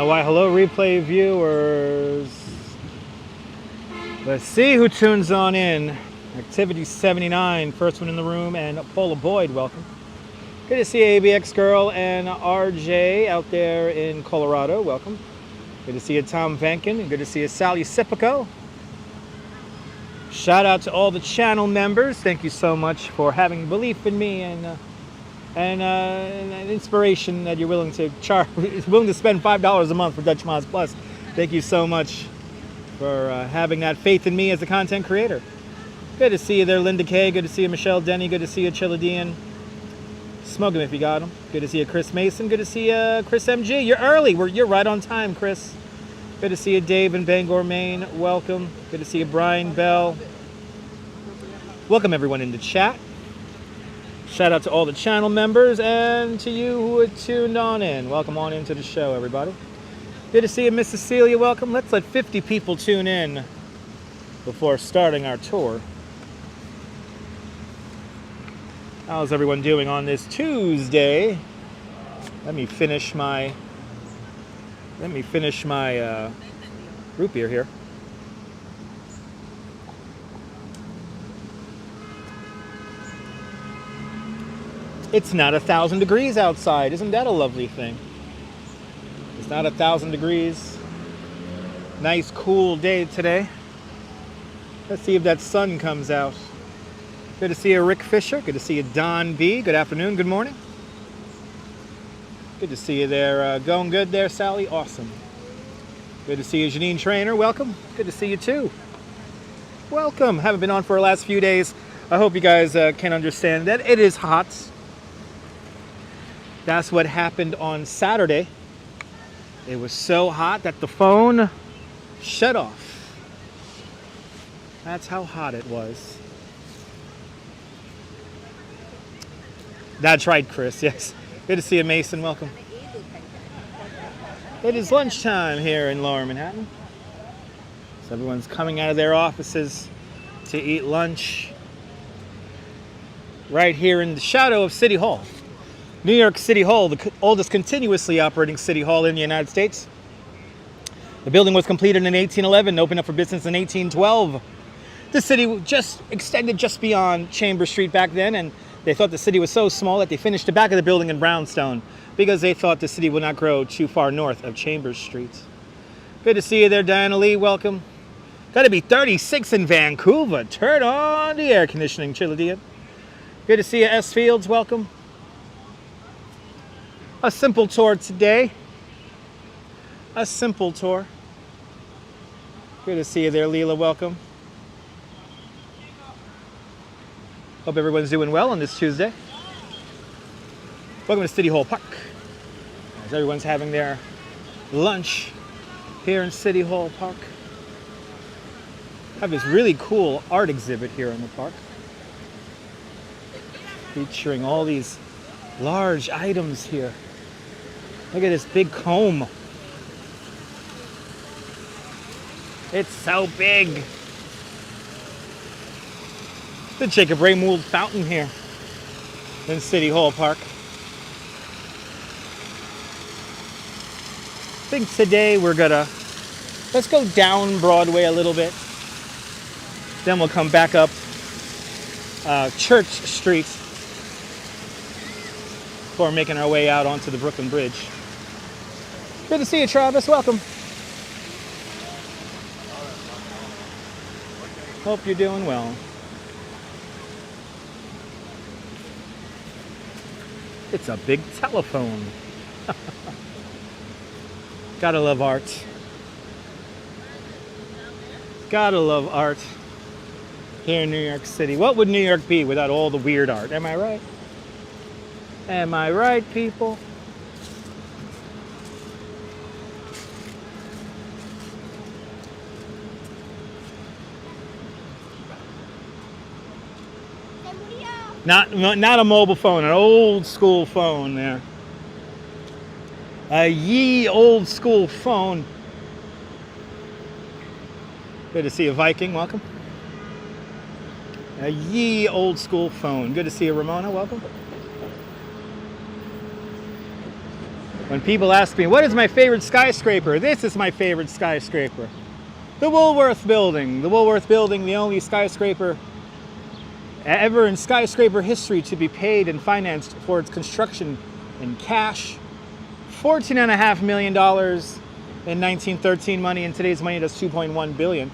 Why, hello, replay viewers. Let's see who tunes on in. Activity 79, first one in the room, and Paula Boyd, welcome. Good to see ABX Girl and RJ out there in Colorado, welcome. Good to see you, Tom Venkin, and good to see you, Sally Sipico. Shout out to all the channel members. Thank you so much for having belief in me and inspiration that you're willing to spend $5 a month for Dutch Mods Plus. Thank you so much for having that faith in me as a content creator. Good to see you there, Linda K. Good to see you, Michelle Denny. Good to see you, Chiladian. Smoke him if you got him. Good to see you, Chris Mason. Good to see you, Chris MG. You're early. You're right on time, Chris. Good to see you, Dave in Bangor, Maine. Welcome. Good to see you, Brian Bell. Welcome everyone into chat. Shout out to all the channel members and to you who are tuned on in. Welcome on into the show, everybody. Good to see you, Miss Cecilia. Welcome. Let's let 50 people tune in before starting our tour. How's everyone doing on this Tuesday? Let me finish my root beer here. It's not 1,000 degrees outside. Isn't that a lovely thing? It's not 1,000 degrees. Nice cool day today. Let's see if that sun comes out. Good to see you, Rick Fisher. Good to see you, Don B. Good afternoon. Good morning. Good to see you there. Going good there, Sally. Awesome. Good to see you, Janine Trainer. Welcome. Good to see you, too. Welcome. Haven't been on for the last few days. I hope you guys can understand that it is hot. That's what happened on Saturday. It was so hot that the phone shut off. That's how hot it was. That's right, Chris. Yes. Good to see you, Mason. Welcome. It is lunchtime here in Lower Manhattan. So everyone's coming out of their offices to eat lunch right here in the shadow of City Hall. New York City Hall, the oldest continuously operating city hall in the United States. The building was completed in 1811, opened up for business in 1812. The city just extended just beyond Chambers Street back then, and they thought the city was so small that they finished the back of the building in brownstone because they thought the city would not grow too far north of Chambers Street. Good to see you there, Diana Lee. Welcome. Got to be 36 in Vancouver. Turn on the air conditioning, Chiladian. Good to see you, S. Fields. Welcome. A simple tour today. A simple tour. Good to see you there, Leela. Welcome. Hope everyone's doing well on this Tuesday. Welcome to City Hall Park. As everyone's having their lunch here in City Hall Park. I have this really cool art exhibit here in the park, featuring all these large items here. Look at this big comb. It's so big. The Jacob Ray Mould fountain here in City Hall Park. I think today let's go down Broadway a little bit. Then we'll come back up Church Street before making our way out onto the Brooklyn Bridge. Good to see you, Travis. Welcome. Hope you're doing well. It's a big telephone. Gotta love art. Gotta love art here in New York City. What would New York be without all the weird art? Am I right? Am I right, people? Not a mobile phone, an old school phone there. A ye old school phone. Good to see you, Viking. Welcome. A ye old school phone. Good to see you, Ramona. Welcome. When people ask me, what is my favorite skyscraper? This is my favorite skyscraper. The Woolworth Building. The Woolworth Building, the only skyscraper ever in skyscraper history to be paid and financed for its construction in cash. $14.5 million in 1913 money. In today's money, that's $2.1 billion.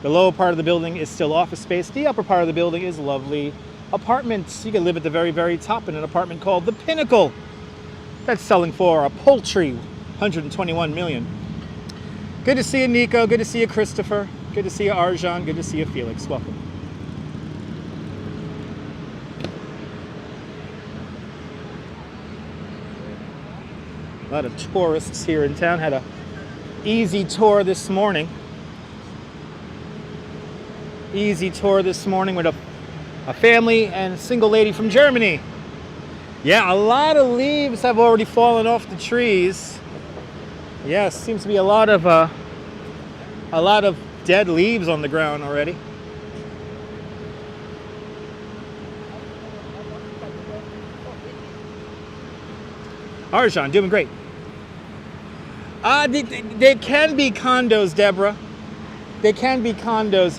The lower part of the building is still office space. The upper part of the building is lovely apartments. You can live at the very, very top in an apartment called The Pinnacle. That's selling for a paltry $121 million. Good to see you, Nico. Good to see you, Christopher. Good to see you, Arjan. Good to see you, Felix. Welcome. A lot of tourists here in town. Had a easy tour this morning. Easy tour this morning with a family and a single lady from Germany. Yeah, a lot of leaves have already fallen off the trees. Yes, seems to be a lot of dead leaves on the ground already. Arjan, doing great. There can be condos, Deborah. There can be condos.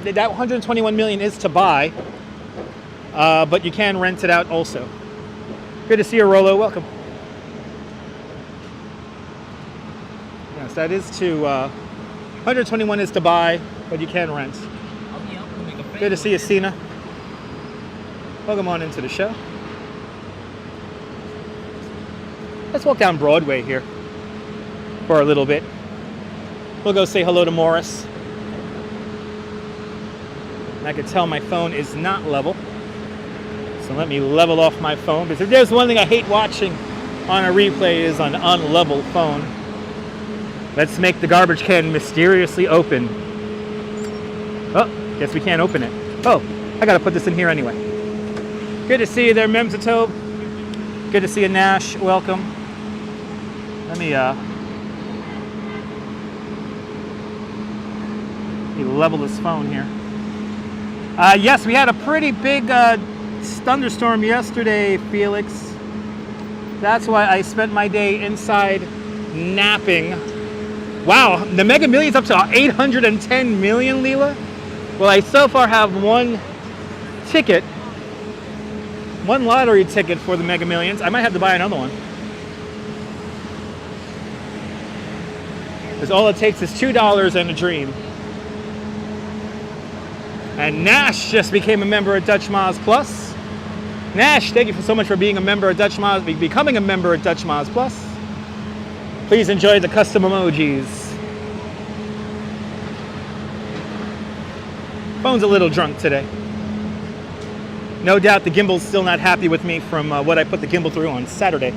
That 121 million is to buy, but you can rent it out also. Good to see you, Rolo. Welcome. Yes, that is to 121 is to buy, but you can rent. Good to see you, Sina. Welcome on into the show. Let's walk down Broadway here for a little bit. We'll go say hello to Morris. I can tell my phone is not level. So let me level off my phone. Because if there's one thing I hate watching on a replay is an unlevel phone. Let's make the garbage can mysteriously open. Oh, guess we can't open it. Oh, I gotta put this in here anyway. Good to see you there, Memsatobe. Good to see you, Nash. Welcome. Let me level this phone here. Yes, we had a pretty big thunderstorm yesterday, Felix. That's why I spent my day inside napping. Wow, the Mega Millions up to 810 million, Leela? Well, I so far have one ticket, one lottery ticket for the Mega Millions. I might have to buy another one. Because all it takes is $2 and a dream. And Nash just became a member at Dutch Miles Plus. Nash, thank you so much for being a member at Dutch Miles, becoming a member at Dutch Miles Plus. Please enjoy the custom emojis. Phone's a little drunk today. No doubt the Gimble's still not happy with me from what I put the Gimble through on Saturday.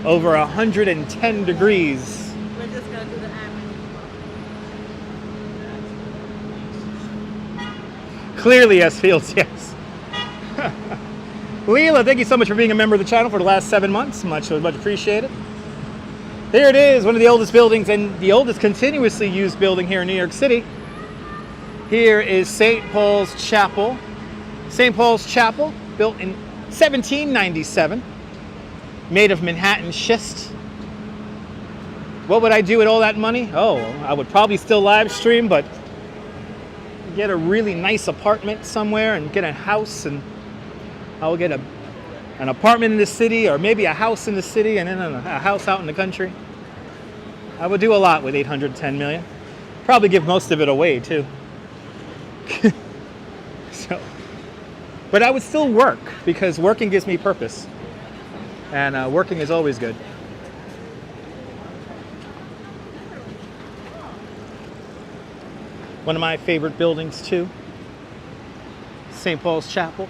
Over 110 degrees. We're just going to do the average. Clearly, yes, Fields, yes. Leela, thank you so much for being a member of the channel for the last 7 months. Much appreciated. Here it is, one of the oldest buildings and the oldest continuously used building here in New York City. Here is St. Paul's Chapel. St. Paul's Chapel, built in 1797, made of Manhattan schist. What would I do with all that money? Oh, I would probably still live stream, but get a really nice apartment somewhere and get a house, and I will get an apartment in the city, or maybe a house in the city and then a house out in the country. I would do a lot with 810 million. Probably give most of it away too. But I would still work, because working gives me purpose, and working is always good. One of my favorite buildings too, St. Paul's Chapel.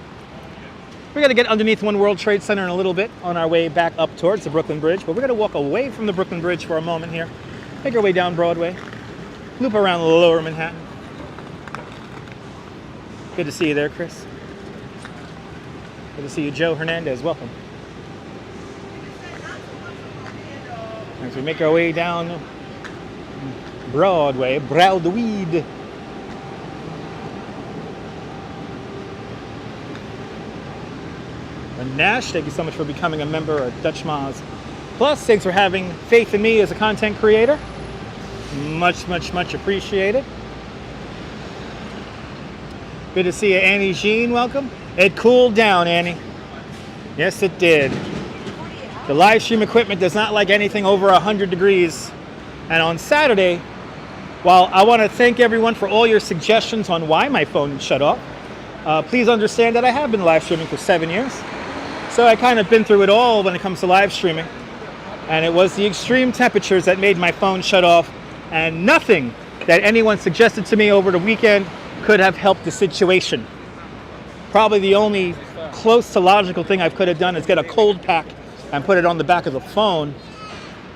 We're gonna get underneath One World Trade Center in a little bit on our way back up towards the Brooklyn Bridge, but we're gonna walk away from the Brooklyn Bridge for a moment here, make our way down Broadway, loop around Lower Manhattan. Good to see you there, Chris. Good to see you, Joe Hernandez. Welcome. As we make our way down Broadway, Broadweed. Nash, thank you so much for becoming a member of Dutch Moz Plus. Thanks for having faith in me as a content creator. Much, much, much appreciated. Good to see you, Annie Jean. Welcome. It cooled down, Annie. Yes, it did. The live stream equipment does not like anything over 100 degrees. And on Saturday, while I want to thank everyone for all your suggestions on why my phone shut off, please understand that I have been live streaming for 7 years. So I kind of been through it all when it comes to live streaming. And it was the extreme temperatures that made my phone shut off, and nothing that anyone suggested to me over the weekend could have helped the situation. Probably the only close to logical thing I could have done is get a cold pack and put it on the back of the phone.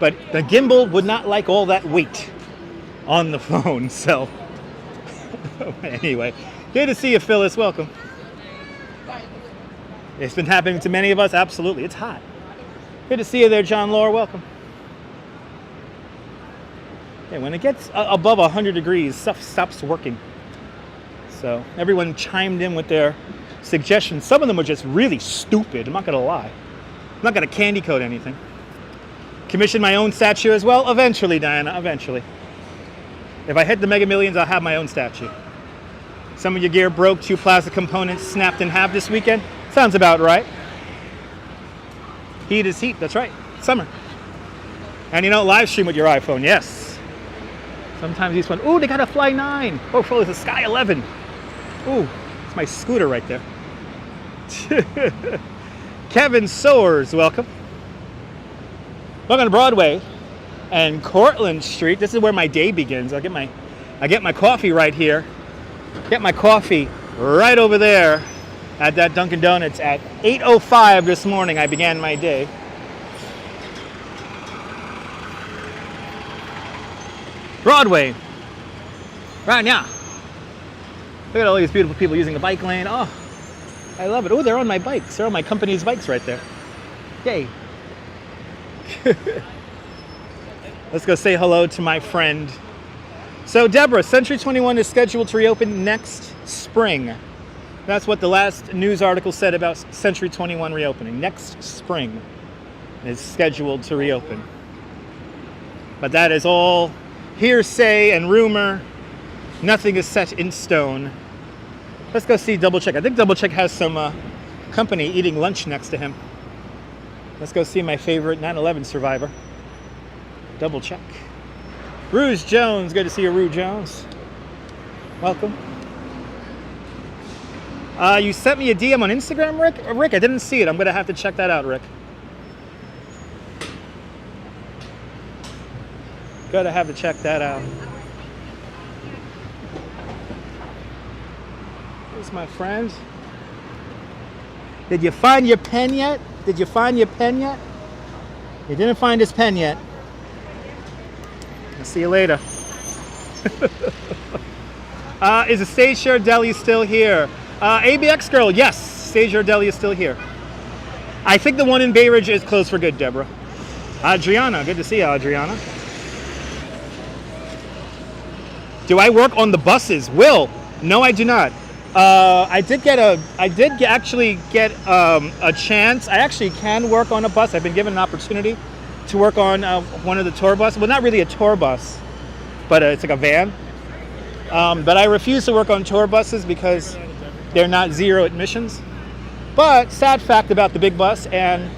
But the gimbal would not like all that weight on the phone, so anyway. Good to see you, Phyllis. Welcome. It's been happening to many of us. Absolutely. It's hot. Good to see you there, John Law. Welcome. Yeah, when it gets above 100 degrees, stuff stops working. So everyone chimed in with their suggestions. Some of them were just really stupid. I'm not going to lie. I'm not going to candy coat anything. Commission my own statue as well? Eventually, Diana. Eventually. If I hit the Mega Millions, I'll have my own statue. Some of your gear broke, 2 plastic components snapped in half this weekend. Sounds about right. Heat is heat, that's right. Summer. And you don't live stream with your iPhone, yes. Sometimes these ones, ooh, they got a Fly 9. Oh, it's a Sky 11. Ooh, it's my scooter right there. Kevin Soares, welcome. Welcome to Broadway and Cortlandt Street. This is where my day begins. I get my coffee right here. Get my coffee right over there at that Dunkin' Donuts at 8:05 this morning. I began my day. Broadway. Right now. Look at all these beautiful people using the bike lane. Oh, I love it. Oh, they're on my bikes. They're on my company's bikes right there. Yay. Let's go say hello to my friend. So Deborah, Century 21 is scheduled to reopen next spring. That's what the last news article said about Century 21 reopening. Next spring is scheduled to reopen. But that is all hearsay and rumor. Nothing is set in stone. Let's go see Double Check. I think Double Check has some company eating lunch next to him. Let's go see my favorite 9/11 survivor. Double Check. Rouge Jones, good to see you, Rouge Jones. Welcome. You sent me a DM on Instagram, Rick? Rick, I didn't see it. I'm going to have to check that out, Rick. Gotta have to check that out. Here's my friend. Did you find your pen yet? Did you find your pen yet? You didn't find his pen yet. I'll see you later. Is the Stage Share Deli still here? ABX Girl, yes. Stage Share Deli is still here. I think the one in Bay Ridge is closed for good, Deborah. Adriana, good to see you, Adriana. Do I work on the buses? Will? No, I do not. I did actually get a chance. I actually can work on a bus. I've been given an opportunity to work on one of the tour buses. Well, not really a tour bus, but it's like a van. But I refuse to work on tour buses because they're not zero admissions. But sad fact about the big bus and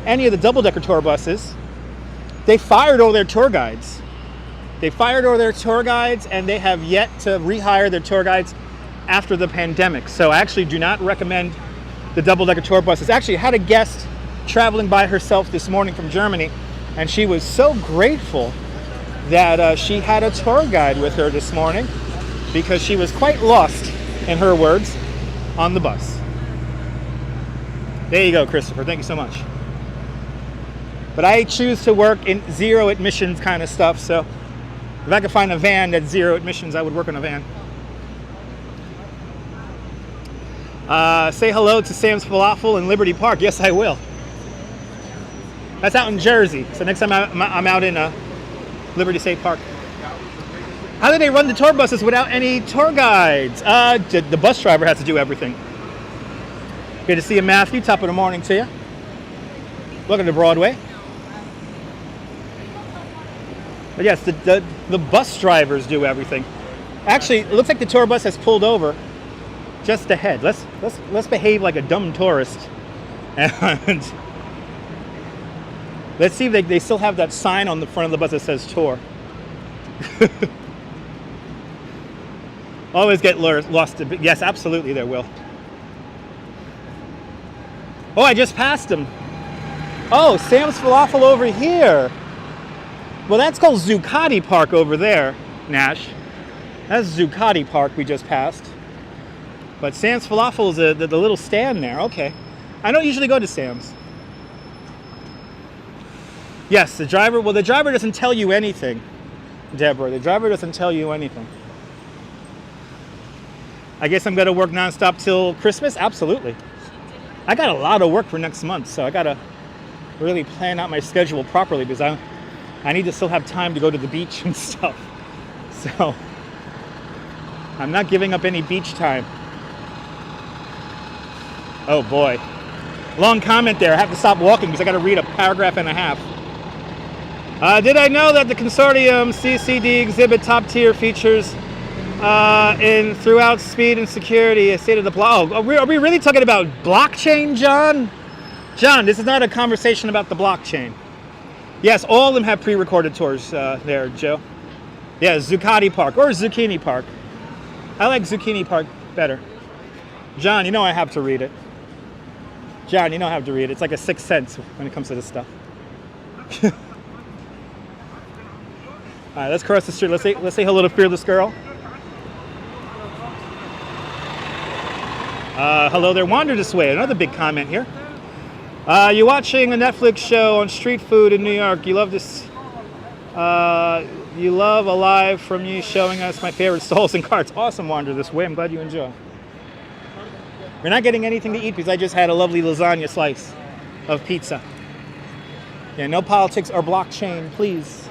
any of the double-decker tour buses, they fired all their tour guides. They fired all their tour guides, and they have yet to rehire their tour guides after the pandemic. So I actually do not recommend the double-decker tour buses. Actually, I had a guest traveling by herself this morning from Germany, and she was so grateful that she had a tour guide with her this morning because she was quite lost, in her words, on the bus. There you go, Christopher. Thank you so much. But I choose to work in zero admissions kind of stuff, so if I could find a van that's zero admissions, I would work on a van. Say hello to Sam's Falafel in Liberty Park. Yes, I will. That's out in Jersey, so next time I'm out in Liberty State Park. How do they run the tour buses without any tour guides? The bus driver has to do everything. Good to see you, Matthew. Top of the morning to you. Welcome to Broadway. But yes, the bus drivers do everything. Actually, it looks like the tour bus has pulled over just ahead. Let's behave like a dumb tourist, and let's see if they still have that sign on the front of the bus that says tour. Always get lost. Yes, absolutely, there will. Oh, I just passed him. Oh, Sam's Falafel over here. Well, that's called Zuccotti Park over there, Nash. That's Zuccotti Park we just passed. But Sam's Falafel is the little stand there. Okay. I don't usually go to Sam's. Yes, the driver doesn't tell you anything, Deborah. The driver doesn't tell you anything. I guess I'm going to work nonstop till Christmas? Absolutely. I got a lot of work for next month, so I got to really plan out my schedule properly because I need to still have time to go to the beach and stuff. So I'm not giving up any beach time. Oh boy. Long comment there. I have to stop walking because I got to read a paragraph and a half. Did I know that the consortium CCD exhibit top tier features in throughout speed and security? I stated the block. Oh, are we really talking about blockchain, John? John, this is not a conversation about the blockchain. Yes, all of them have pre-recorded tours there, Joe. Yeah, Zuccotti Park or Zucchini Park. I like Zucchini Park better. John, you know I have to read it. John, you know I have to read it. It's like a sixth sense when it comes to this stuff. All right, let's cross the street. Let's say hello to Fearless Girl. Hello there, Wander This Way. Another big comment here. You're watching a Netflix show on street food in New York. You love this. You love a live from you showing us my favorite stalls and carts. Awesome, Wander This Way. I'm glad you enjoy. You're not getting anything to eat because I just had a lovely lasagna slice of pizza. Yeah, no politics or blockchain, please.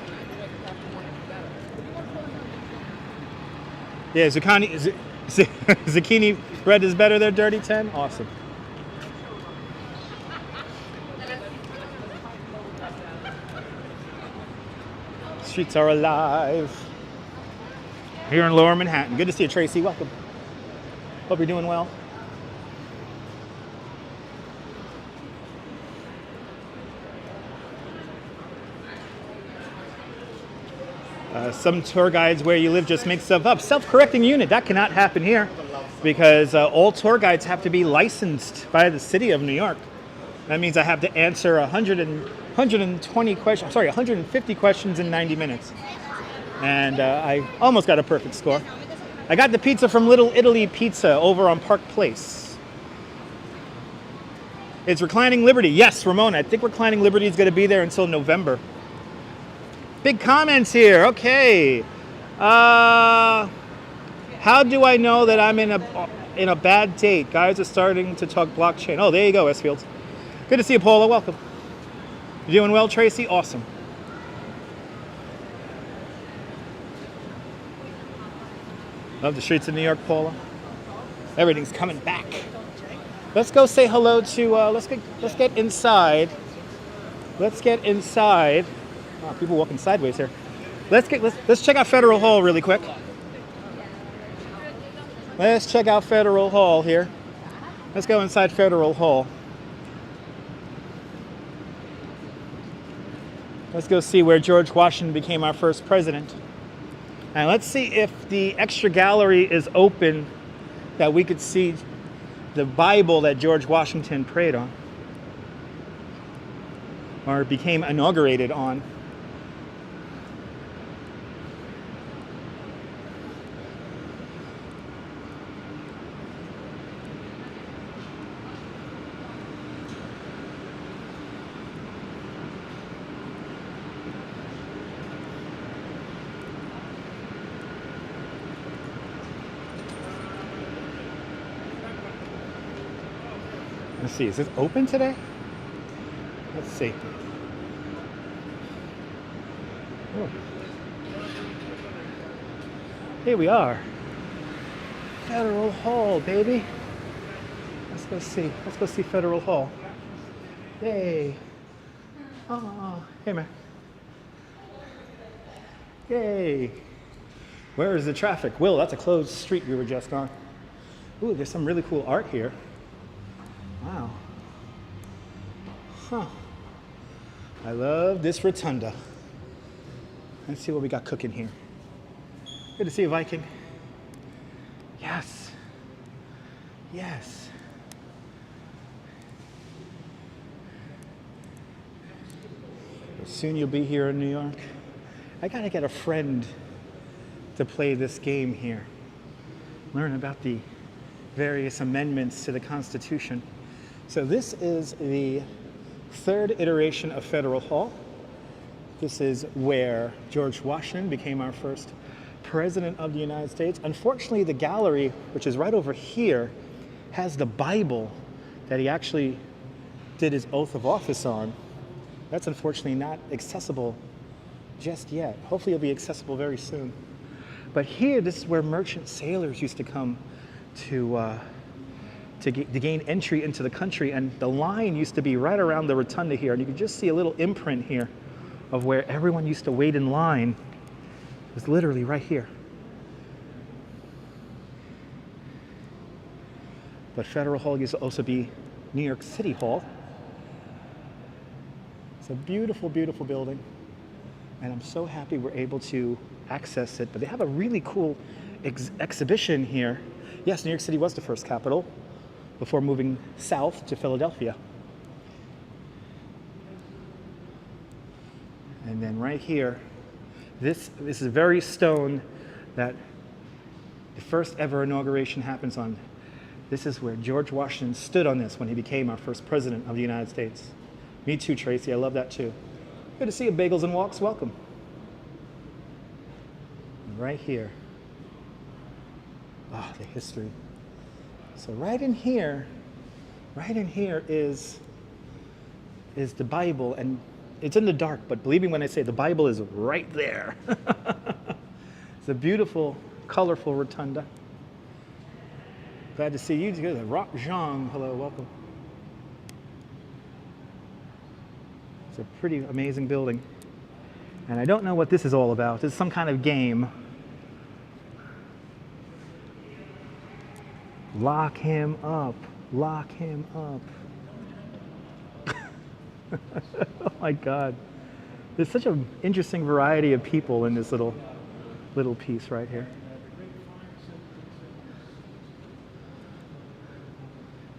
Yeah, zucchini bread is better there, Dirty 10? Awesome. Streets are alive. Here in Lower Manhattan. Good to see you, Tracy. Welcome. Hope you're doing well. Some tour guides where you live just make stuff up. Self-correcting unit. That cannot happen here because all tour guides have to be licensed by the city of New York. That means I have to answer 120 questions, 150 questions in 90 minutes. And I almost got a perfect score. I got the pizza from Little Italy Pizza over on Park Place. It's Reclining Liberty. Yes, Ramona, I think Reclining Liberty is going to be there until November. Big comments here. Okay. How do I know that I'm in a bad date? Guys are starting to talk blockchain. Oh, there you go, Westfield. Good to see you, Paula. Welcome. You doing well, Tracy? Awesome. Love the streets of New York, Paula. Everything's coming back. Let's go say hello to. Let's get inside. Let's get inside. Wow, people walking sideways here. Let's check out Federal Hall really quick. Let's check out Federal Hall here. Let's go inside Federal Hall. Let's go see where George Washington became our first president. And let's see if the extra gallery is open that we could see the Bible that George Washington prayed on or became inaugurated on. Let's see, is it open today? Let's see. Oh. Here we are. Federal Hall, baby. Let's go see. Let's go see Federal Hall. Yay. Oh, hey man. Yay. Where is the traffic? Will, that's a closed street we were just on. Ooh, there's some really cool art here. Wow. Huh. I love this rotunda. Let's see what we got cooking here. Good to see you, Viking. Yes. Yes. Soon you'll be here in New York. I gotta get a friend to play this game here. Learn about the various amendments to the Constitution. So this is the third iteration of Federal Hall. This is where George Washington became our first President of the United States. Unfortunately, the gallery, which is right over here, has the Bible that he actually did his oath of office on. That's unfortunately not accessible just yet. Hopefully it'll be accessible very soon. But here, this is where merchant sailors used to come to gain entry into the country, and the line used to be right around the rotunda here, and you can just see a little imprint here of where everyone used to wait in line. It was literally right here. But Federal Hall used to also be New York City Hall. It's a beautiful, beautiful building, and I'm so happy we're able to access it. But they have a really cool exhibition here. Yes, New York City was the first capital before moving south to Philadelphia. And then right here, this is the very stone that the first ever inauguration happens on. This is where George Washington stood on this when he became our first president of the United States. Me too, Tracy. I love that too. Good to see you, Bagels and Walks. Welcome. Right here. Ah, the history. So right in here is the Bible, and it's in the dark, but believe me when I say the Bible is right there. It's a beautiful, colorful rotunda. Glad to see you together. Rock Zhang, hello, welcome. It's a pretty amazing building. And I don't know what this is all about. It's some kind of game. Lock him up. Lock him up. Oh my God. There's such an interesting variety of people in this little piece right here.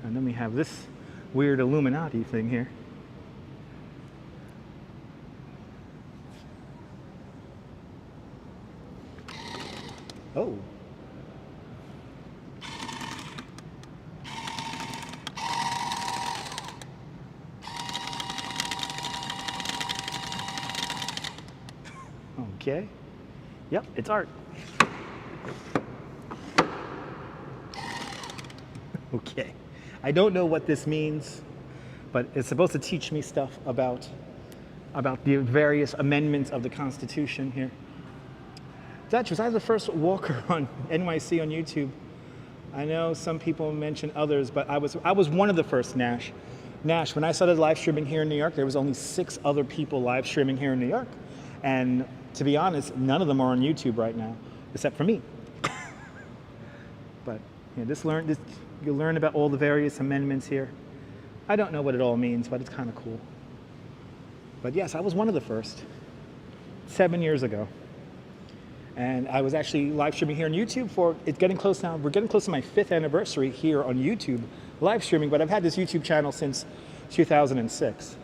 And then we have this weird Illuminati thing here. Oh. Okay. Yep, it's art. Okay. I don't know what this means, but it's supposed to teach me stuff about the various amendments of the Constitution here. Dutch, was I the first walker on NYC on YouTube? I know some people mention others, but I was one of the first, Nash. Nash, when I started live streaming here in New York, there was only 6 other people live streaming here in New York. And to be honest, none of them are on YouTube right now, except for me. But yeah, you'll learn about all the various amendments here. I don't know what it all means, but it's kind of cool. But yes, I was one of the first, 7 years ago. And I was actually live streaming here on YouTube it's getting close now. We're getting close to my 5th anniversary here on YouTube, live streaming, but I've had this YouTube channel since 2006.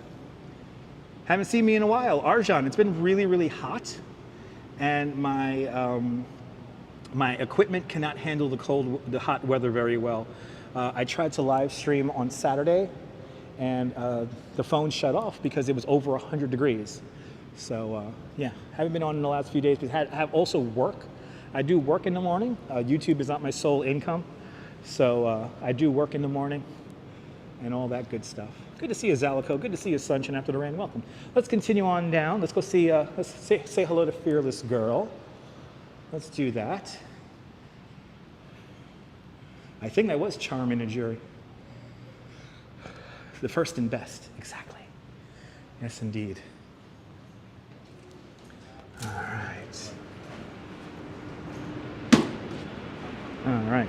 Haven't seen me in a while. Arjan, it's been really, really hot, and my equipment cannot handle the hot weather very well. I tried to live stream on Saturday, and the phone shut off because it was over 100 degrees. So yeah, haven't been on in the last few days, but have also work. I do work in the morning. YouTube is not my sole income, so I do work in the morning and all that good stuff. Good to see you, Zalico. Good to see you, Sunshine, after the rain. Welcome. Let's continue on down. Let's go see, let's say hello to Fearless Girl. Let's do that. I think that was Charm in a Jury. The first and best, exactly. Yes, indeed. All right. All right.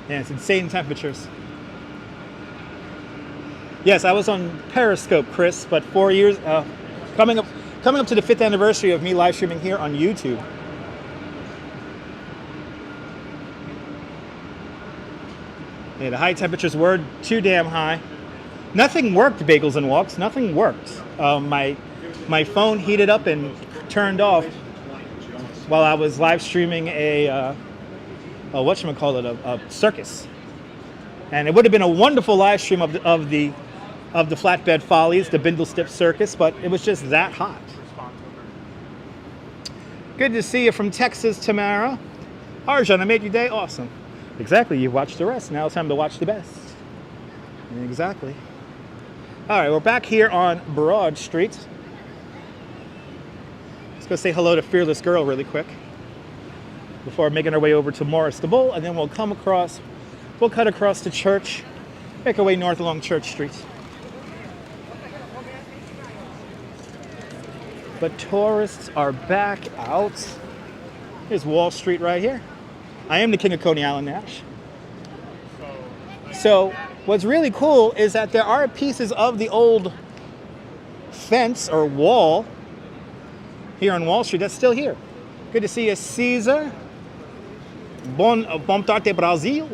Yeah, it's insane temperatures. Yes, I was on Periscope, Chris, but 4 years, coming up to the 5th anniversary of me live streaming here on YouTube. Yeah, the high temperatures were too damn high. Nothing worked, Bagels and Walks. Nothing worked. My phone heated up and turned off while I was live streaming a circus. And it would have been a wonderful live stream of the Flatbed Follies, the Bindlestiff Circus, but it was just that hot. Good to see you from Texas, Tamara. Arjan, I made your day awesome. Exactly, you watched the rest. Now it's time to watch the best. Exactly. All right, we're back here on Broad Street. Let's go say hello to Fearless Girl really quick before making our way over to Morris the Bull, and then we'll cut across the church, make our way north along Church Street. But tourists are back out. Here's Wall Street right here. I am the king of Coney Island, Nash. So what's really cool is that there are pieces of the old fence or wall here on Wall Street that's still here. Good to see you, Caesar. Bom tarde, Brazil.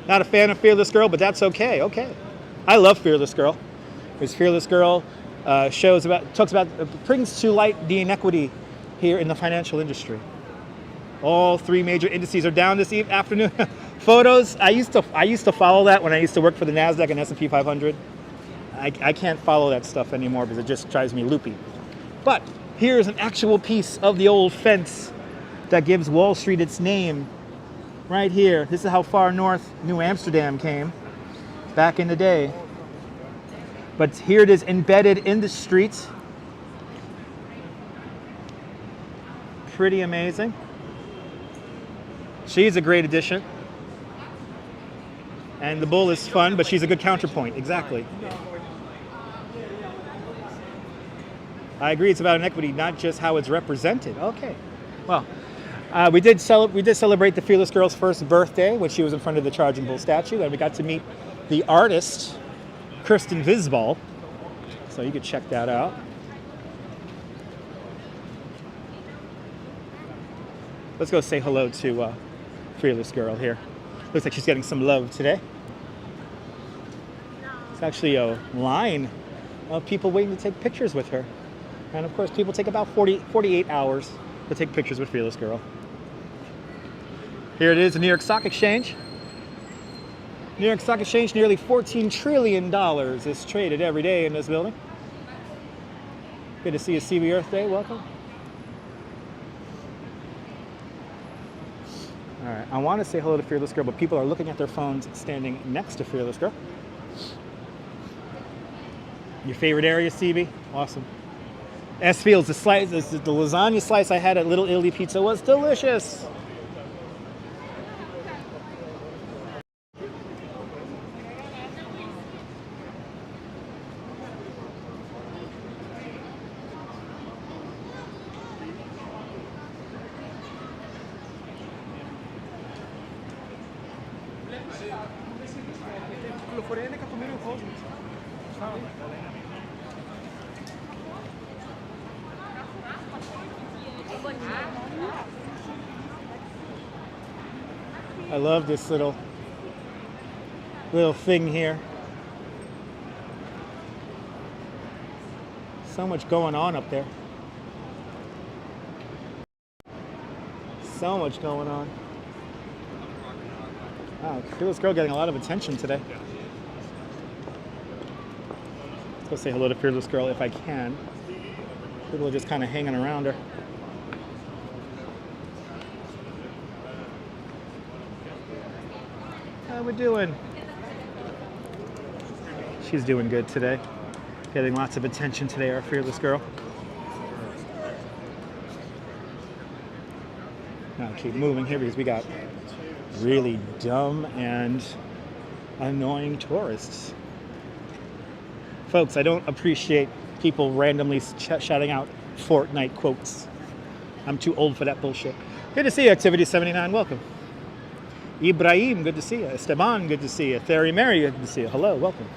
Not a fan of Fearless Girl, but that's okay. Okay, I love Fearless Girl. Because Fearless Girl brings to light the inequity here in the financial industry. All three major indices are down this afternoon. Photos. I used to follow that when I used to work for the Nasdaq and S&P 500. I can't follow that stuff anymore because it just drives me loopy. But here's an actual piece of the old fence that gives Wall Street its name. Right here. This is how far north New Amsterdam came back in the day. But here it is embedded in the streets. Pretty amazing. She's a great addition. And the bull is fun, but she's a good counterpoint. Exactly. I agree, it's about inequity, not just how it's represented. Okay. Well, we did celebrate the Fearless Girl's first birthday when she was in front of the Charging Bull statue, and we got to meet the artist, Kirsten Visbal. So you could check that out. Let's go say hello to Fearless Girl here. Looks like she's getting some love today. It's actually a line of people waiting to take pictures with her. And of course, people take about 48 hours to take pictures with Fearless Girl. Here it is, the New York Stock Exchange. New York Stock Exchange, nearly $14 trillion is traded every day in this building. Good to see you, CB Earth Day. Welcome. All right, I want to say hello to Fearless Girl, but people are looking at their phones standing next to Fearless Girl. Your favorite area, CB? Awesome. S Fields, the lasagna slice I had at Little Italy Pizza was delicious. I love this little thing here. So much going on up there. So much going on. Wow, Fearless Girl getting a lot of attention today. Let's go say hello to Fearless Girl if I can. People are just kind of hanging around her. How we doing? She's doing good today. Getting lots of attention today, our Fearless Girl. Now keep moving here because we got really dumb and Annoying tourists. Folks, I don't appreciate people randomly shouting out Fortnite quotes. I'm too old for that bullshit. Good to see you, Activity 79. Welcome. Ibrahim, good to see you. Esteban, good to see you. Theory Mary, good to see you. Hello, welcome.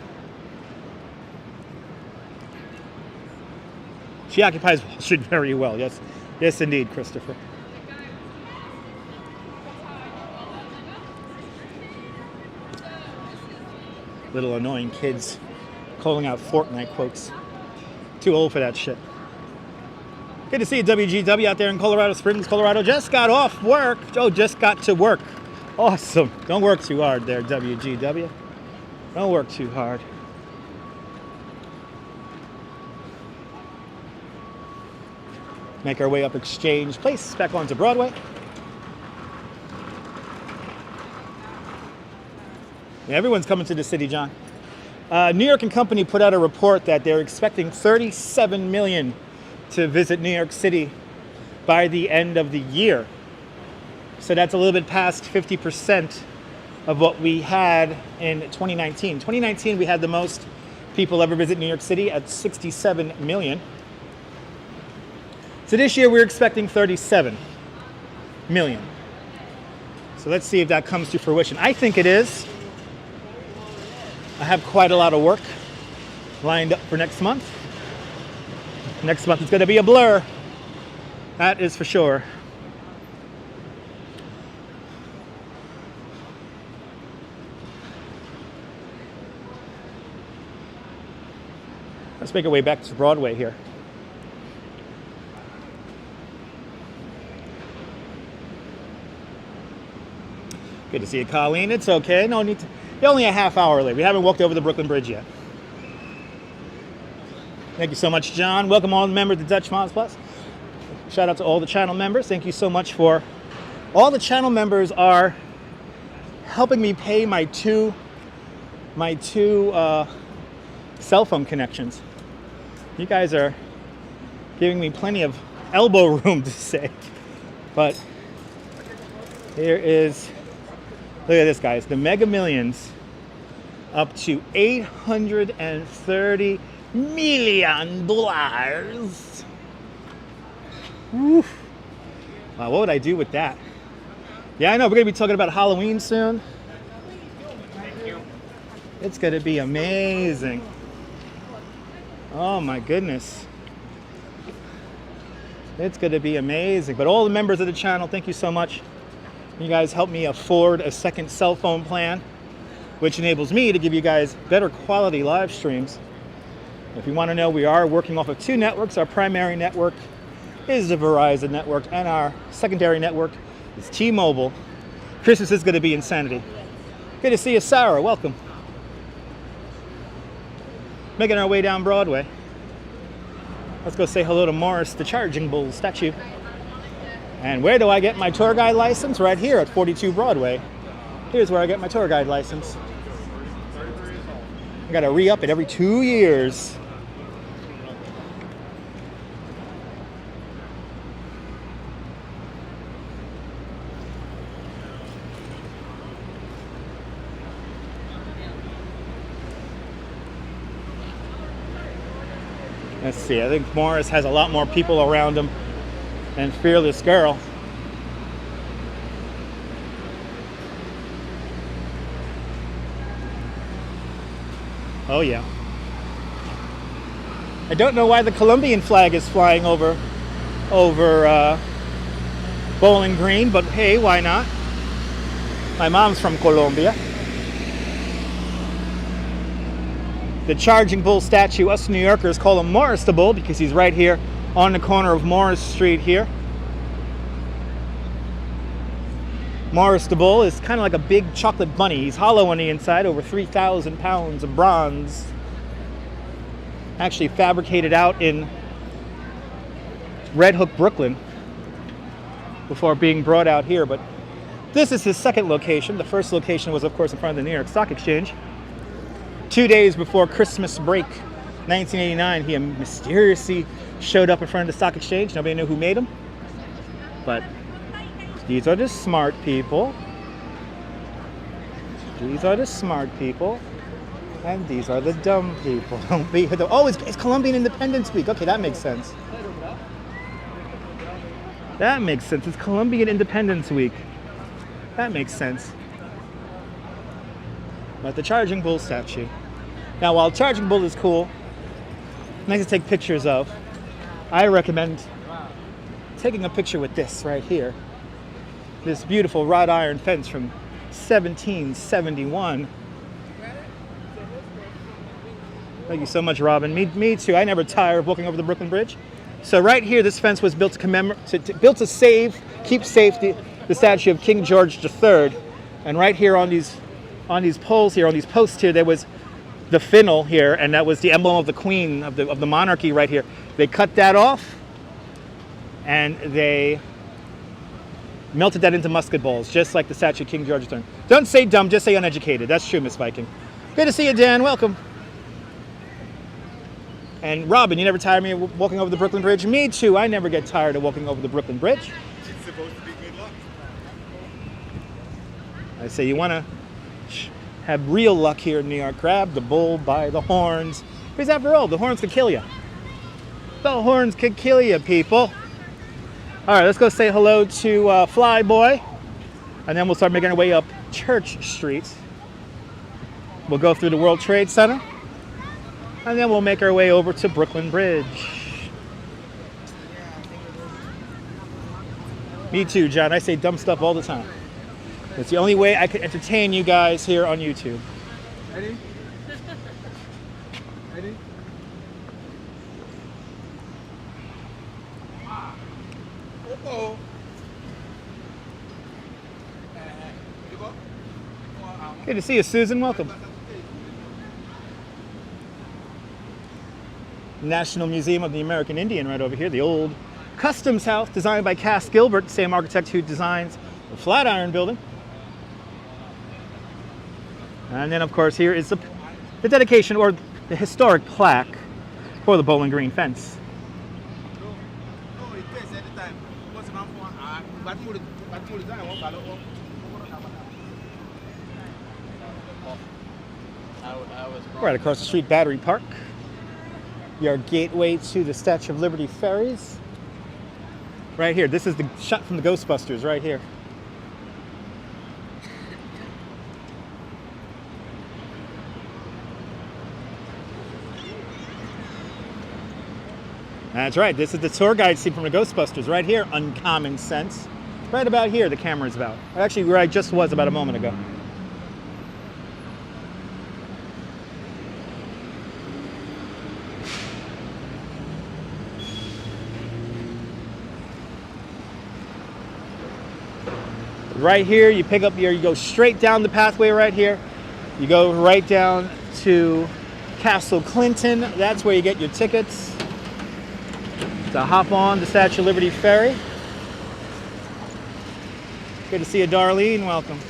She occupies Wall Street very well. Yes, yes, indeed, Christopher. Little annoying kids calling out Fortnite quotes. Too old for that shit. Good to see you, WGW, out there in Colorado Springs, Colorado. Just got off work. Oh, just got to work. Awesome. Don't work too hard there, WGW. Don't work too hard. Make our way up Exchange Place, back onto Broadway. Yeah, everyone's coming to the city, John. New York & Company put out a report that they're expecting 37 million to visit New York City by the end of the year. So that's a little bit past 50% of what we had in 2019. 2019, we had the most people ever visit New York City at 67 million. So this year we're expecting 37 million. So let's see if that comes to fruition. I think it is. I have quite a lot of work lined up for next month. Next month is going to be a blur. That is for sure. Let's make our way back to Broadway here. Good to see you, Colleen. It's okay. No need to. You're only a half hour late. We haven't walked over the Brooklyn Bridge yet. Thank you so much, John. Welcome all the members of Dutch Mods Plus. Shout out to all the channel members. Thank you so much for all the channel members are helping me pay my two cell phone connections. You guys are giving me plenty of elbow room to say. But here is, look at this, guys. The Mega Millions up to $830 million. Woof. Wow, what would I do with that? Yeah, I know. We're going to be talking about Halloween soon. It's going to be amazing. Oh, my goodness. It's going to be amazing. But all the members of the channel, thank you so much. You guys help me afford a second cell phone plan, which enables me to give you guys better quality live streams. If you want to know, we are working off of two networks. Our primary network is the Verizon network, and our secondary network is T-Mobile. Christmas is going to be insanity. Good to see you, Sarah. Welcome. Making our way down Broadway. Let's go say hello to Morris, the Charging Bull statue. And where do I get my tour guide license? Right here at 42 Broadway. Here's where I get my tour guide license. I gotta re-up it every 2 years. Let's see, I think Morris has a lot more people around him than Fearless Girl. Oh yeah. I don't know why the Colombian flag is flying over Bowling Green, but hey, why not? My mom's from Colombia. The Charging Bull statue, us New Yorkers call him Morris the Bull because he's right here on the corner of Morris Street here. Morris the Bull is kind of like a big chocolate bunny. He's hollow on the inside, over 3,000 pounds of bronze. Actually fabricated out in Red Hook, Brooklyn before being brought out here. But this is his second location. The first location was, of course, in front of the New York Stock Exchange. 2 days before Christmas break, 1989, he mysteriously showed up in front of the stock exchange. Nobody knew who made him. But these are the smart people. These are the smart people, and these are the dumb people. Don't be. Oh, it's Colombian Independence Week. Okay, that makes sense. That makes sense. It's Colombian Independence Week. That makes sense. But the Charging Bull statue. Now, while Charging Bull is cool, nice to take pictures of, I recommend taking a picture with this right here. This beautiful wrought iron fence from 1771. Thank you so much, Robin. Me too. I never tire of walking over the Brooklyn Bridge. So right here, this fence was built built to keep safe the statue of King George III. And right here on these poles here, on these posts here, there was the fennel here, and that was the emblem of the queen of the monarchy right here. They cut that off, and they melted that into musket balls, just like the statue of King George III. Don't say dumb, just say uneducated. That's true, Miss Viking. Good to see you, Dan. Welcome. And Robin, you never tire me of walking over the Brooklyn Bridge? Me too. I never get tired of walking over the Brooklyn Bridge. It's supposed to be good luck. I say you want to have real luck here in New York. Grab the bull by the horns. Because after all, the horns could kill you. The horns could kill you, people. All right, let's go say hello to Flyboy. And then we'll start making our way up Church Street. We'll go through the World Trade Center. And then we'll make our way over to Brooklyn Bridge. Me too, John. I say dumb stuff all the time. It's the only way I can entertain you guys here on YouTube. Ready? Ready? Uh-oh. Good to see you, Susan. Welcome. National Museum of the American Indian right over here. The old Customs House designed by Cass Gilbert, same architect who designs the Flatiron Building. And then, of course, here is the dedication or the historic plaque for the Bowling Green fence. Right across the street, Battery Park. Your gateway to the Statue of Liberty ferries. Right here. This is the shot from the Ghostbusters right here. That's right. This is the tour guide scene from the Ghostbusters right here. Uncommon Sense. Right about here, the camera is about. Actually, where I just was about a moment ago. Right here, you pick up you go straight down the pathway right here. You go right down to Castle Clinton. That's where you get your tickets to hop on the Statue of Liberty ferry. Good to see you, Darlene. Welcome.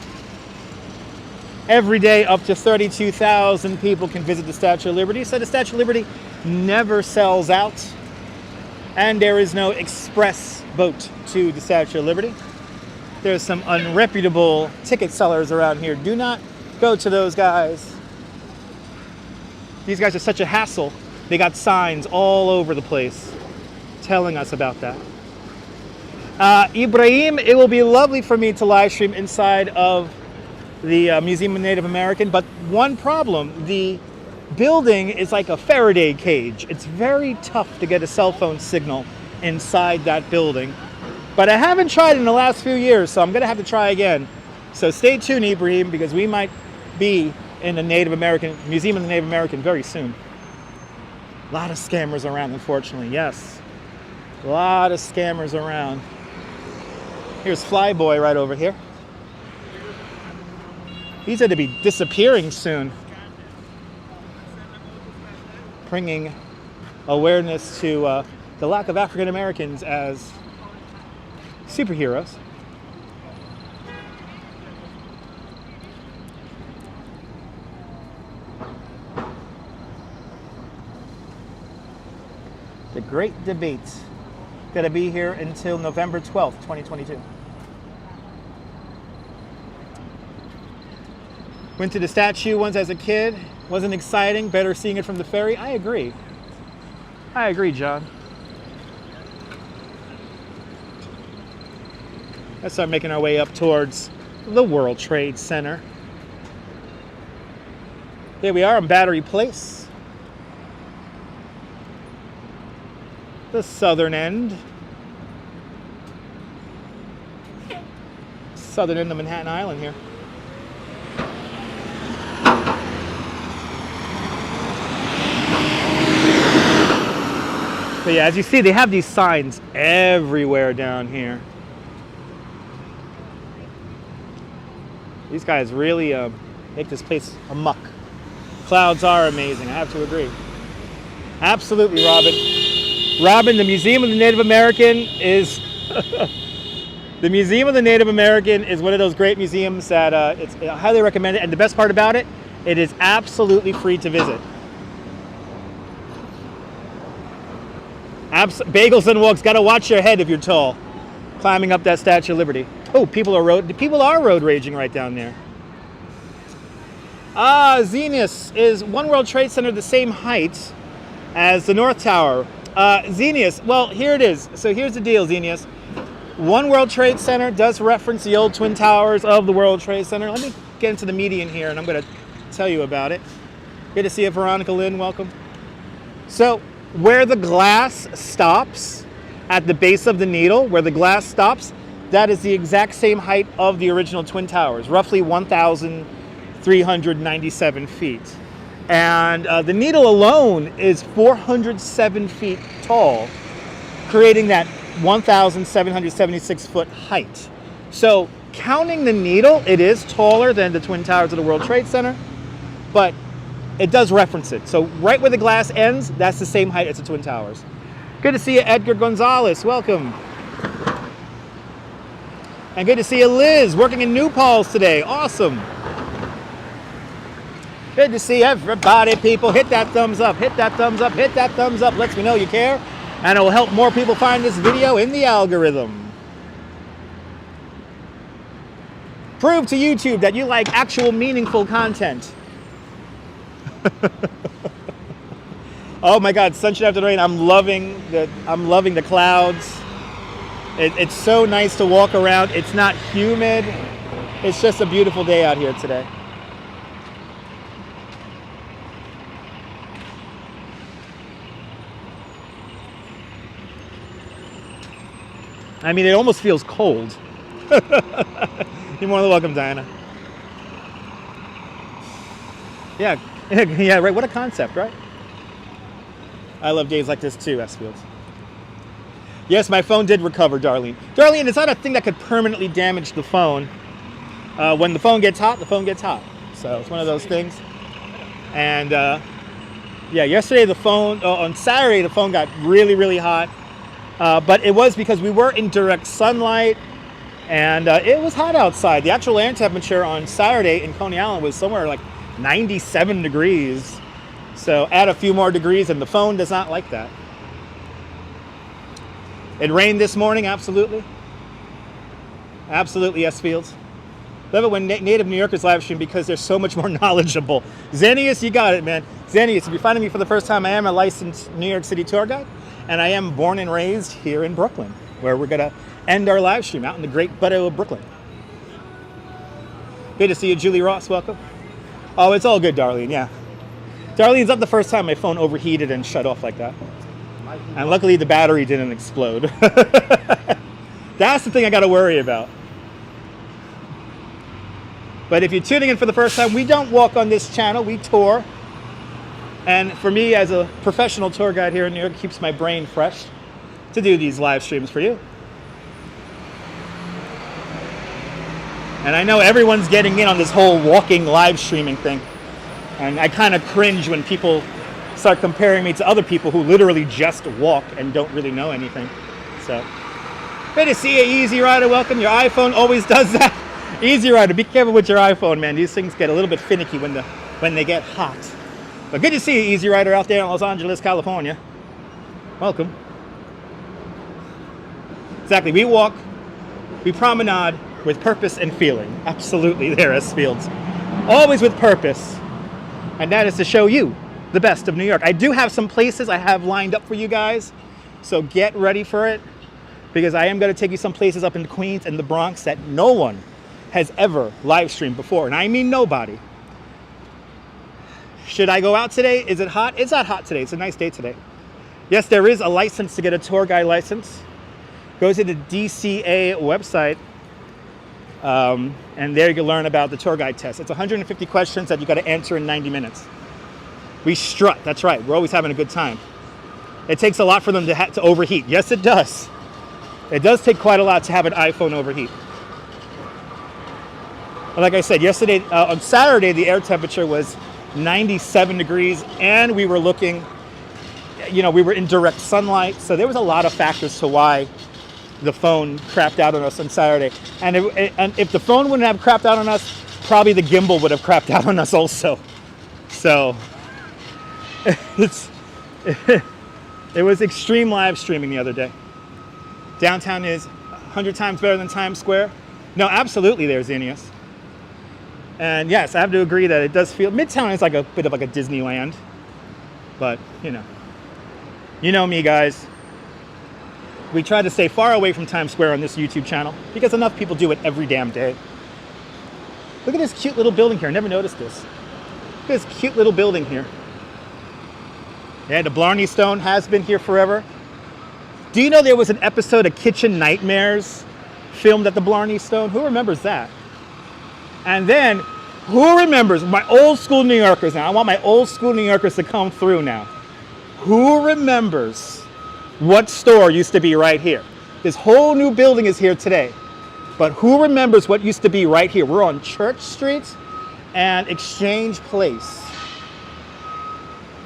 Every day, up to 32,000 people can visit the Statue of Liberty. So the Statue of Liberty never sells out. And there is no express boat to the Statue of Liberty. There's some unreputable ticket sellers around here. Do not go to those guys. These guys are such a hassle. They got signs all over the place telling us about that. Ibrahim, it will be lovely for me to live stream inside of the Museum of Native American, but one problem, the building is like a Faraday cage. It's very tough to get a cell phone signal inside that building. But I haven't tried in the last few years, so I'm going to have to try again. So stay tuned, Ibrahim, because we might be in the Native American Museum of the Native American very soon. A lot of scammers around, unfortunately. Yes, a lot of scammers around. Here's Flyboy right over here. He said to be disappearing soon, bringing awareness to the lack of African Americans as superheroes. The great debate going to be here until November 12th, 2022. Went to the statue once as a kid. Wasn't exciting. Better seeing it from the ferry. I agree. I agree, John. Let's start making our way up towards the World Trade Center. Here we are on Battery Place. The southern end. Southern end of Manhattan Island here. But yeah, as you see, they have these signs everywhere down here. These guys really make this place a muck. Clouds are amazing, I have to agree. Absolutely, Robin. Robin, the Museum of the Native American is... The Museum of the Native American is one of those great museums that I highly recommend it. And the best part about it, it is absolutely free to visit. Bagels and walks, gotta watch your head if you're tall. Climbing up that Statue of Liberty. Oh, people are road raging right down there. Xenius, is One World Trade Center the same height as the North Tower? Xenius, well, here it is. So here's the deal, Xenius. One World Trade Center does reference the old Twin Towers of the World Trade Center. Let me get into the median here, and I'm going to tell you about it. Good to see you, Veronica Lynn. Welcome. So, where the glass stops at the base of the needle, where the glass stops, that is the exact same height of the original Twin Towers, roughly 1,397 feet. And the needle alone is 407 feet tall, creating that 1,776 foot height. So counting the needle, it is taller than the Twin Towers of the World Trade Center, but it does reference it. So right where the glass ends, that's the same height as the Twin Towers. Good to see you, Edgar Gonzalez. Welcome. And good to see you, Liz, working in New Paltz today. Awesome. Good to see everybody, people. Hit that thumbs up, hit that thumbs up, hit that thumbs up. Lets me know you care. And it will help more people find this video in the algorithm. Prove to YouTube that you like actual meaningful content. Oh my God, sunshine after the rain. I'm loving the clouds. It's so nice to walk around. It's not humid. It's just a beautiful day out here today. I mean, it almost feels cold. You're more than welcome, Diana. Yeah, yeah, right. What a concept, right? I love days like this too, S-Fields. Yes, my phone did recover, Darlene. Darlene, it's not a thing that could permanently damage the phone. When the phone gets hot, the phone gets hot. So it's one of those things. And yeah, yesterday the phone, on Saturday, the phone got really, really hot. But it was because we were in direct sunlight and it was hot outside. The actual air temperature on Saturday in Coney Island was somewhere like 97 degrees. So add a few more degrees and the phone does not like that. It rained this morning, absolutely. Absolutely, S-Fields. Love it when native New Yorkers live stream because they're so much more knowledgeable. Xenius, you got it, man. Xenius, if you're finding me for the first time, I am a licensed New York City tour guide. And I am born and raised here in Brooklyn, where we're gonna end our live stream out in the great butto of Brooklyn. Good to see you, Julie Ross, welcome. Oh, it's all good, Darlene, yeah. Darlene's not the first time my phone overheated and shut off like that. And luckily the battery didn't explode. That's the thing I gotta worry about. But if you're tuning in for the first time, we don't walk on this channel, we tour. And for me, as a professional tour guide here in New York, it keeps my brain fresh to do these live streams for you. And I know everyone's getting in on this whole walking live streaming thing. And I kind of cringe when people start comparing me to other people who literally just walk and don't really know anything. So, good to see you, Easy Rider. Welcome. Your iPhone always does that. Easy Rider, be careful with your iPhone, man. These things get a little bit finicky when they get hot. But good to see you, Easy Rider, out there in Los Angeles, California. Welcome. Exactly. We walk, we promenade with purpose and feeling. Absolutely there, S-Fields. always with purpose, and that is to show you the best of New York. I do have some places I have lined up for you guys, so get ready for it, because I am going to take you some places up in Queens and the Bronx that no one has ever live streamed before, and I mean nobody. Should I go out today? Is it hot? It's not hot today. It's a nice day today. Yes, there is a license to get a tour guide license. Go to the DCA website, and there you can learn about the tour guide test. It's 150 questions that you got to answer in 90 minutes. We strut. That's right. We're always having a good time. It takes a lot for them to overheat. Yes, it does. It does take quite a lot to have an iPhone overheat. But like I said, yesterday, on Saturday, the air temperature was 97 degrees, and we were looking, we were in direct sunlight. So there was a lot of factors to why the phone crapped out on us on Saturday. And if the phone wouldn't have crapped out on us, probably the gimbal would have crapped out on us also. So it was extreme live streaming the other day. Downtown is 100 times better than Times Square. No, absolutely there's Xenius. And yes, I have to agree that it does feel, Midtown is like a bit of like a Disneyland. But, you know me, guys. We try to stay far away from Times Square on this YouTube channel because enough people do it every damn day. Look at this cute little building here. I never noticed this. Look at this cute little building here. Yeah, the Blarney Stone has been here forever. Do you know there was an episode of Kitchen Nightmares filmed at the Blarney Stone? Who remembers that? And then, who remembers, my old school New Yorkers now, I want my old school New Yorkers to come through now. Who remembers what store used to be right here? This whole new building is here today. But who remembers what used to be right here? We're on Church Street and Exchange Place.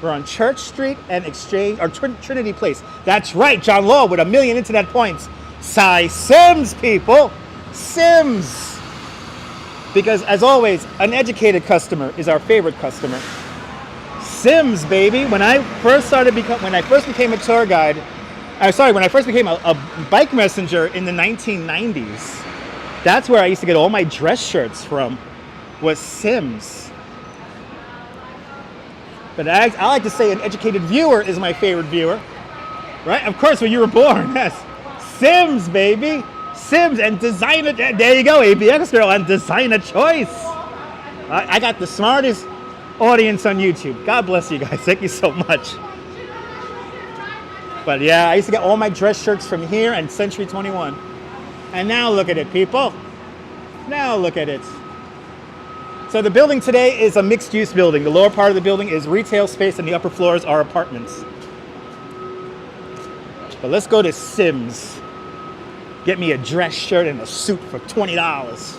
We're on Church Street and Exchange, or Trinity Place. That's right, John Law with 1 million internet points. Sims, people. Sims. Because as always, an educated customer is our favorite customer. Sims, baby. When I first became a tour guide, when I first became a bike messenger in the 1990s, that's where I used to get all my dress shirts from, was Sims. But I like to say an educated viewer is my favorite viewer, right? Of course, when you were born, yes. Sims, baby. Sims and designer, there you go, ABX girl, and designer choice. I got the smartest audience on YouTube. God bless you guys. Thank you so much. But yeah, I used to get all my dress shirts from here and Century 21. And now look at it, people. Now look at it. So the building today is a mixed-use building. The lower part of the building is retail space and the upper floors are apartments. But let's go to Sims. Get me a dress shirt and a suit for $20.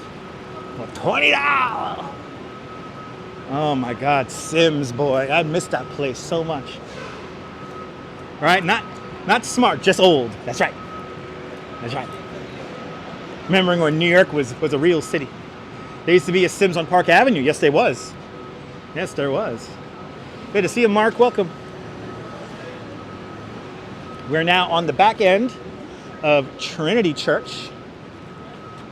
For $20! Oh my God, Sims, boy. I missed that place so much. All right, not smart, just old. That's right. That's right. Remembering when New York was a real city. There used to be a Sims on Park Avenue. Yes, there was. Yes, there was. Good to see you, Mark. Welcome. We're now on the back end of Trinity Church.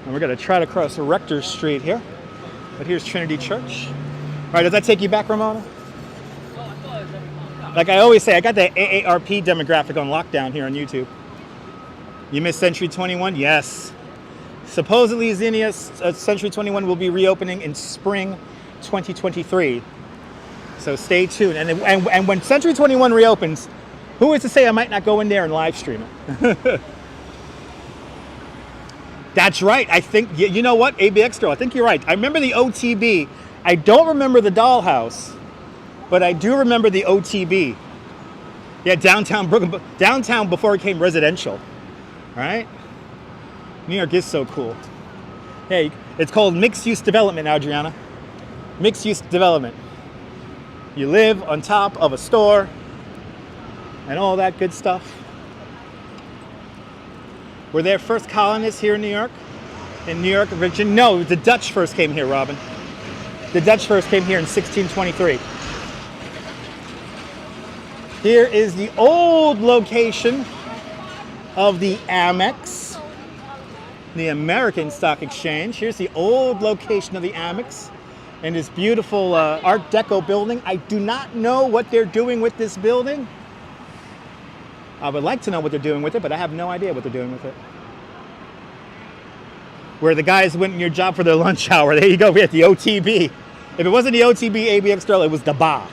And we're going to try to cross Rector Street here. But here's Trinity Church. All right, does that take you back, Ramona? Like I always say, I got the AARP demographic on lockdown here on YouTube. You missed Century 21? Yes. Supposedly, Xenius Century 21 will be reopening in spring 2023. So stay tuned. And when Century 21 reopens, who is to say I might not go in there and live stream it? That's right. I think, you know what, ABX girl, I think you're right. I remember the OTB. I don't remember the dollhouse, but I do remember the OTB. Yeah, downtown Brooklyn, downtown before it became residential, right? New York is so cool. Hey, it's called mixed-use development, Adriana. Mixed-use development. You live on top of a store and all that good stuff. Were there first colonists here in New York? In New York, Virginia? No, the Dutch first came here, Robin. The Dutch first came here in 1623. Here is the old location of the Amex, the American Stock Exchange. Here's the old location of the Amex. in this beautiful Art Deco building. I do not know what they're doing with this building. I would like to know what they're doing with it, but I have no idea what they're doing with it. Where the guys went in your job for their lunch hour. There you go, we had the OTB. If it wasn't the OTB ABX Trail, it was the bar.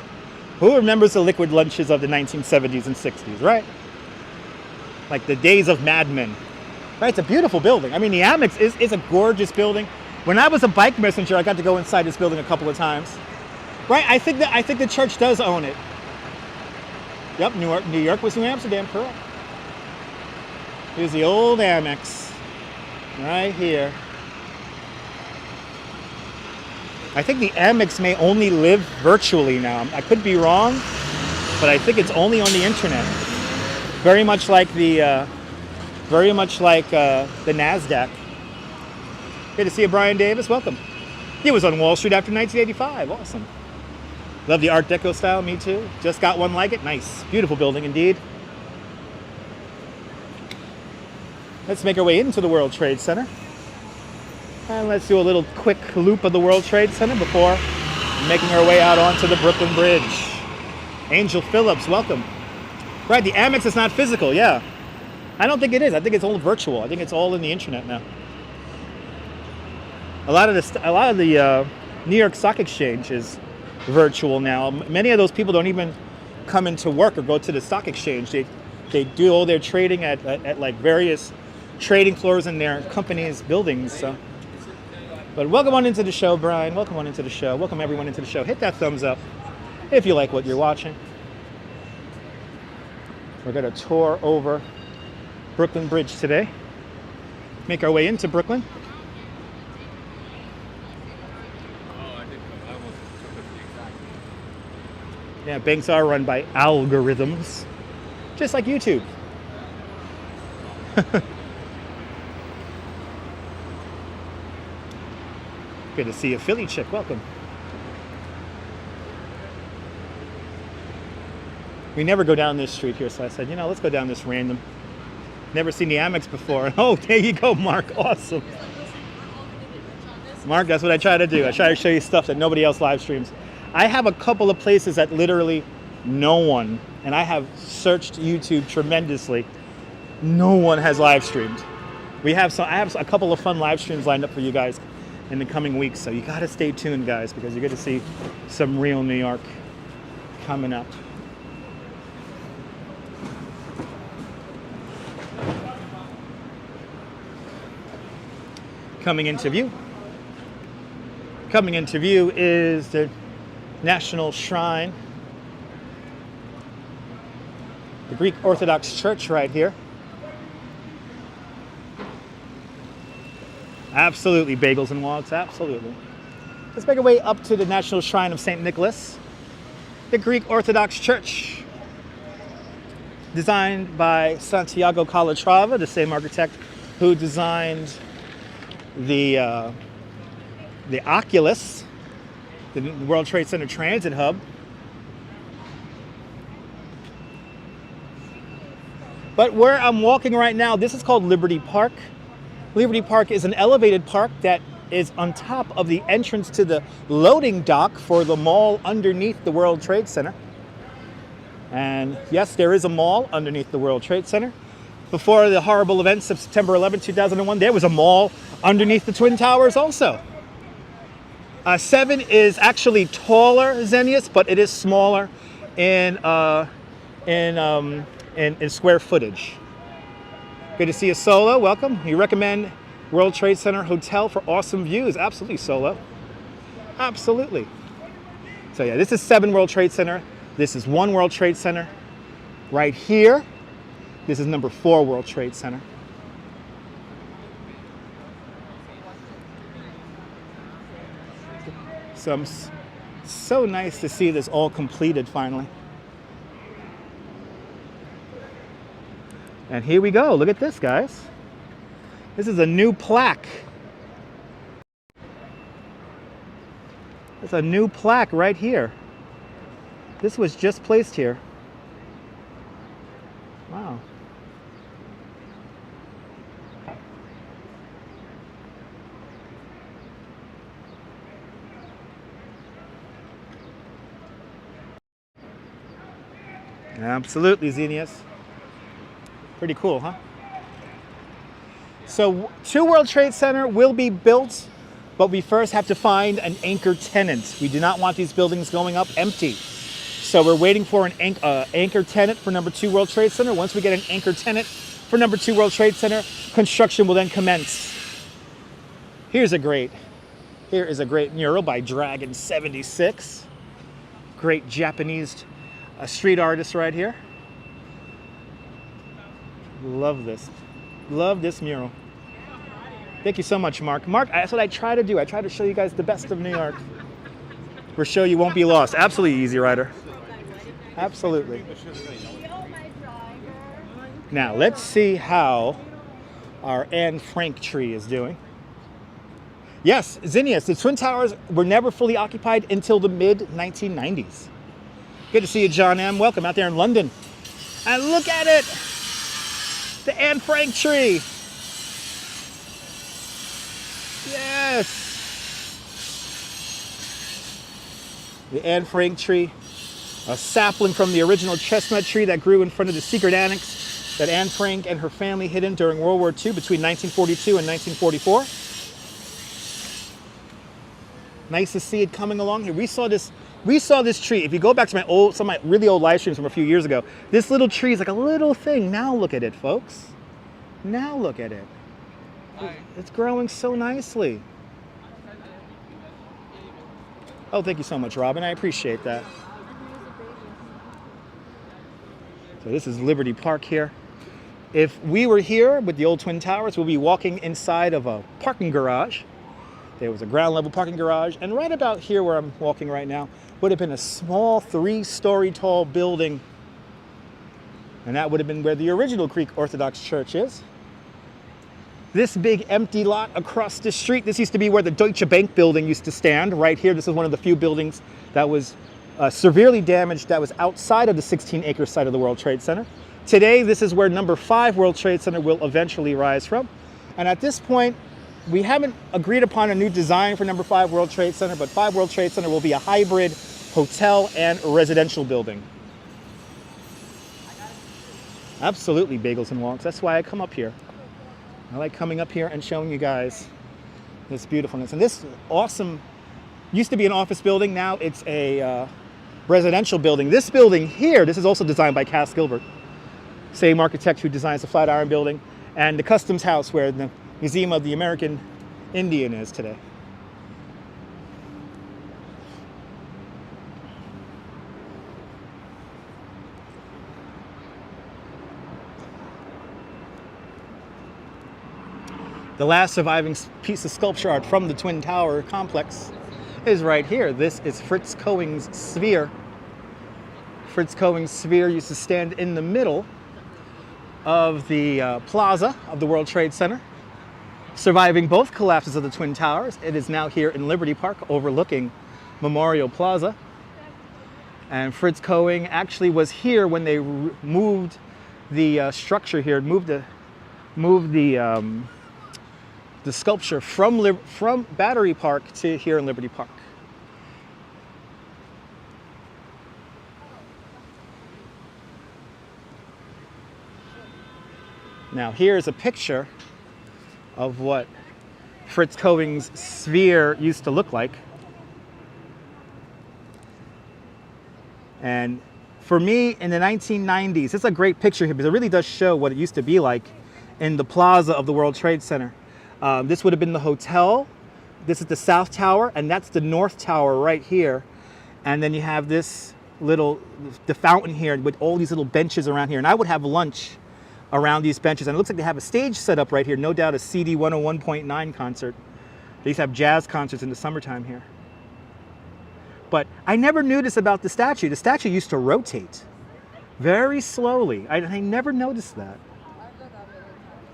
Who remembers the liquid lunches of the 1970s and 60s, right? Like the days of Mad Men. Right, it's a beautiful building. I mean, the Amex is a gorgeous building. When I was a bike messenger, I got to go inside this building a couple of times. Right, I think the church does own it. Yep, New York was New Amsterdam, correct. Here's the old Amex, right here. I think the Amex may only live virtually now. I could be wrong, but I think it's only on the internet. Very much like the NASDAQ. Good to see you, Brian Davis. Welcome. He was on Wall Street after 1985. Awesome. Love the Art Deco style. Me too. Just got one like it. Nice. Beautiful building indeed. Let's make our way into the World Trade Center. And let's do a little quick loop of the World Trade Center before making our way out onto the Brooklyn Bridge. Angel Phillips, welcome. Right, the Amex is not physical, yeah. I don't think it is. I think it's all virtual. I think it's all in the internet now. A lot of the New York Stock Exchange is virtual now. Many of those people don't even come into work or go to the stock exchange. They do all their trading at like various trading floors in their companies' buildings. So. But welcome on into the show, Brian. Welcome on into the show. Welcome everyone into the show. Hit that thumbs up if you like what you're watching. We're going to tour over Brooklyn Bridge today. Make our way into Brooklyn. Yeah, banks are run by algorithms, just like YouTube. Good to see you, Philly chick. Welcome. We never go down this street here, so I said, let's go down this random. Never seen the Amex before. Oh, there you go, Mark. Awesome. Mark, that's what I try to do. I try to show you stuff that nobody else live streams. I have a couple of places that literally no one, and I have searched YouTube tremendously, no one has live streamed. I have a couple of fun live streams lined up for you guys in the coming weeks, so you gotta stay tuned, guys, because you're gonna see some real New York coming up. Coming into view is the National Shrine, the Greek Orthodox Church right here. Absolutely, bagels and wogs, absolutely. Let's make our way up to the National Shrine of St. Nicholas, the Greek Orthodox Church, designed by Santiago Calatrava, the same architect who designed the Oculus, the World Trade Center Transit Hub. But where I'm walking right now, this is called Liberty Park. Liberty Park is an elevated park that is on top of the entrance to the loading dock for the mall underneath the World Trade Center. And yes, there is a mall underneath the World Trade Center. Before the horrible events of September 11, 2001, there was a mall underneath the Twin Towers also. 7 is actually taller, Xenius, but it is smaller in square footage. Good to see you, Solo. Welcome. You recommend World Trade Center Hotel for awesome views? Absolutely, Solo. Absolutely. So yeah, this is 7 World Trade Center. This is 1 World Trade Center. Right here, this is number 4 World Trade Center. So nice to see this all completed finally. And here we go. Look at this, guys. This is a new plaque. There's a new plaque right here. This was just placed here. Wow. Absolutely, Xenius. Pretty cool, huh? So 2 World Trade Center will be built, but we first have to find an anchor tenant. We do not want these buildings going up empty. So we're waiting for an anchor tenant for number 2 World Trade Center. Once we get an anchor tenant for number 2 World Trade Center, construction will then commence. Here is a great mural by Dragon76. Great Japanese street artist right here. Love this. Love this mural. Thank you so much, Mark. Mark, that's what I try to do. I try to show you guys the best of New York. We're show you won't be lost. Absolutely, Easy Rider. Absolutely. Now, let's see how our Anne Frank tree is doing. Yes, Xenius, the Twin Towers were never fully occupied until the mid-1990s. Good to see you, John M. Welcome out there in London. And look at it! The Anne Frank tree. Yes! The Anne Frank tree, a sapling from the original chestnut tree that grew in front of the secret annex that Anne Frank and her family hid in during World War II between 1942 and 1944. Nice to see it coming along here. We saw this tree. If you go back to some of my really old live streams from a few years ago, this little tree is like a little thing. Now look at it, folks. Now look at it. It's growing so nicely. Oh, thank you so much, Robin. I appreciate that. So this is Liberty Park here. If we were here with the old Twin Towers, we'll be walking inside of a parking garage. There was a ground level parking garage, and right about here where I'm walking right now would have been a small 3-story tall building. And that would have been where the original Greek Orthodox Church is. This big empty lot across the street, this used to be where the Deutsche Bank building used to stand right here. This is one of the few buildings that was severely damaged that was outside of the 16-acre site of the World Trade Center. Today, this is where number 5 World Trade Center will eventually rise from. And at this point, we haven't agreed upon a new design for number 5 World Trade Center, but 5 World Trade Center will be a hybrid hotel and residential building. Absolutely, bagels and walks. That's why I come up here. I like coming up here and showing you guys this beautifulness. And this awesome, used to be an office building, now it's a residential building. This building here, this is also designed by Cass Gilbert, same architect who designs the Flatiron Building, and the Customs House where the Museum of the American Indian is today. The last surviving piece of sculpture art from the Twin Tower complex is right here. This is Fritz Cohen's sphere. Fritz Cohen's sphere used to stand in the middle of the plaza of the World Trade Center, surviving both collapses of the Twin Towers. It is now here in Liberty Park overlooking Memorial Plaza. And Fritz Cohen actually was here when they moved the structure here, moved the sculpture from Battery Park to here in Liberty Park. Now here's a picture of what Fritz Cohen's sphere used to look like. And for me, in the 1990s, it's a great picture here because it really does show what it used to be like in the plaza of the World Trade Center. This would have been the hotel. This is the South Tower, and that's the North Tower right here. And then you have this the fountain here with all these little benches around here. And I would have lunch around these benches. And it looks like they have a stage set up right here. No doubt a CD 101.9 concert. They used to have jazz concerts in the summertime here. But I never knew this about the statue. The statue used to rotate very slowly. I never noticed that.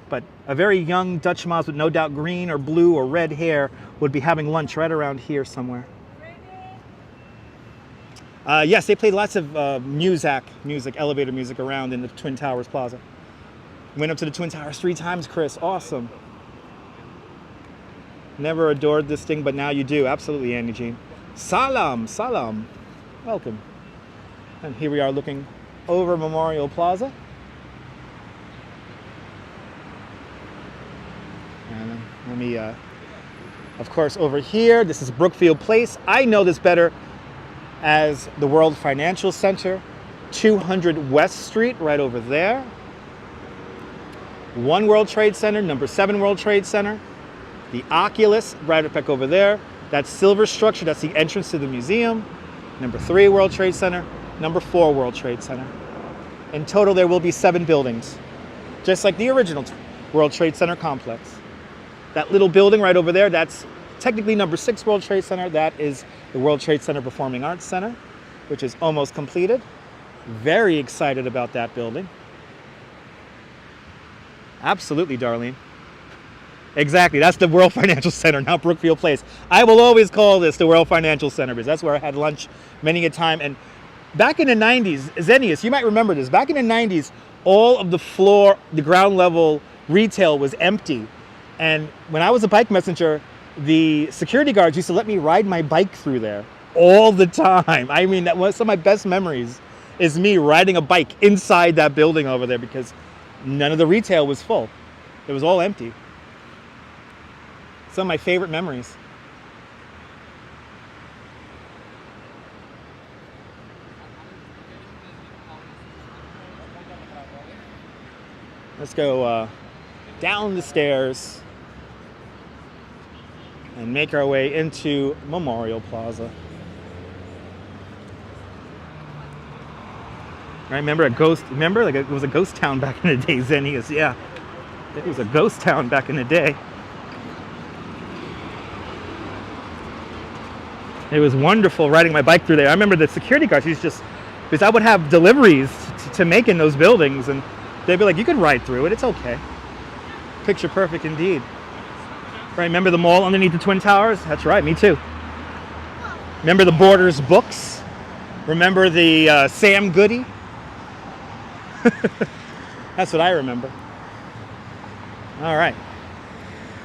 But a very young Dutch mouse with no doubt green or blue or red hair would be having lunch right around here somewhere. Yes, they played lots of music, elevator music around in the Twin Towers Plaza. Went up to the Twin Towers 3 times, Chris. Awesome. Never adored this thing, but now you do. Absolutely, Annie Jean. Salam, salam. Welcome. And here we are looking over Memorial Plaza. And let me, of course, over here, this is Brookfield Place. I know this better as the World Financial Center. 200 West Street, right over there. 1 World Trade Center, number 7 World Trade Center. The Oculus, right back over there. That silver structure, that's the entrance to the museum. Number 3 World Trade Center, number 4 World Trade Center. In total, there will be 7 buildings, just like the original World Trade Center complex. That little building right over there, that's technically number 6 World Trade Center. That is the World Trade Center Performing Arts Center, which is almost completed. Very excited about that building. Absolutely, Darlene. Exactly, that's the World Financial Center, not Brookfield Place. I will always call this the World Financial Center because that's where I had lunch many a time. And back in the 90s, Xenius, you might remember this, back in the 90s, all of the floor, the ground level retail was empty. And when I was a bike messenger, the security guards used to let me ride my bike through there all the time. I mean, that was some of my best memories is me riding a bike inside that building over there because none of the retail was full. It was all empty. Some of my favorite memories. Let's go down the stairs and make our way into Memorial Plaza. I remember like it was a ghost town back in the day, Xenius, yeah. It was a ghost town back in the day. It was wonderful riding my bike through there. I remember the security guards, because I would have deliveries to make in those buildings, and they'd be like, you can ride through it, it's okay. Picture perfect indeed. Right, remember the mall underneath the Twin Towers? That's right, me too. Remember the Borders books? Remember the Sam Goody? That's what I remember. All right.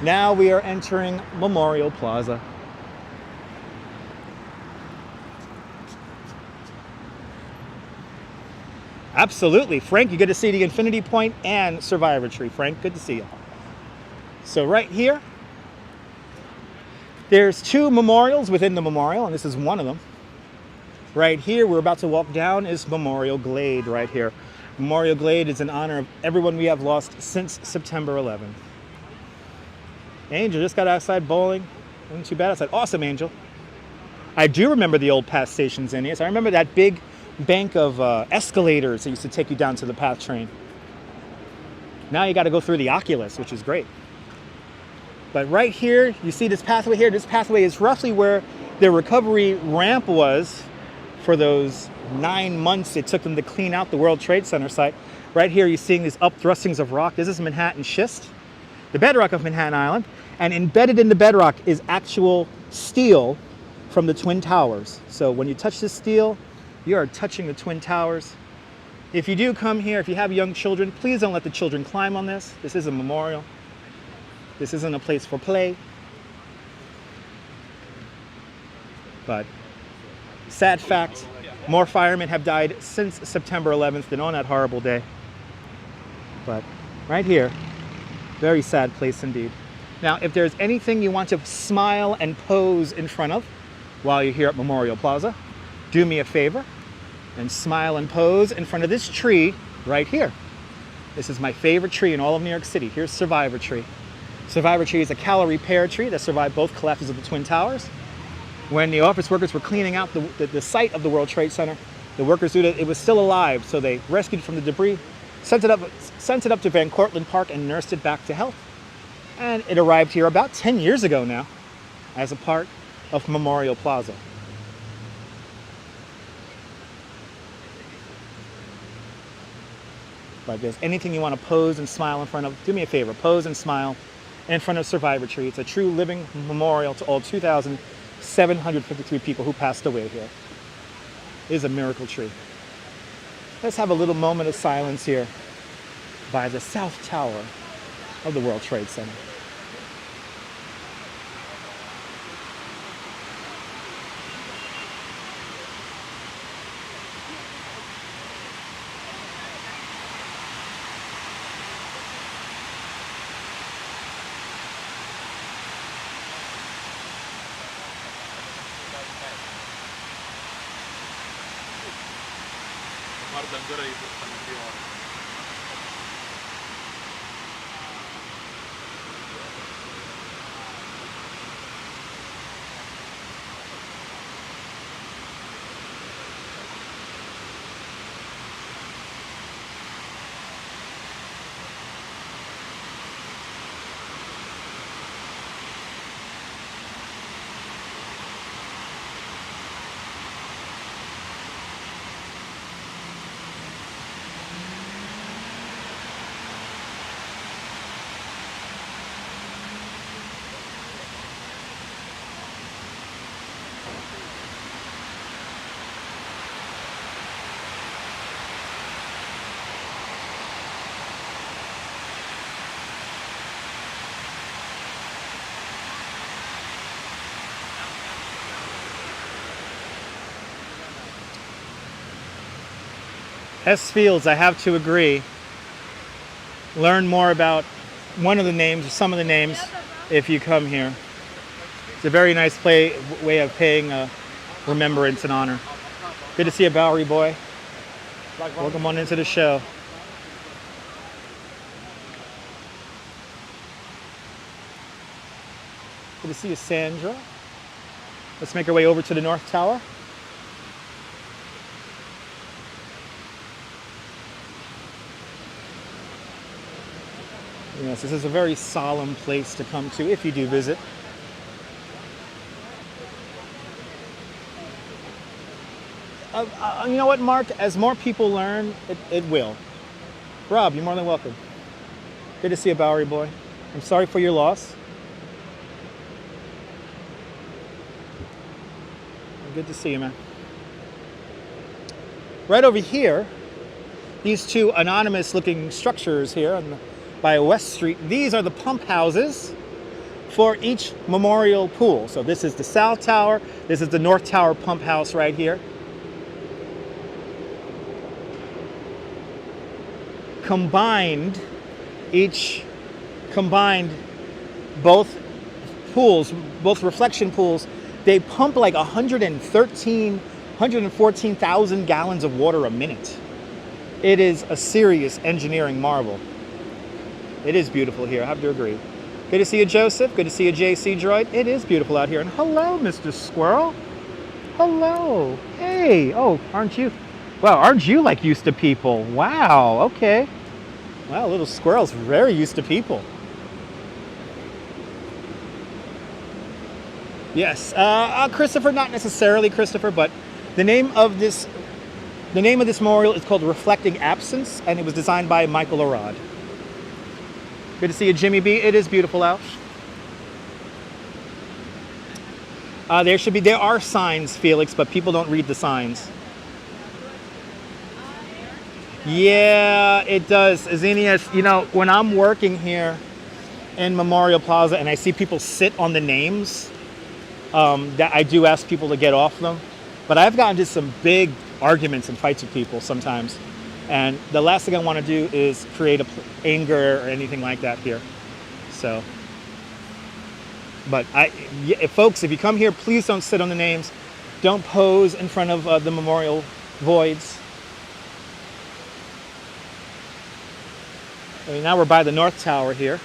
Now we are entering Memorial Plaza. Absolutely. Frank, you get to see the Infinity Point and Survivor Tree. Frank, good to see you. So right here, there's 2 memorials within the memorial, and this is one of them. Right here, we're about to walk down, is Memorial Glade right here. Memorial Glade is in honor of everyone we have lost since September 11th. Angel just got outside bowling. Wasn't too bad outside. Awesome, Angel. I do remember the old pass stations in here. I remember that big bank of escalators that used to take you down to the PATH train. Now you got to go through the Oculus, which is great. But right here, you see this pathway here. This pathway is roughly where the recovery ramp was for those 9 months it took them to clean out the World Trade Center site. Right here, you're seeing these upthrustings of rock. This is Manhattan schist, the bedrock of Manhattan Island. And embedded in the bedrock is actual steel from the Twin Towers. So when you touch this steel, you are touching the Twin Towers. If you do come here, if you have young children, please don't let the children climb on this. This is a memorial. This isn't a place for play. But sad fact, more firemen have died since September 11th than on that horrible day. But right here, very sad place indeed. Now, if there's anything you want to smile and pose in front of while you're here at Memorial Plaza, do me a favor and smile and pose in front of this tree right here. This is my favorite tree in all of New York City. Here's Survivor Tree. Survivor Tree is a calorie pear tree that survived both collapses of the Twin Towers. When the office workers were cleaning out the site of the World Trade Center, the workers knew that it was still alive, so they rescued it from the debris, sent it up to Van Cortlandt Park and nursed it back to health. And it arrived here about 10 years ago now as a part of Memorial Plaza. But if there's anything you want to pose and smile in front of, do me a favor, pose and smile in front of Survivor Tree. It's a true living memorial to all 2,753 people who passed away here. It is a miracle tree. Let's have a little moment of silence here by the South Tower of the World Trade Center. النهارده نجرب يبقى S Fields, I have to agree. Learn more about one of the names, or some of the names, if you come here. It's a very nice way of paying remembrance and honor. Good to see you, Bowery boy. Welcome on into the show. Good to see you, Sandra. Let's make our way over to the North Tower. Yes, this is a very solemn place to come to if you do visit. You know what, Mark? As more people learn, it will. Rob, you're more than welcome. Good to see you, Bowery boy. I'm sorry for your loss. Good to see you, man. Right over here, these two anonymous looking structures here by West Street, these are the pump houses for each memorial pool. So this is the South Tower, this is the North Tower pump house right here. Combined, both pools, both reflection pools, they pump like 114,000 gallons of water a minute. It is a serious engineering marvel. It is beautiful here, I have to agree. Good to see you, Joseph. Good to see you, JC Droid. It is beautiful out here. And hello, Mr. Squirrel. Hello. Hey. Oh, aren't you? Well, aren't you like used to people? Wow. Okay. Wow, little squirrel's very used to people. Yes. Christopher, not necessarily Christopher, but the name of this memorial is called Reflecting Absence, and it was designed by Michael Arad. Good to see you, Jimmy B. It is beautiful out. There are signs, Felix, but people don't read the signs. Yeah, it does. Azenius, you know, when I'm working here in Memorial Plaza and I see people sit on the names, that I do ask people to get off them. But I've gotten into some big arguments and fights with people sometimes. And the last thing I want to do is create anger or anything like that here. So, but folks, if you come here, please don't sit on the names. Don't pose in front of the memorial voids. I mean, now we're by the North Tower here.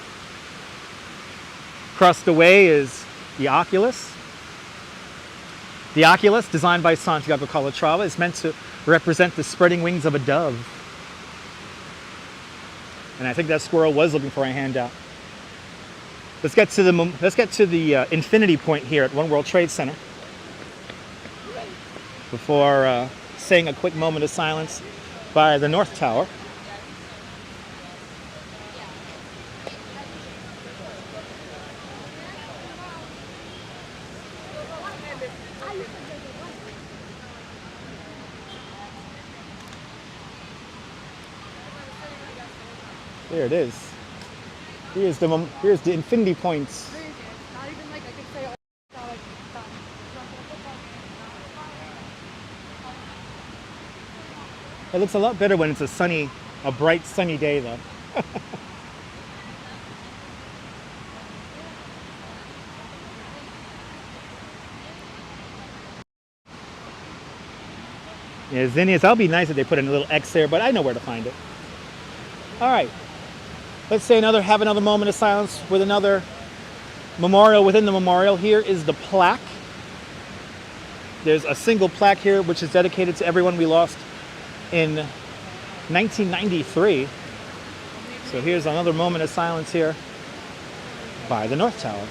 Across the way is the Oculus. The Oculus, designed by Santiago Calatrava, is meant to represent the spreading wings of a dove. And I think that squirrel was looking for a handout. Let's get to the infinity point here at One World Trade Center before saying a quick moment of silence by the North Tower. There it is. Here's the infinity points. It looks a lot better when it's a bright sunny day though. Yeah, Zinnias, that'll be nice if they put in a little X there, but I know where to find it. All right. Let's say have another moment of silence with another memorial within the memorial. Here is the plaque. There's a single plaque here which is dedicated to everyone we lost in 1993. So here's another moment of silence here by the North Tower.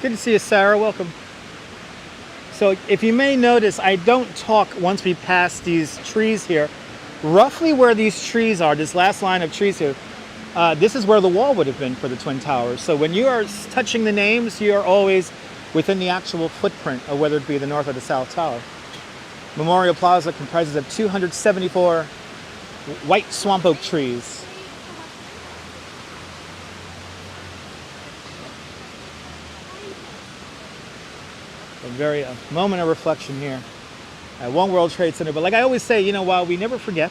Good to see you, Sarah. Welcome. So if you may notice, I don't talk once we pass these trees here. Roughly where these trees are, this last line of trees here, this is where the wall would have been for the Twin Towers. So when you are touching the names, you are always within the actual footprint of whether it be the North or the South Tower. Memorial Plaza comprises of 274 white swamp oak trees. A moment of reflection here at One World Trade Center. But like I always say, you know, while we never forget,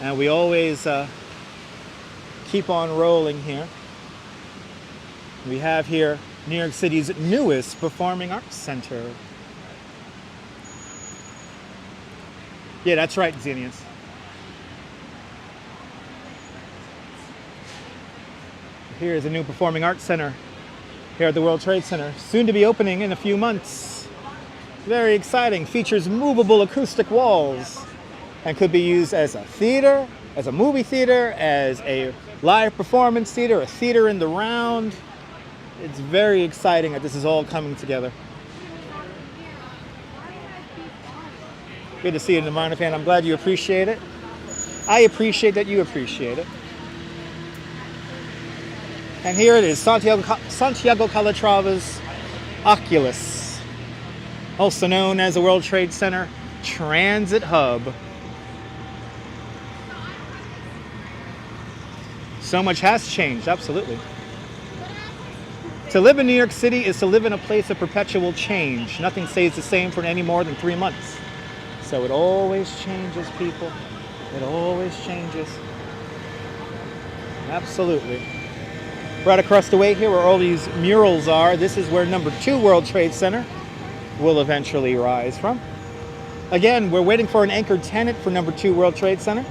and we always keep on rolling here, we have here New York City's newest performing arts center. Yeah, that's right, Xenius. Here's a new performing arts center here at the World Trade Center, soon to be opening in a few months. Very exciting. Features movable acoustic walls and could be used as a theater, as a movie theater, as a live performance theater, a theater in the round. It's very exciting that this is all coming together. Good to see you, Nirvana fan. I'm glad you appreciate it. I appreciate that you appreciate it. And here it is, Santiago Calatrava's Oculus, also known as the World Trade Center Transit Hub. So much has changed, absolutely. To live in New York City is to live in a place of perpetual change. Nothing stays the same for any more than 3 months. So it always changes, people. It always changes. Absolutely. Right across the way here where all these murals are, this is where number 2 World Trade Center will eventually rise from. Again, we're waiting for an anchor tenant for number 2 World Trade Center.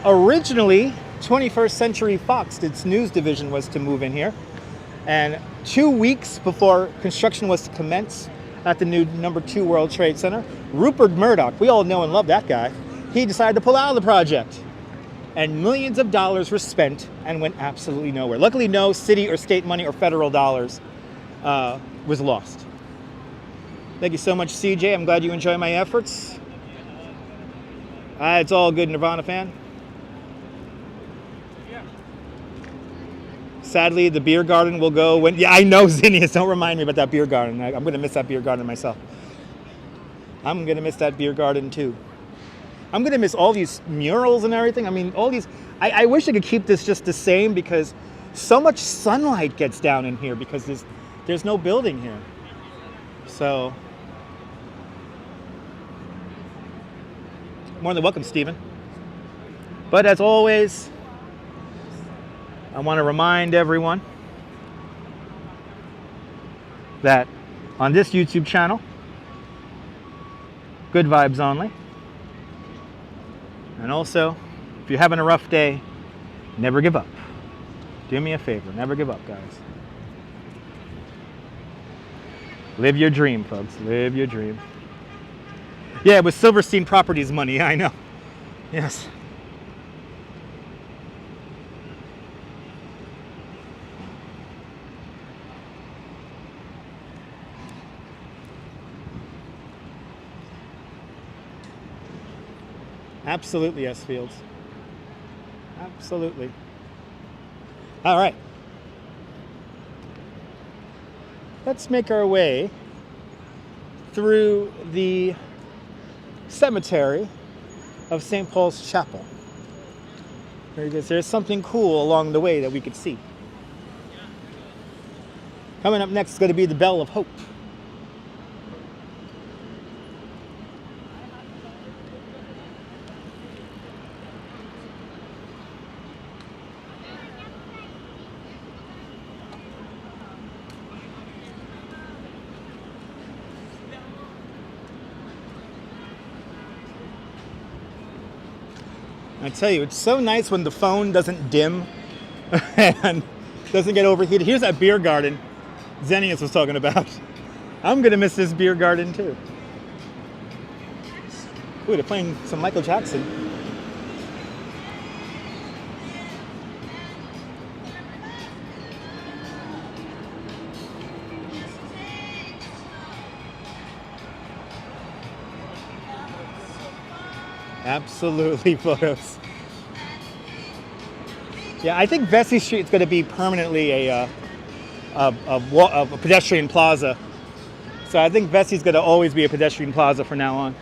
Originally, 21st Century Fox, its news division, was to move in here. And 2 weeks before construction was to commence at the new number 2 World Trade Center, Rupert Murdoch, we all know and love that guy, he decided to pull out of the project. And millions of dollars were spent and went absolutely nowhere. Luckily, no city or state money or federal dollars was lost. Thank you so much, CJ. I'm glad you enjoy my efforts. It's all good, Nirvana fan. Sadly, the beer garden will go when... Yeah, I know, Zinnias. Don't remind me about that beer garden. I'm going to miss that beer garden myself. I'm going to miss that beer garden, too. I'm going to miss all these murals and everything. I mean, all these... I wish I could keep this just the same because so much sunlight gets down in here because there's no building here. So... More than welcome, Stephen. But as always, I want to remind everyone that on this YouTube channel, good vibes only. And also, if you're having a rough day, never give up. Do me a favor, never give up, guys. Live your dream, folks. Live your dream. Yeah, with Silverstein Properties money. I know. Yes. Absolutely, yes, Fields. Absolutely. All right. Let's make our way through the cemetery of St. Paul's Chapel. Because there's something cool along the way that we could see. Coming up next is going to be the Bell of Hope. I tell you, it's so nice when the phone doesn't dim and doesn't get overheated. Here's that beer garden Xenius was talking about. I'm gonna miss this beer garden too. Ooh, they're playing some Michael Jackson. Absolutely, photos. Yeah, I think Vesey Street is going to be permanently a pedestrian plaza. So I think Vesey's going to always be a pedestrian plaza from now on.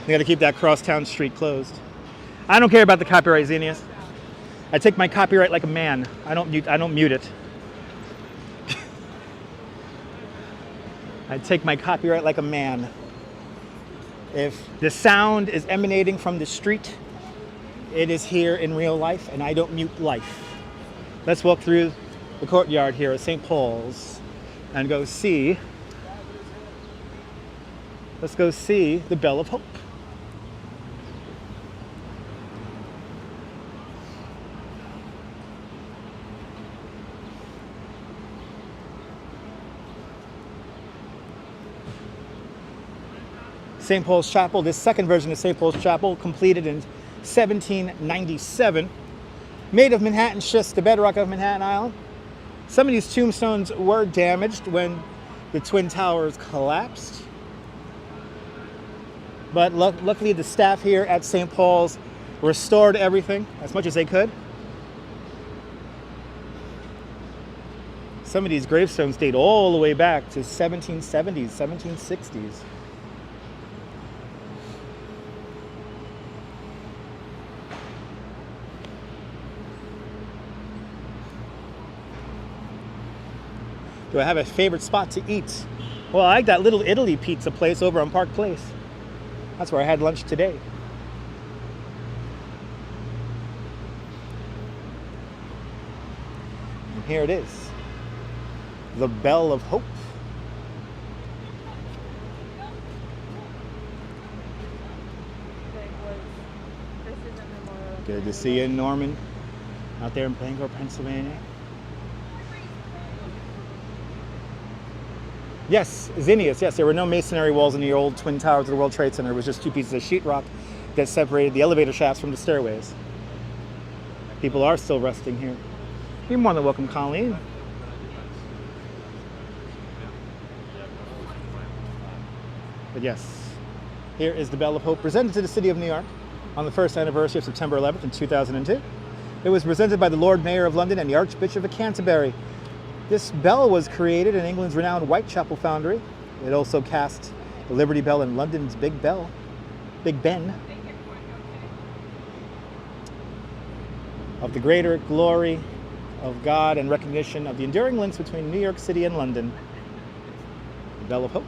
They got to keep that crosstown street closed. I don't care about the copyright, Xenius. I take my copyright like a man. I don't mute it. I take my copyright like a man. If the sound is emanating from the street, it is here in real life, and I don't mute life. Let's walk through the courtyard here at St. Paul's and go see. Let's go see the Bell of Hope. St. Paul's Chapel, this second version of St. Paul's Chapel, completed in 1797, made of Manhattan schist, the bedrock of Manhattan Island. Some of these tombstones were damaged when the Twin Towers collapsed. But luckily the staff here at St. Paul's restored everything as much as they could. Some of these gravestones date all the way back to 1770s, 1760s. Do I have a favorite spot to eat? Well, I like that Little Italy pizza place over on Park Place. That's where I had lunch today. And here it is, the Bell of Hope. Good to see you, Norman, out there in Bangor, Pennsylvania. Yes, Xenius, yes, there were no masonry walls in the old Twin Towers of the World Trade Center. It was just two pieces of sheetrock that separated the elevator shafts from the stairways. People are still resting here. You're more than welcome, Colleen. But yes, here is the Bell of Hope, presented to the City of New York on the first anniversary of September 11th in 2002. It was presented by the Lord Mayor of London and the Archbishop of Canterbury. This bell was created in England's renowned Whitechapel foundry. It also cast the Liberty Bell in London's Big Ben. Of the greater glory of God and recognition of the enduring links between New York City and London. The Bell of Hope.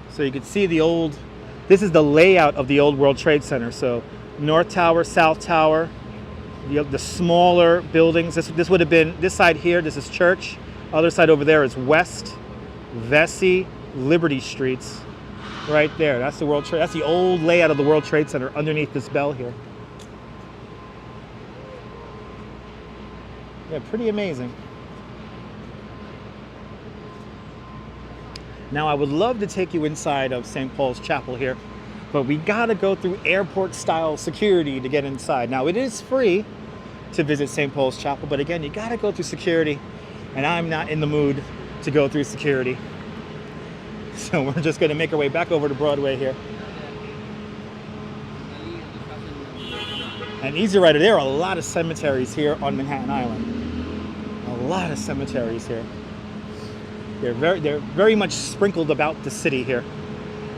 So you can see the old, this is the layout of the old World Trade Center. So North Tower, South Tower, the smaller buildings. This would have been, this side here, this is Church. Other side over there is West, Vesey, Liberty Streets. Right there, that's the World Trade. That's the old layout of the World Trade Center underneath this bell here. Yeah, pretty amazing. Now I would love to take you inside of St. Paul's Chapel here, but we gotta go through airport style security to get inside. Now it is free to visit St. Paul's Chapel, but again, you gotta go through security, and I'm not in the mood to go through security. So we're just gonna make our way back over to Broadway here. And easy rider, there are a lot of cemeteries here on Manhattan Island. A lot of cemeteries here. They're very much sprinkled about the city here.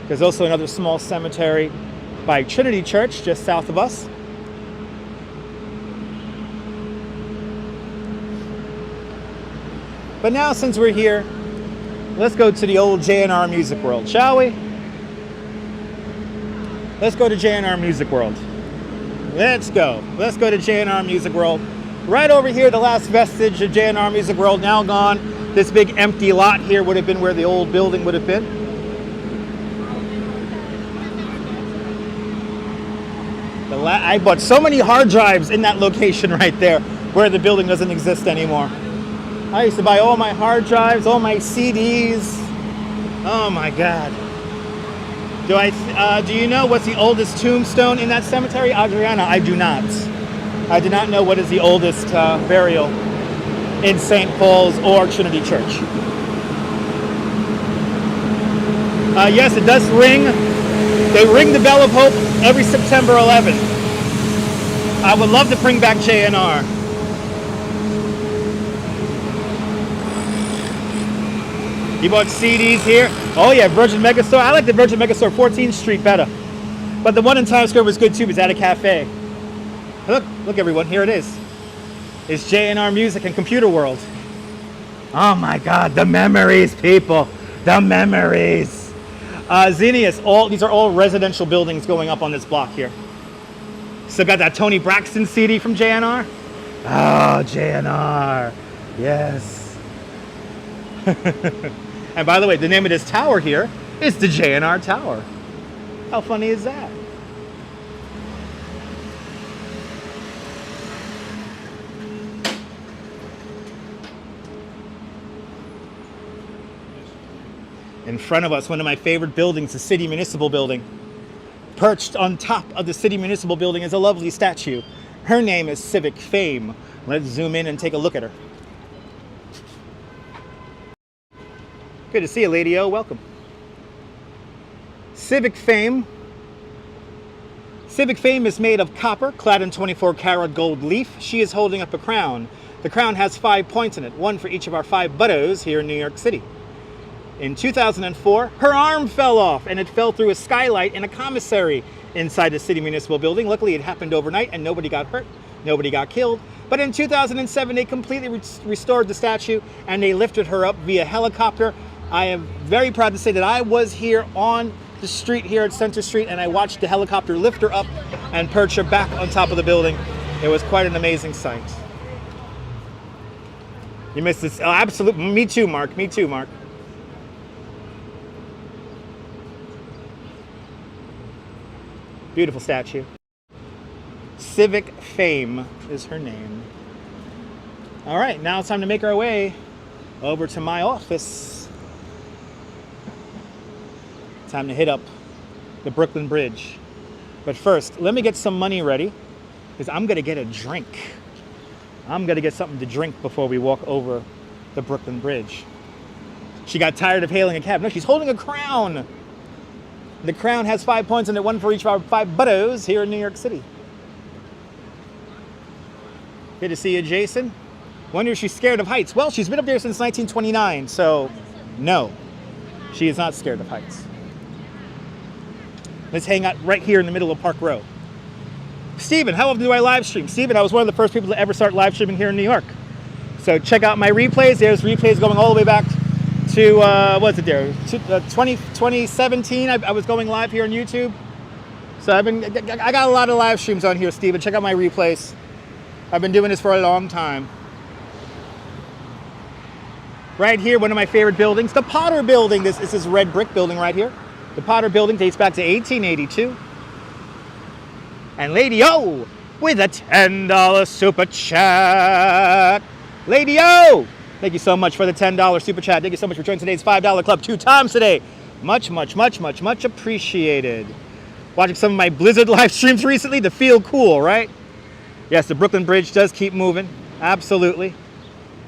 There's also another small cemetery by Trinity Church just south of us. But now since we're here, let's go to the old Jnr Music World, shall we? Let's go to Jnr Music World. Let's go. Let's go to Jnr Music World. Right over here, the last vestige of Jnr Music World, now gone. This big empty lot here would have been where the old building would have been. I bought so many hard drives in that location right there, where the building doesn't exist anymore. I used to buy all my hard drives, all my CDs. Oh my God. Do you know what's the oldest tombstone in that cemetery? Adriana, I do not. I do not know what is the oldest burial in St. Paul's or Trinity Church. Yes, it does ring. They ring the bell of hope every September 11th. I would love to bring back Jnr. You bought CDs here? Oh yeah, Virgin Megastore. I like the Virgin Megastore 14th Street better. But the one in Times Square was good too. It was at a cafe. Look everyone, here it is. It's Jnr Music and Computer World. Oh my God, the memories, people. The memories. Xenius, these are all residential buildings going up on this block here. Still got that Tony Braxton CD from Jnr. Oh, Jnr. Yes. And by the way, the name of this tower here is the Jnr Tower. How funny is that? In front of us, one of my favorite buildings, the City Municipal Building. Perched on top of the City Municipal Building is a lovely statue. Her name is Civic Fame. Let's zoom in and take a look at her. Good to see you, Lady O. Welcome. Civic Fame. Civic Fame is made of copper, clad in 24-karat gold leaf. She is holding up a crown. The crown has 5 points in it, one for each of our 5 buttos here in New York City. In 2004, her arm fell off and it fell through a skylight in a commissary inside the City Municipal Building. Luckily, it happened overnight and nobody got hurt, nobody got killed. But in 2007, they completely restored the statue and they lifted her up via helicopter. I am very proud to say that I was here on the street here at Center Street and I watched the helicopter lift her up and perch her back on top of the building. It was quite an amazing sight. You missed this. Oh, absolutely. Me too, Mark. Me too, Mark. Beautiful statue. Civic Fame is her name. All right, now it's time to make our way over to my office. Time to hit up the Brooklyn Bridge. But first, let me get some money ready because I'm gonna get a drink. I'm gonna get something to drink before we walk over the Brooklyn Bridge. She got tired of hailing a cab. No, she's holding a crown. The crown has 5 points in it, one for each of our 5 buttos here in New York City. Good to see you, Jason. Wonder if she's scared of heights. Well, she's been up there since 1929, so no, she is not scared of heights. Let's hang out right here in the middle of Park Row. Steven, how often do I live stream? Steven, I was one of the first people to ever start live streaming here in New York. So check out my replays. There's replays going all the way back to, what's it there? 2017, I was going live here on YouTube. So I got a lot of live streams on here, Steven. Check out my replays. I've been doing this for a long time. Right here, one of my favorite buildings, the Potter Building. This is this red brick building right here. The Potter Building dates back to 1882. And Lady O with a $10 super chat. Lady O, thank you so much for the $10 super chat. Thank you so much for joining today's $5 club 2 times today. Much, much, much, much, much appreciated. Watching some of my Blizzard live streams recently to feel cool, right? Yes, the Brooklyn Bridge does keep moving. Absolutely.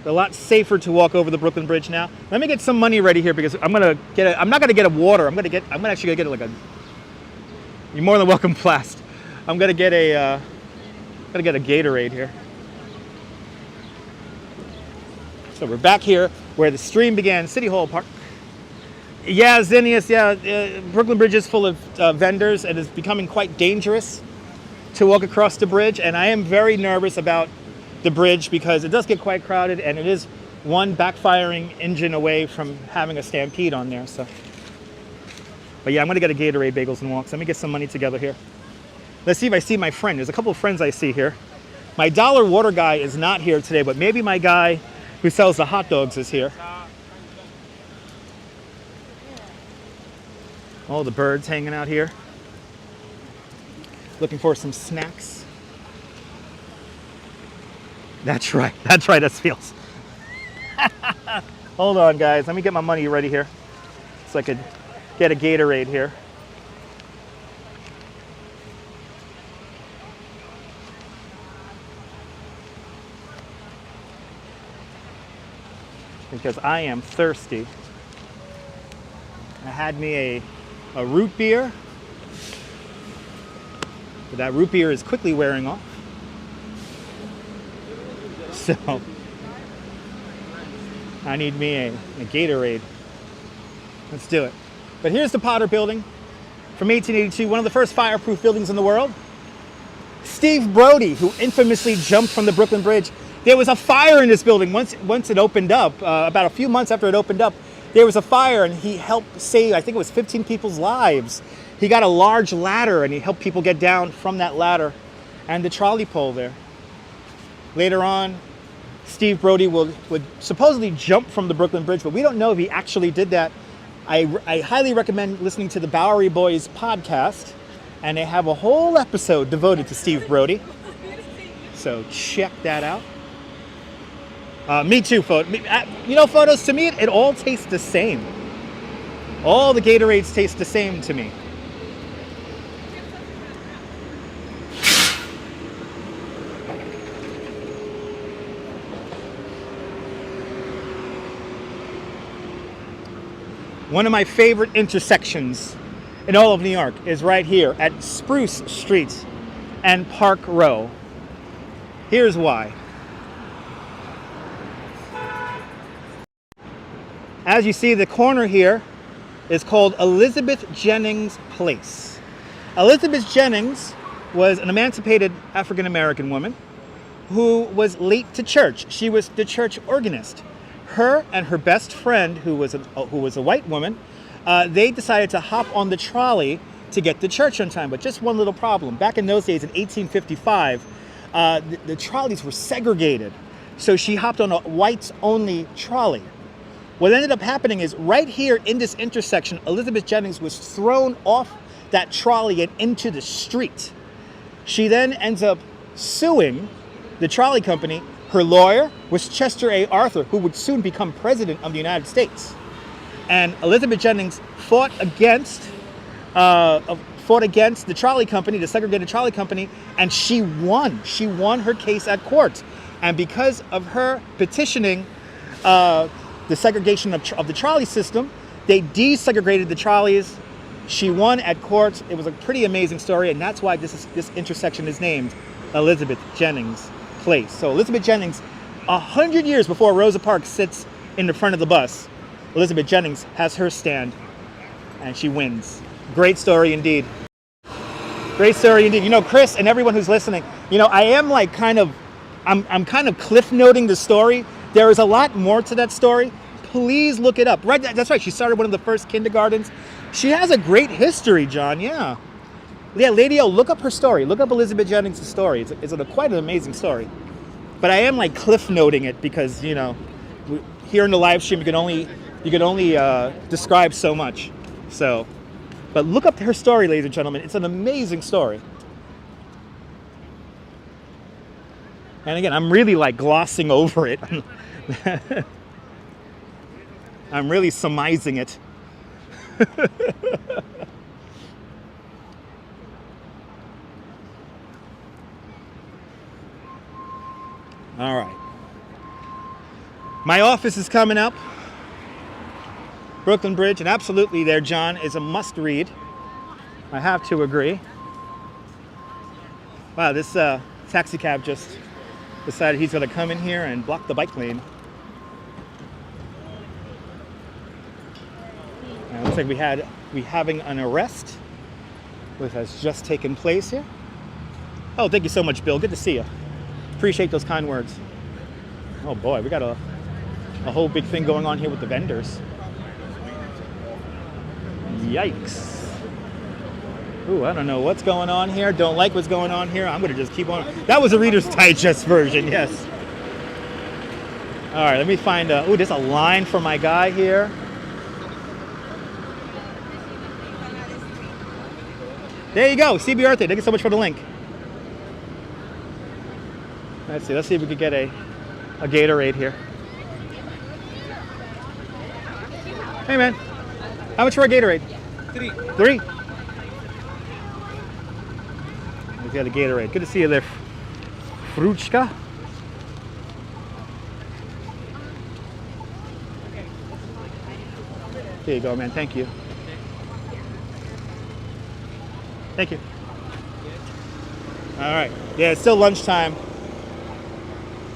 A lot safer to walk over the Brooklyn Bridge now. Let me get some money ready here because I'm not gonna get a water. I'm actually gonna get like a. You're more than welcome, Plast. I'm gonna get a Gatorade here. So we're back here where the stream began, City Hall Park. Yeah, Zinnius, yeah, Brooklyn Bridge is full of vendors and it's becoming quite dangerous to walk across the bridge. And I am very nervous about the bridge because it does get quite crowded and it is one backfiring engine away from having a stampede on there. So, but yeah, I'm gonna get a Gatorade, Bagels and Walks. Let me get some money together here. Let's see if I see my friend. There's a couple of friends I see here. My dollar water guy is not here today, but maybe my guy who sells the hot dogs is here. All the birds hanging out here. Looking for some snacks. That's right, that feels. Hold on, guys. Let me get my money ready here so I could get a Gatorade here. Because I am thirsty. I had me a root beer, but that root beer is quickly wearing off. So I need me a Gatorade. Let's do it. But here's the Potter Building from 1882, one of the first fireproof buildings in the world. Steve Brody, who infamously jumped from the Brooklyn Bridge. There was a fire in this building once it opened up. About a few months after it opened up, there was a fire and he helped save, I think it was 15 people's lives. He got a large ladder and he helped people get down from that ladder and the trolley pole there. Later on, Steve Brody would supposedly jump from the Brooklyn Bridge, but we don't know if he actually did that. I highly recommend listening to the Bowery Boys podcast, and they have a whole episode devoted to Steve Brody. So check that out. Me too, you know, photos, to me, it all tastes the same. All the Gatorades taste the same to me. One of my favorite intersections in all of New York is right here at Spruce Street and Park Row. Here's why. As you see, the corner here is called Elizabeth Jennings Place. Elizabeth Jennings was an emancipated African-American woman who was late to church. She was the church organist. Her and her best friend, who was a white woman, they decided to hop on the trolley to get to church on time. But just one little problem. Back in those days, in 1855, the trolleys were segregated. So she hopped on a whites-only trolley. What ended up happening is right here in this intersection, Elizabeth Jennings was thrown off that trolley and into the street. She then ends up suing the trolley company. Her lawyer was Chester A. Arthur, who would soon become president of the United States. And Elizabeth Jennings fought against the trolley company, the segregated trolley company, and she won. She won her case at court. And because of her petitioning the segregation of the trolley system, they desegregated the trolleys. She won at court. It was a pretty amazing story, and that's why this intersection is named Elizabeth Jennings Place. So Elizabeth Jennings, 100 years before Rosa Parks sits in the front of the bus, Elizabeth Jennings has her stand, and she wins. Great story indeed. Great story indeed. You know, Chris and everyone who's listening, you know, I am like I'm kind of cliff noting the story. There is a lot more to that story. Please look it up. Right, that's right. She started one of the first kindergartens. She has a great history, John. Yeah. Yeah, Lady O, look up her story. Look up Elizabeth Jennings' story. It's quite an amazing story. but I am like cliff noting it because, you know, here in the live stream you can only describe so much. So, but look up her story, ladies and gentlemen. It's an amazing story. And again, I'm really like glossing over it. I'm really surmising it. All right. My office is coming up. Brooklyn Bridge, and absolutely there, John, is a must read. I have to agree. Wow, this taxi cab just decided he's going to come in here and block the bike lane. It looks like we having an arrest, which has just taken place here. Oh, thank you so much, Bill. Good to see you. Appreciate those kind words. Oh boy, we got a whole big thing going on here with the vendors. Yikes. Ooh, I don't know what's going on here. Don't like what's going on here. I'm gonna just keep on. That was a Reader's Digest version, yes. All right, let me find ooh, there's a line for my guy here. There you go, CB Earth Day. Thank you so much for the link. Let's see if we could get a Gatorade here. Hey man, how much for a Gatorade? 3. 3? We got a Gatorade. Good to see you there, Fruchka. There you go, man. Thank you. Thank you. All right. Yeah, it's still lunchtime.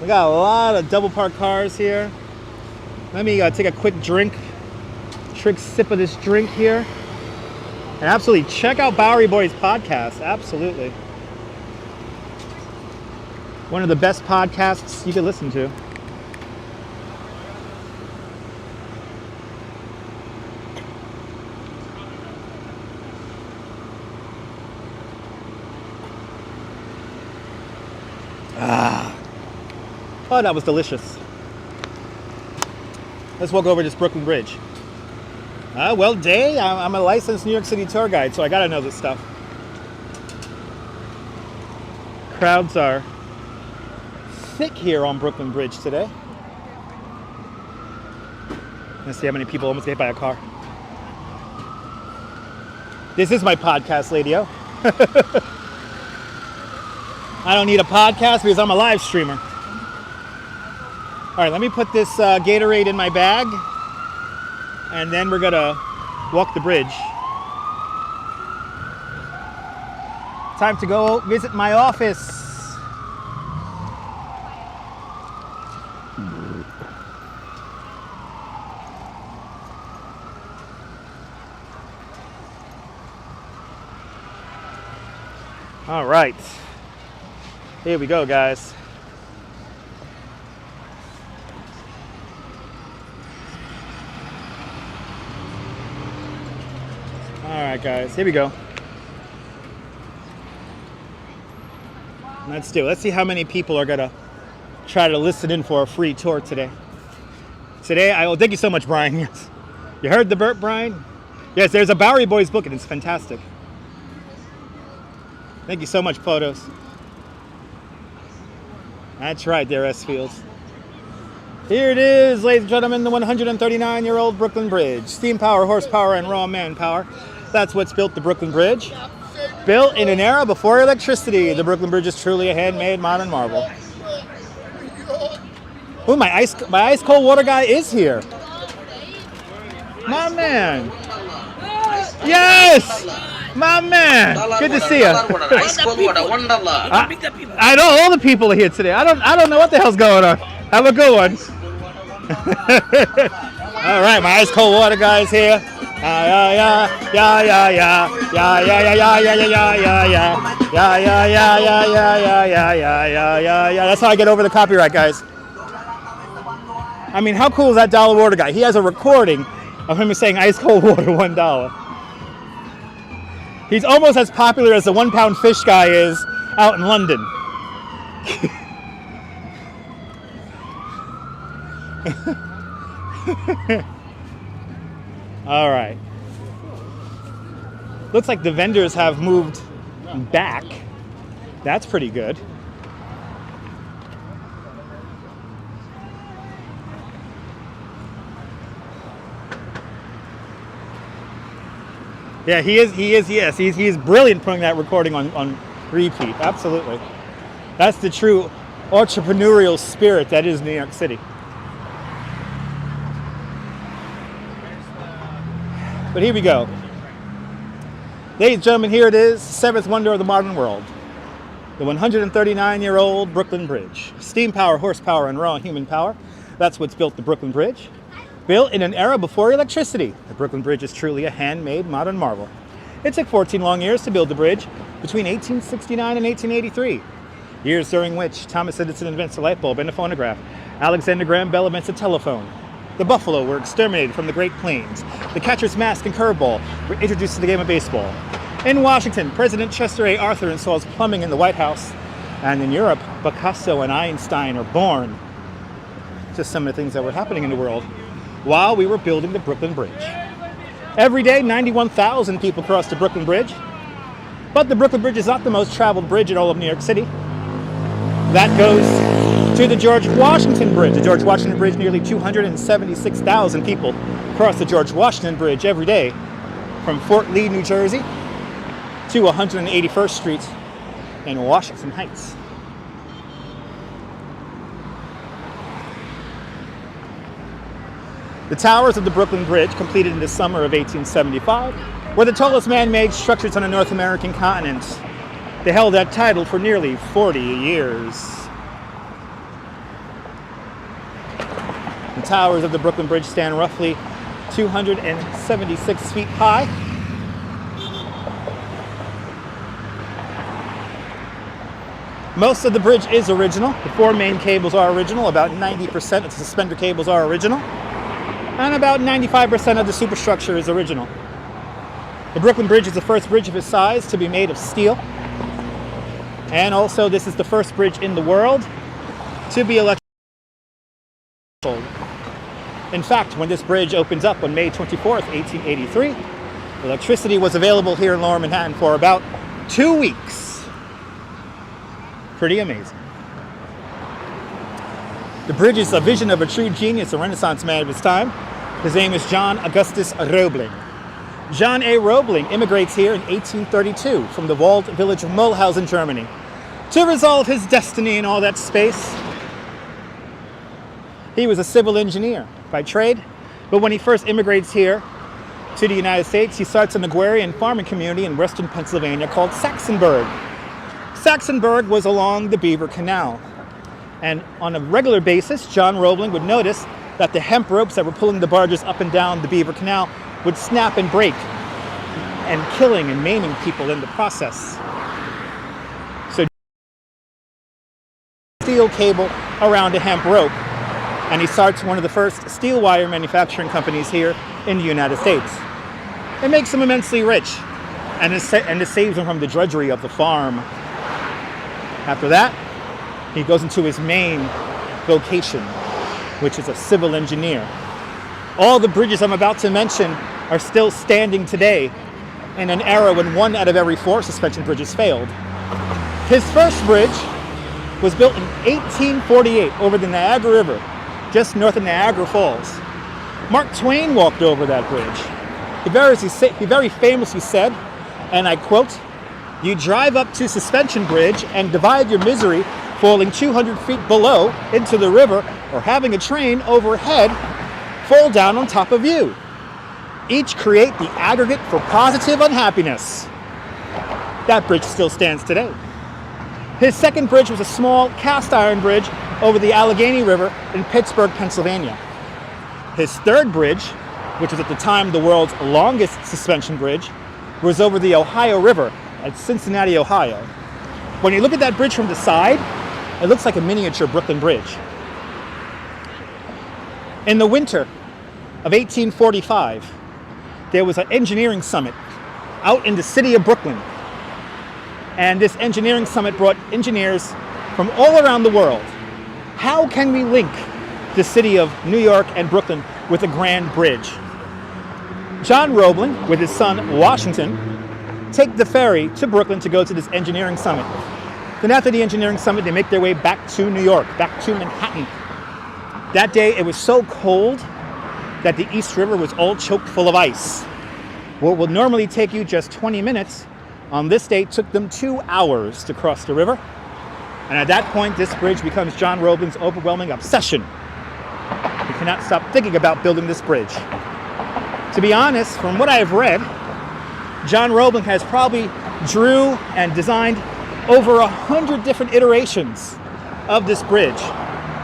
We got a lot of double parked cars here. Let me take a quick sip of this drink here. And absolutely check out Bowery Boys podcast. Absolutely. One of the best podcasts you could listen to. Oh, that was delicious. Let's walk over this Brooklyn Bridge. Well, Day, I'm a licensed New York City tour guide, so I gotta know this stuff. Crowds are thick here on Brooklyn Bridge today. Let's see how many people almost get hit by a car. This is my podcast, Lady-O. I don't need a podcast because I'm a live streamer. All right, let me put this Gatorade in my bag, and then we're gonna walk the bridge. Time to go visit my office. All right, here we go, guys. All right, guys, here we go. Let's do it. Let's see how many people are gonna try to listen in for a free tour today. Thank you so much, Brian. Yes, you heard the burp, Brian? Yes, there's a Bowery Boys book, and it's fantastic. Thank you so much, Photos. That's right, there, S Fields. Here it is, ladies and gentlemen, the 139-year-old Brooklyn Bridge. Steam power, horsepower, and raw manpower. That's what's built the Brooklyn Bridge. Built in an era before electricity, the Brooklyn Bridge is truly a handmade modern marvel. Ooh, my ice cold water guy is here. My man. Yes! My man. Good to see you. I know all the people are here today. I don't know what the hell's going on. Have a good one. All right, my ice cold water guy is here. That's how I get over the copyright, guys. I mean, how cool is that dollar water guy? He has a recording of him saying ice cold water $1. He's almost as popular as the 1 pound fish guy is out in London. All right. Looks like the vendors have moved back. That's pretty good. Yeah, he is brilliant putting that recording on repeat. Absolutely. That's the true entrepreneurial spirit that is New York City. But here we go. Ladies and gentlemen, here it is, seventh wonder of the modern world. The 139-year-old Brooklyn Bridge. Steam power, horsepower, and raw human power. That's what's built the Brooklyn Bridge. Built in an era before electricity, the Brooklyn Bridge is truly a handmade modern marvel. It took 14 long years to build the bridge between 1869 and 1883. Years during which Thomas Edison invents the light bulb and the phonograph. Alexander Graham Bell invents the telephone. The buffalo were exterminated from the Great Plains. The catcher's mask and curveball were introduced to the game of baseball. In Washington, President Chester A. Arthur installs plumbing in the White House. And in Europe, Picasso and Einstein are born. Just some of the things that were happening in the world while we were building the Brooklyn Bridge. Every day, 91,000 people cross the Brooklyn Bridge. But the Brooklyn Bridge is not the most traveled bridge in all of New York City. That goes to the George Washington Bridge. The George Washington Bridge, nearly 276,000 people cross the George Washington Bridge every day from Fort Lee, New Jersey to 181st Street in Washington Heights. The towers of the Brooklyn Bridge, completed in the summer of 1875, were the tallest man-made structures on the North American continent. They held that title for nearly 40 years. The towers of the Brooklyn Bridge stand roughly 276 feet high. Most of the bridge is original. The four main cables are original. About 90% of the suspender cables are original. And about 95% of the superstructure is original. The Brooklyn Bridge is the first bridge of its size to be made of steel. And also, this is the first bridge in the world to be electric. In fact, when this bridge opens up on May 24th, 1883, electricity was available here in Lower Manhattan for about 2 weeks. Pretty amazing. The bridge is a vision of a true genius, a Renaissance man of his time. His name is John Augustus Roebling. John A. Roebling immigrates here in 1832 from the walled village of Mulhausen, Germany, to resolve his destiny in all that space. He was a civil engineer by trade, but when he first immigrates here to the United States, he starts an agrarian farming community in western Pennsylvania called Saxonburg. Saxonburg was along the Beaver Canal. And on a regular basis, John Roebling would notice that the hemp ropes that were pulling the barges up and down the Beaver Canal would snap and break, and killing and maiming people in the process. So steel cable around a hemp rope, and he starts one of the first steel wire manufacturing companies here in the United States. It makes him immensely rich, and it saves him from the drudgery of the farm. After that, he goes into his main vocation, which is a civil engineer. All the bridges I'm about to mention are still standing today in an era when 1 out of every 4 suspension bridges failed. His first bridge was built in 1848 over the Niagara River, just north of Niagara Falls. Mark Twain walked over that bridge. He very famously said, and I quote, "You drive up to Suspension Bridge and divide your misery falling 200 feet below into the river, or having a train overhead fall down on top of you. Each create the aggregate for positive unhappiness." That bridge still stands today. His second bridge was a small cast iron bridge over the Allegheny River in Pittsburgh, Pennsylvania. His third bridge, which was at the time the world's longest suspension bridge, was over the Ohio River at Cincinnati, Ohio. When you look at that bridge from the side, it looks like a miniature Brooklyn Bridge. In the winter of 1845, there was an engineering summit out in the city of Brooklyn. And this engineering summit brought engineers from all around the world. How can we link the city of New York and Brooklyn with a grand bridge. John Roebling, with his son Washington, take the ferry to Brooklyn to go to this engineering summit. Then after the engineering summit, they make their way back to New York, back to Manhattan. That day, it was so cold that the East River was all choked full of ice. What would normally take you just 20 minutes, on this day took them 2 hours to cross the river. And at that point, this bridge becomes John Roebling's overwhelming obsession. He cannot stop thinking about building this bridge. To be honest, from what I have read, John Roebling has probably drew and designed over 100 different iterations of this bridge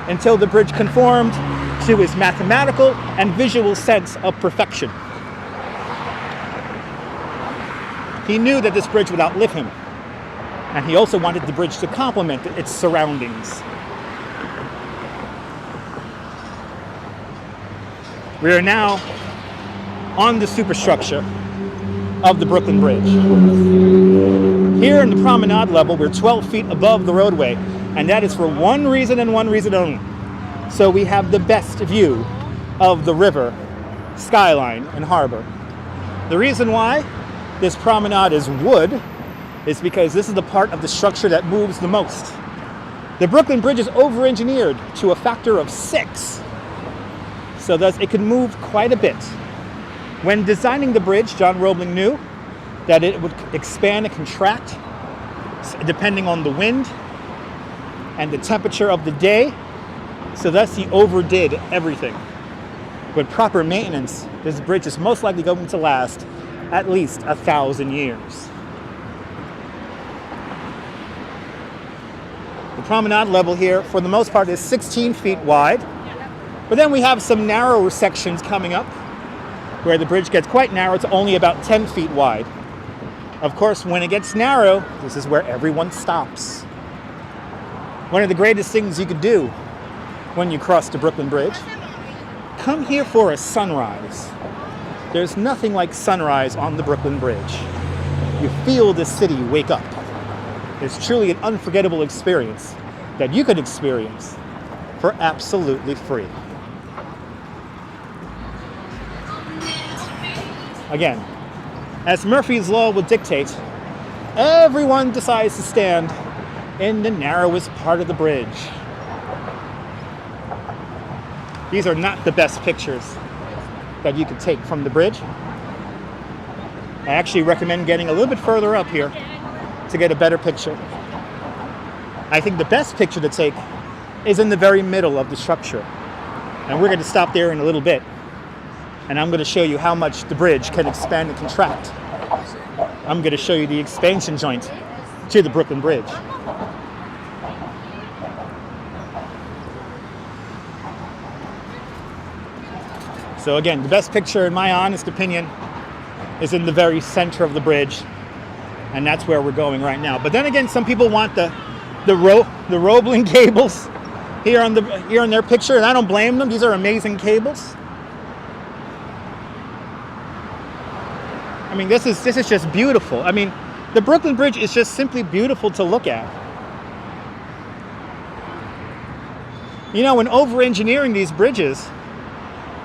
until the bridge conformed to his mathematical and visual sense of perfection. He knew that this bridge would outlive him, and he also wanted the bridge to complement its surroundings. We are now on the superstructure of the Brooklyn Bridge. Here in the promenade level, we're 12 feet above the roadway, and that is for one reason and one reason only. So we have the best view of the river, skyline, and harbor. The reason why this promenade is wood is because this is the part of the structure that moves the most. The Brooklyn Bridge is over-engineered to a factor of 6, so thus it can move quite a bit. When designing the bridge, John Roebling knew that it would expand and contract depending on the wind and the temperature of the day, so thus he overdid everything. With proper maintenance, this bridge is most likely going to last at least 1,000 years. The promenade level here, for the most part, is 16 feet wide, but then we have some narrower sections coming up where the bridge gets quite narrow to only about 10 feet wide. Of course, when it gets narrow, this is where everyone stops. One of the greatest things you could do when you cross the Brooklyn Bridge, come here for a sunrise. There's nothing like sunrise on the Brooklyn Bridge. You feel the city wake up. It's truly an unforgettable experience that you could experience for absolutely free. Again, as Murphy's Law would dictate, everyone decides to stand in the narrowest part of the bridge. These are not the best pictures that you could take from the bridge. I actually recommend getting a little bit further up here to get a better picture. I think the best picture to take is in the very middle of the structure. And we're going to stop there in a little bit. And I'm going to show you how much the bridge can expand and contract. I'm going to show you the expansion joint to the Brooklyn Bridge. So again, the best picture, in my honest opinion, is in the very center of the bridge. And that's where we're going right now. But then again, some people want the Roebling cables here in their picture, and I don't blame them. These are amazing cables. I mean, this is just beautiful. I mean, the Brooklyn Bridge is just simply beautiful to look at. You know, when over-engineering these bridges,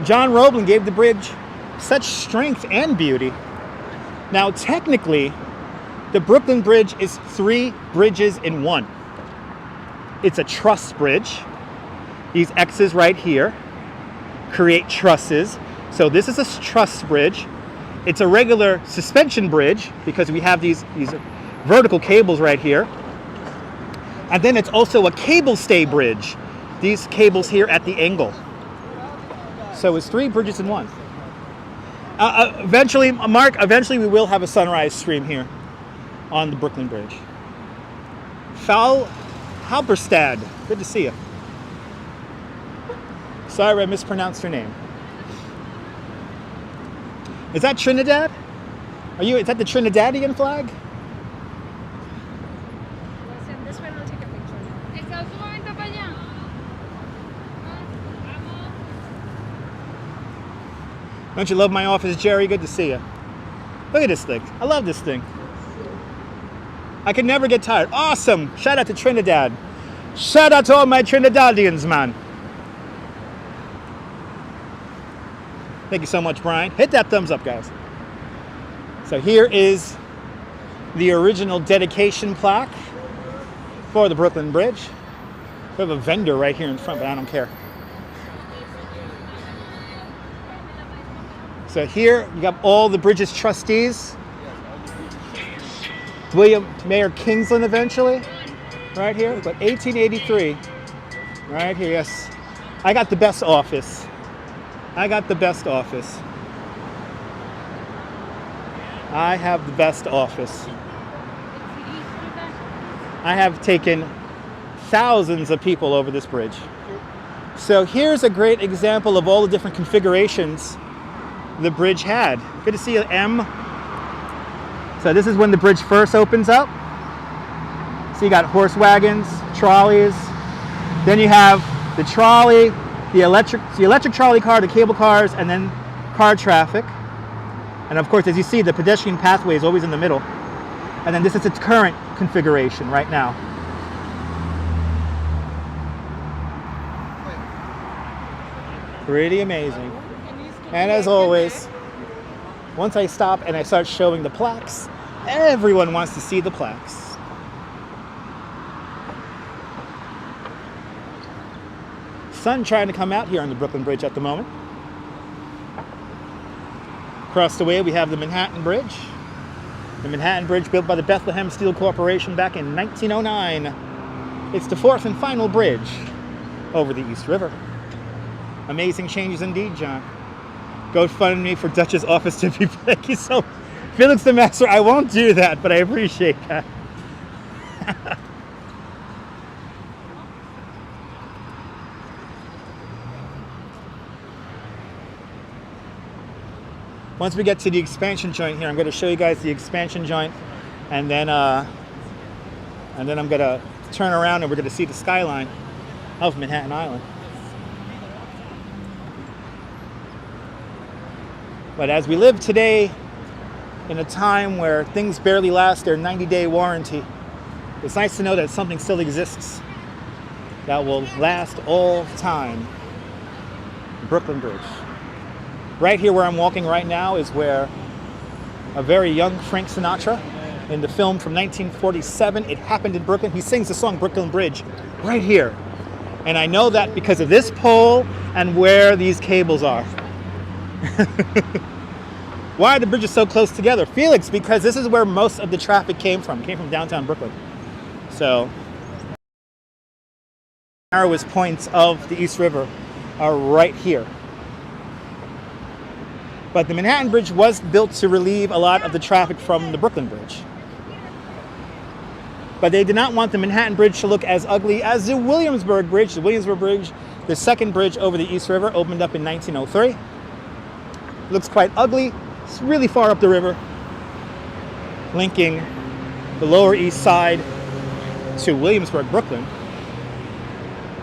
John Roebling gave the bridge such strength and beauty. Now, technically, the Brooklyn Bridge is 3 bridges in one. It's a truss bridge. These X's right here create trusses. So this is a truss bridge. It's a regular suspension bridge because we have these vertical cables right here. And then it's also a cable stay bridge. These cables here at the angle. So it's 3 bridges in one. Eventually, Mark, we will have a sunrise stream here on the Brooklyn Bridge. Halberstad, good to see you. Sorry I mispronounced your name. Is that Trinidad? Is that the Trinidadian flag? This one, I'll take a picture. Don't you love my office, Jerry? Good to see you. Look at this thing. I love this thing. I can never get tired. Awesome. Shout out to Trinidad. Shout out to all my Trinidadians, man. Thank you so much, Brian. Hit that thumbs up, guys. So here is the original dedication plaque for the Brooklyn Bridge. We have a vendor right here in front, but I don't care. So here you got all the bridge's trustees. William Mayor Kingsland eventually, right here. But 1883, right here. Yes, I got the best office. I got the best office. I have the best office. I have taken thousands of people over this bridge. So here's a great example of all the different configurations the bridge had. Good to see you, M. So this is when the bridge first opens up. So you got horse wagons, trolleys. Then you have the trolley, the electric trolley car, the cable cars, and then car traffic. And of course, as you see, the pedestrian pathway is always in the middle. And then this is its current configuration right now. Pretty amazing. And as always, once I stop and I start showing the plaques, everyone wants to see the plaques. Sun trying to come out here on the Brooklyn Bridge at the moment. Across the way we have the Manhattan Bridge. The Manhattan Bridge built by the Bethlehem Steel Corporation back in 1909. It's the fourth and final bridge over the East River. Amazing changes indeed, John. GoFundMe for Dutch's office to be thank you so Felix the Master, I won't do that, but I appreciate that. Once we get to the expansion joint here, I'm going to show you guys the expansion joint, and then I'm going to turn around and we're going to see the skyline of Manhattan Island. But as we live today in a time where things barely last their 90-day warranty, it's nice to know that something still exists that will last all time. Brooklyn Bridge. Right here where I'm walking right now is where a very young Frank Sinatra, in the film from 1947, It Happened in Brooklyn, he sings the song Brooklyn Bridge right here. And I know that because of this pole and where these cables are. Why are the bridges so close together? Felix, because this is where most of the traffic came from downtown Brooklyn. So, narrowest points of the East River are right here. But the Manhattan Bridge was built to relieve a lot of the traffic from the Brooklyn Bridge. But they did not want the Manhattan Bridge to look as ugly as the Williamsburg Bridge. The Williamsburg Bridge, the second bridge over the East River, opened up in 1903. It looks quite ugly. It's really far up the river, linking the Lower East Side to Williamsburg, Brooklyn.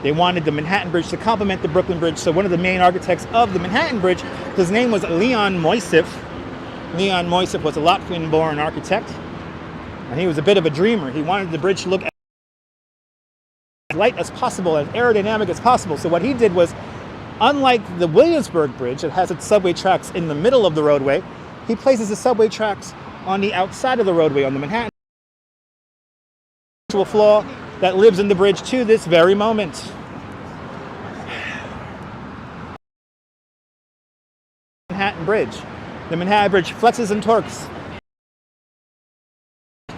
They wanted the Manhattan Bridge to complement the Brooklyn Bridge, so one of the main architects of the Manhattan Bridge, his name was Leon Moisseiff. Leon Moisseiff was a Latvian-born architect, and he was a bit of a dreamer. He wanted the bridge to look as light as possible, as aerodynamic as possible. So what he did was, unlike the Williamsburg Bridge, that has its subway tracks in the middle of the roadway, he places the subway tracks on the outside of the roadway, on the Manhattan. A flaw that lives in the bridge to this very moment. Manhattan Bridge. The Manhattan Bridge flexes and torques.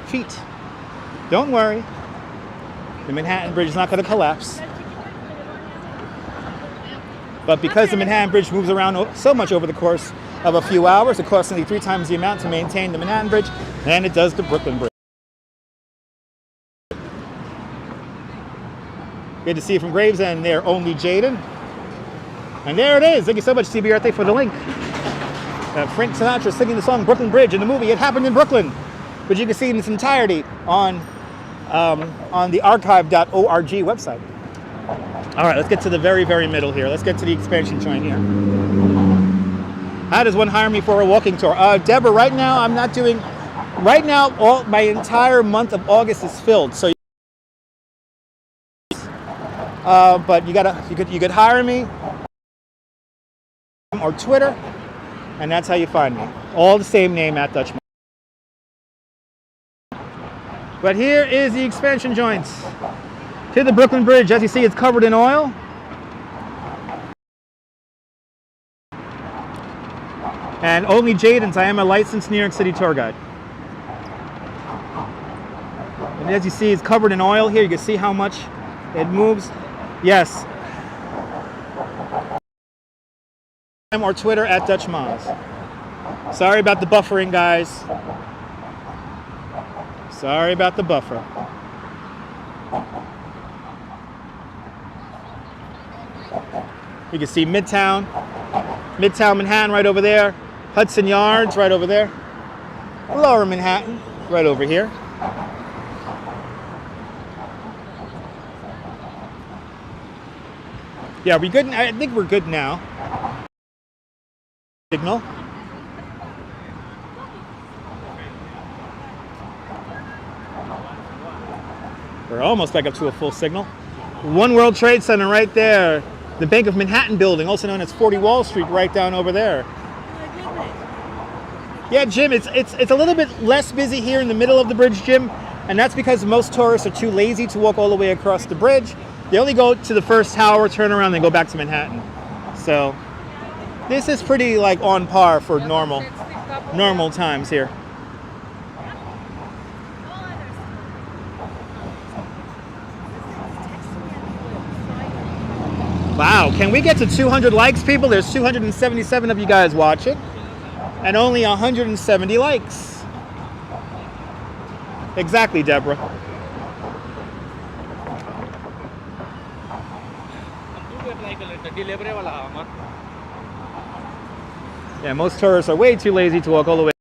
Feet. Don't worry. The Manhattan Bridge is not going to collapse. But because the Manhattan Bridge moves around so much over the course of a few hours, it costs nearly 3 times the amount to maintain the Manhattan Bridge than it does the Brooklyn Bridge. Good to see you from Gravesend there, only Jaden. And there it is. Thank you so much, CB Earthy, for the link. Frank Sinatra singing the song Brooklyn Bridge in the movie It Happened in Brooklyn, which you can see in its entirety on the archive.org website. All right, let's get to the very, very middle here. Let's get to the expansion joint here. How does one hire me for a walking tour? Deborah, right now I'm not doing. Right now, my entire month of August is filled. So, but you could hire me or Twitter. And that's how you find me. All the same name at Dutch Miles. But here is the expansion joints to the Brooklyn Bridge. As you see, it's covered in oil. And only Jaden's. I am a licensed New York City tour guide. And as you see, it's covered in oil here. You can see how much it moves. Yes. Or Twitter at Dutch Miles. Sorry about the buffering, guys. Sorry about the buffer. You can see Midtown Manhattan right over there. Hudson Yards right over there. Lower Manhattan right over here. Yeah, we good? I think we're good now. Signal. We're almost back up to a full signal. One World Trade Center right there. The Bank of Manhattan building, also known as 40 Wall Street, right down over there. Yeah, Jim, it's a little bit less busy here in the middle of the bridge, Jim, and that's because most tourists are too lazy to walk all the way across the bridge. They only go to the first tower, turn around, and go back to Manhattan. So this is pretty like on par for normal times here. Wow, can we get to 200 likes, people? There's 277 of you guys watching, and only 170 likes. Exactly, Deborah. Yeah, most tourists are way too lazy to walk all the way.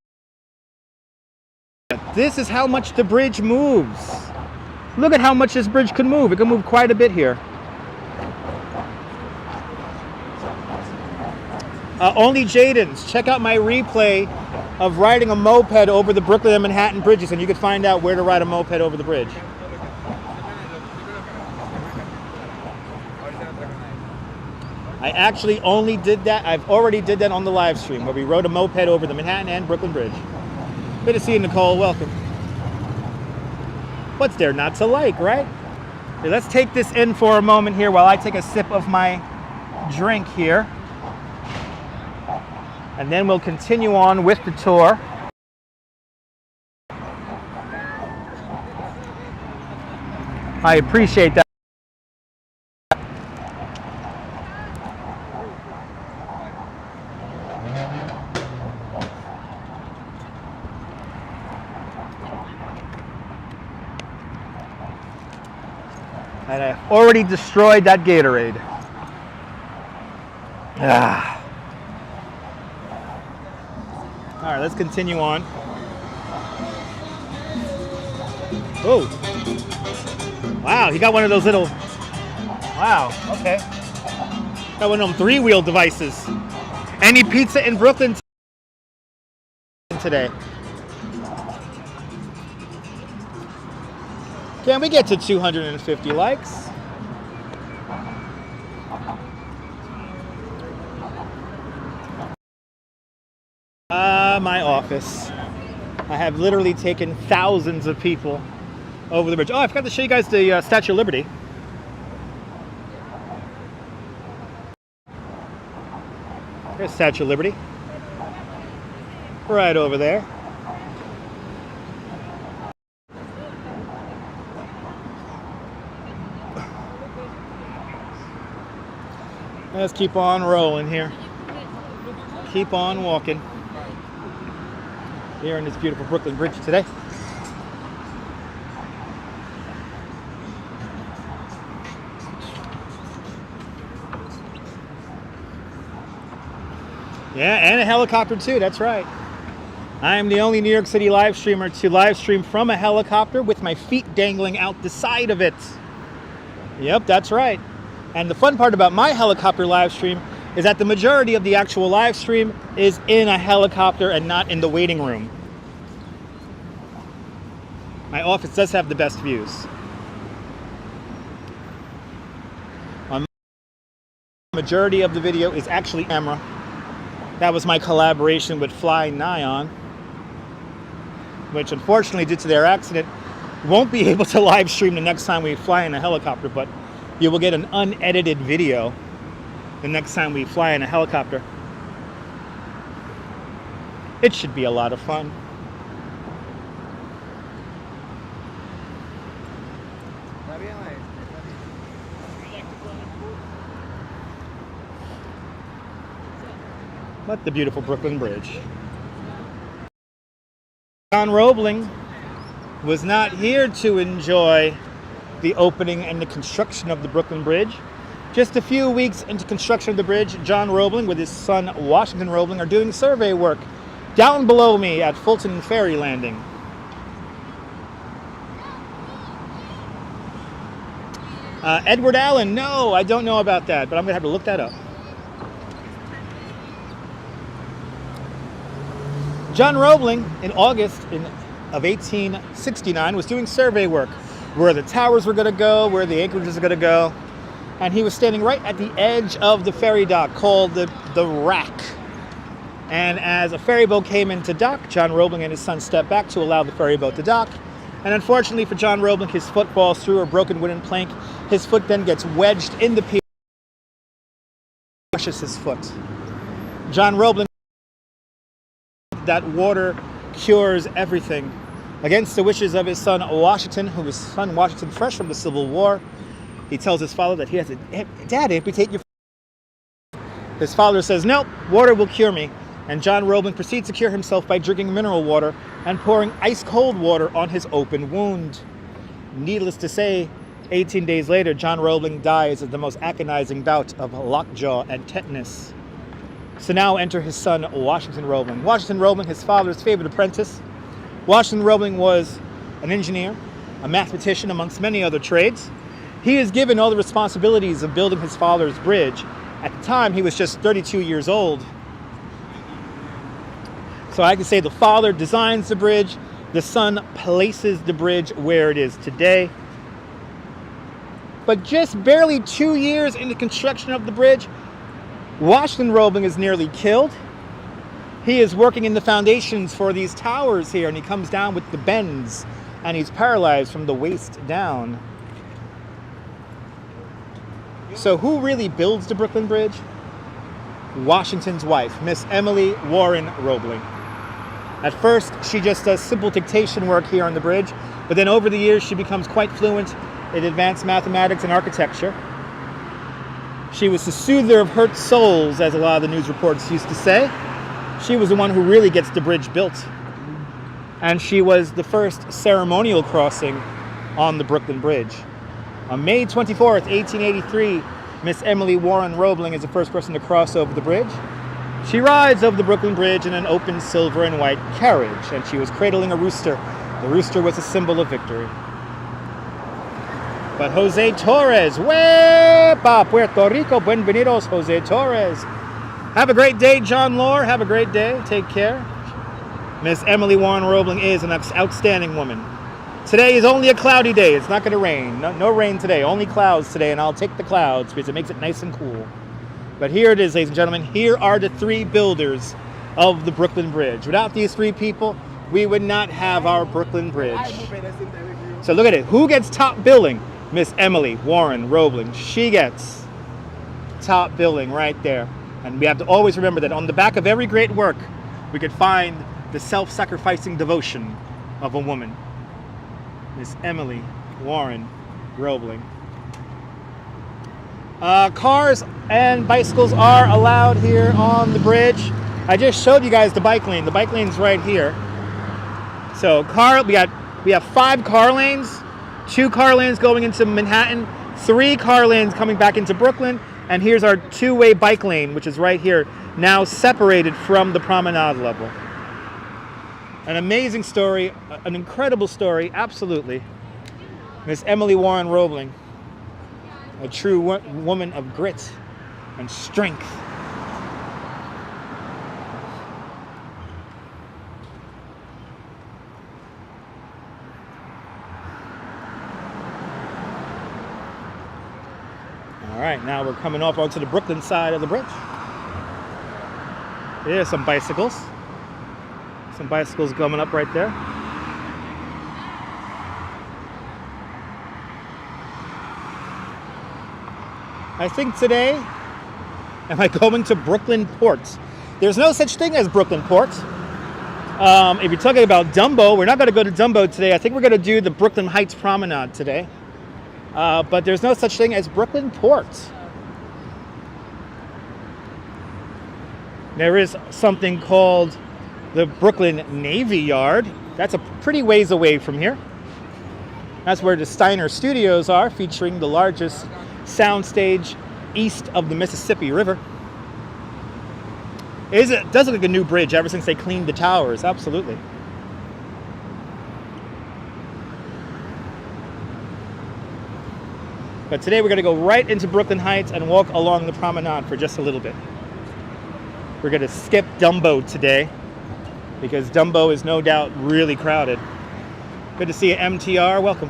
This is how much the bridge moves. Look at how much this bridge can move. It can move quite a bit here. Only Jaden's. Check out my replay of riding a moped over the Brooklyn and Manhattan bridges, and you can find out where to ride a moped over the bridge. I actually only did that. I've already did that on the live stream where we rode a moped over the Manhattan and Brooklyn Bridge. Good to see you, Nicole. Welcome. What's there not to like, right? Okay, let's take this in for a moment here while I take a sip of my drink here. And then we'll continue on with the tour. I appreciate that. And I've already destroyed that Gatorade. Ah. All right, let's continue on. Oh. Wow, he got one of those little... Wow, okay. Got one of them three-wheel devices. Any pizza in Brooklyn today? Can we get to 250 likes? My office. I have literally taken thousands of people over the bridge. Oh, I forgot to show you guys the Statue of Liberty. There's Statue of Liberty. Right over there. Let's keep on rolling here. Keep on walking here in this beautiful Brooklyn Bridge today. Yeah, and a helicopter too, that's right. I am the only New York City live streamer to live stream from a helicopter with my feet dangling out the side of it. Yep, that's right. And the fun part about my helicopter live stream is that the majority of the actual live stream is in a helicopter and not in the waiting room. My office does have the best views. The majority of the video is actually camera. That was my collaboration with Fly Nyan, which unfortunately, due to their accident, won't be able to live stream the next time we fly in a helicopter, but you will get an unedited video the next time we fly in a helicopter. It should be a lot of fun. But the beautiful Brooklyn Bridge. John Roebling was not here to enjoy the opening and the construction of the Brooklyn Bridge. Just a few weeks into construction of the bridge, John Roebling with his son Washington Roebling are doing survey work down below me at Fulton Ferry Landing. Edward Allen, no, I don't know about that, but I'm gonna have to look that up. John Roebling, in August of 1869, was doing survey work, where the towers were going to go, where the anchorages are going to go, and he was standing right at the edge of the ferry dock called the Rack. And as a ferry boat came into dock, John Roebling and his son stepped back to allow the ferry boat to dock. And unfortunately for John Roebling, his foot falls through a broken wooden plank. His foot then gets wedged in the pier, crushes his foot. John Roebling, that water cures everything. Against the wishes of his son Washington, who was son Washington fresh from the Civil War, he tells his father that he has to, Dad, amputate your foot. His father says, nope, water will cure me. And John Roebling proceeds to cure himself by drinking mineral water and pouring ice cold water on his open wound. Needless to say, 18 days later, John Roebling dies of the most agonizing bout of lockjaw and tetanus. So now enter his son, Washington Roebling. Washington Roebling, his father's favorite apprentice. Washington Roebling was an engineer, a mathematician, amongst many other trades. He is given all the responsibilities of building his father's bridge. At the time, he was just 32 years old. So I can say the father designs the bridge, the son places the bridge where it is today. But just barely 2 years into construction of the bridge, Washington Roebling is nearly killed. He is working in the foundations for these towers here, and he comes down with the bends, and he's paralyzed from the waist down. So who really builds the Brooklyn Bridge? Washington's wife, Miss Emily Warren Roebling. At first, she just does simple dictation work here on the bridge, but then over the years, she becomes quite fluent in advanced mathematics and architecture. She was the soother of hurt souls, as a lot of the news reports used to say. She was the one who really gets the bridge built. And she was the first ceremonial crossing on the Brooklyn Bridge. On May 24th, 1883, Miss Emily Warren Roebling is the first person to cross over the bridge. She rides over the Brooklyn Bridge in an open silver and white carriage, and she was cradling a rooster. The rooster was a symbol of victory. But Jose Torres, ¡Wepa! Puerto Rico, bienvenidos, Jose Torres. Have a great day, John Lore. Have a great day. Take care. Miss Emily Warren Roebling is an outstanding woman. Today is only a cloudy day. It's not going to rain. No rain today. Only clouds today, and I'll take the clouds because it makes it nice and cool. But here it is, ladies and gentlemen. Here are the three builders of the Brooklyn Bridge. Without these three people, we would not have our Brooklyn Bridge. So look at it. Who gets top billing? Miss Emily Warren Roebling. She gets top billing right there. And we have to always remember that on the back of every great work, we could find the self-sacrificing devotion of a woman. Miss Emily Warren Roebling. Cars and bicycles are allowed here on the bridge. I just showed you guys the bike lane. The bike lane's right here. So we have 5 car lanes, 2 car lanes going into Manhattan, 3 car lanes coming back into Brooklyn, and here's our 2-way bike lane, which is right here, now separated from the promenade level. An amazing story, an incredible story, absolutely. Miss Emily Warren Roebling, a true woman of grit and strength. All right, now we're coming off onto the Brooklyn side of the bridge. There's some bicycles. Some bicycles coming up right there. I think today, am I going to Brooklyn Port? There's no such thing as Brooklyn Port. If you're talking about Dumbo, we're not going to go to Dumbo today. I think we're going to do the Brooklyn Heights Promenade today. But there's no such thing as Brooklyn Port. There is something called the Brooklyn Navy Yard. That's a pretty ways away from here. That's where the Steiner Studios are, featuring the largest soundstage east of the Mississippi River. It does look like a new bridge ever since they cleaned the towers, absolutely. But today we're going to go right into Brooklyn Heights and walk along the promenade for just a little bit. We're going to skip Dumbo today because Dumbo is no doubt really crowded. Good to see you, MTR. Welcome.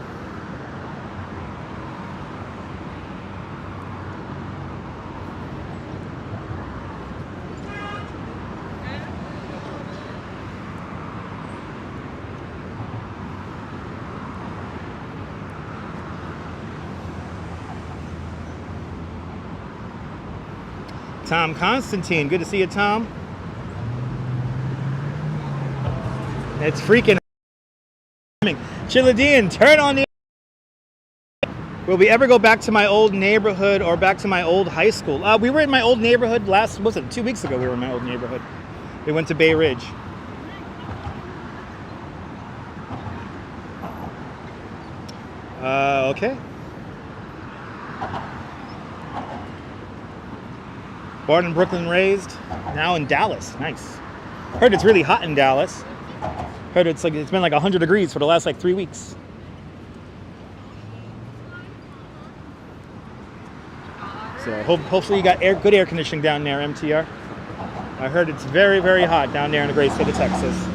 Tom Constantine, good to see you, Tom. It's freaking. Chiladine, turn on the. Will we ever go back to my old neighborhood or back to my old high school? We were in my old neighborhood wasn't 2 weeks ago we were in my old neighborhood. We went to Bay Ridge. Okay. Born in Brooklyn, raised, now in Dallas. Nice. Heard it's really hot in Dallas. Heard it's been like 100 degrees for the last 3 weeks. So hopefully you got good air conditioning down there, MTR. I heard it's very, very hot down there in the great state of Texas.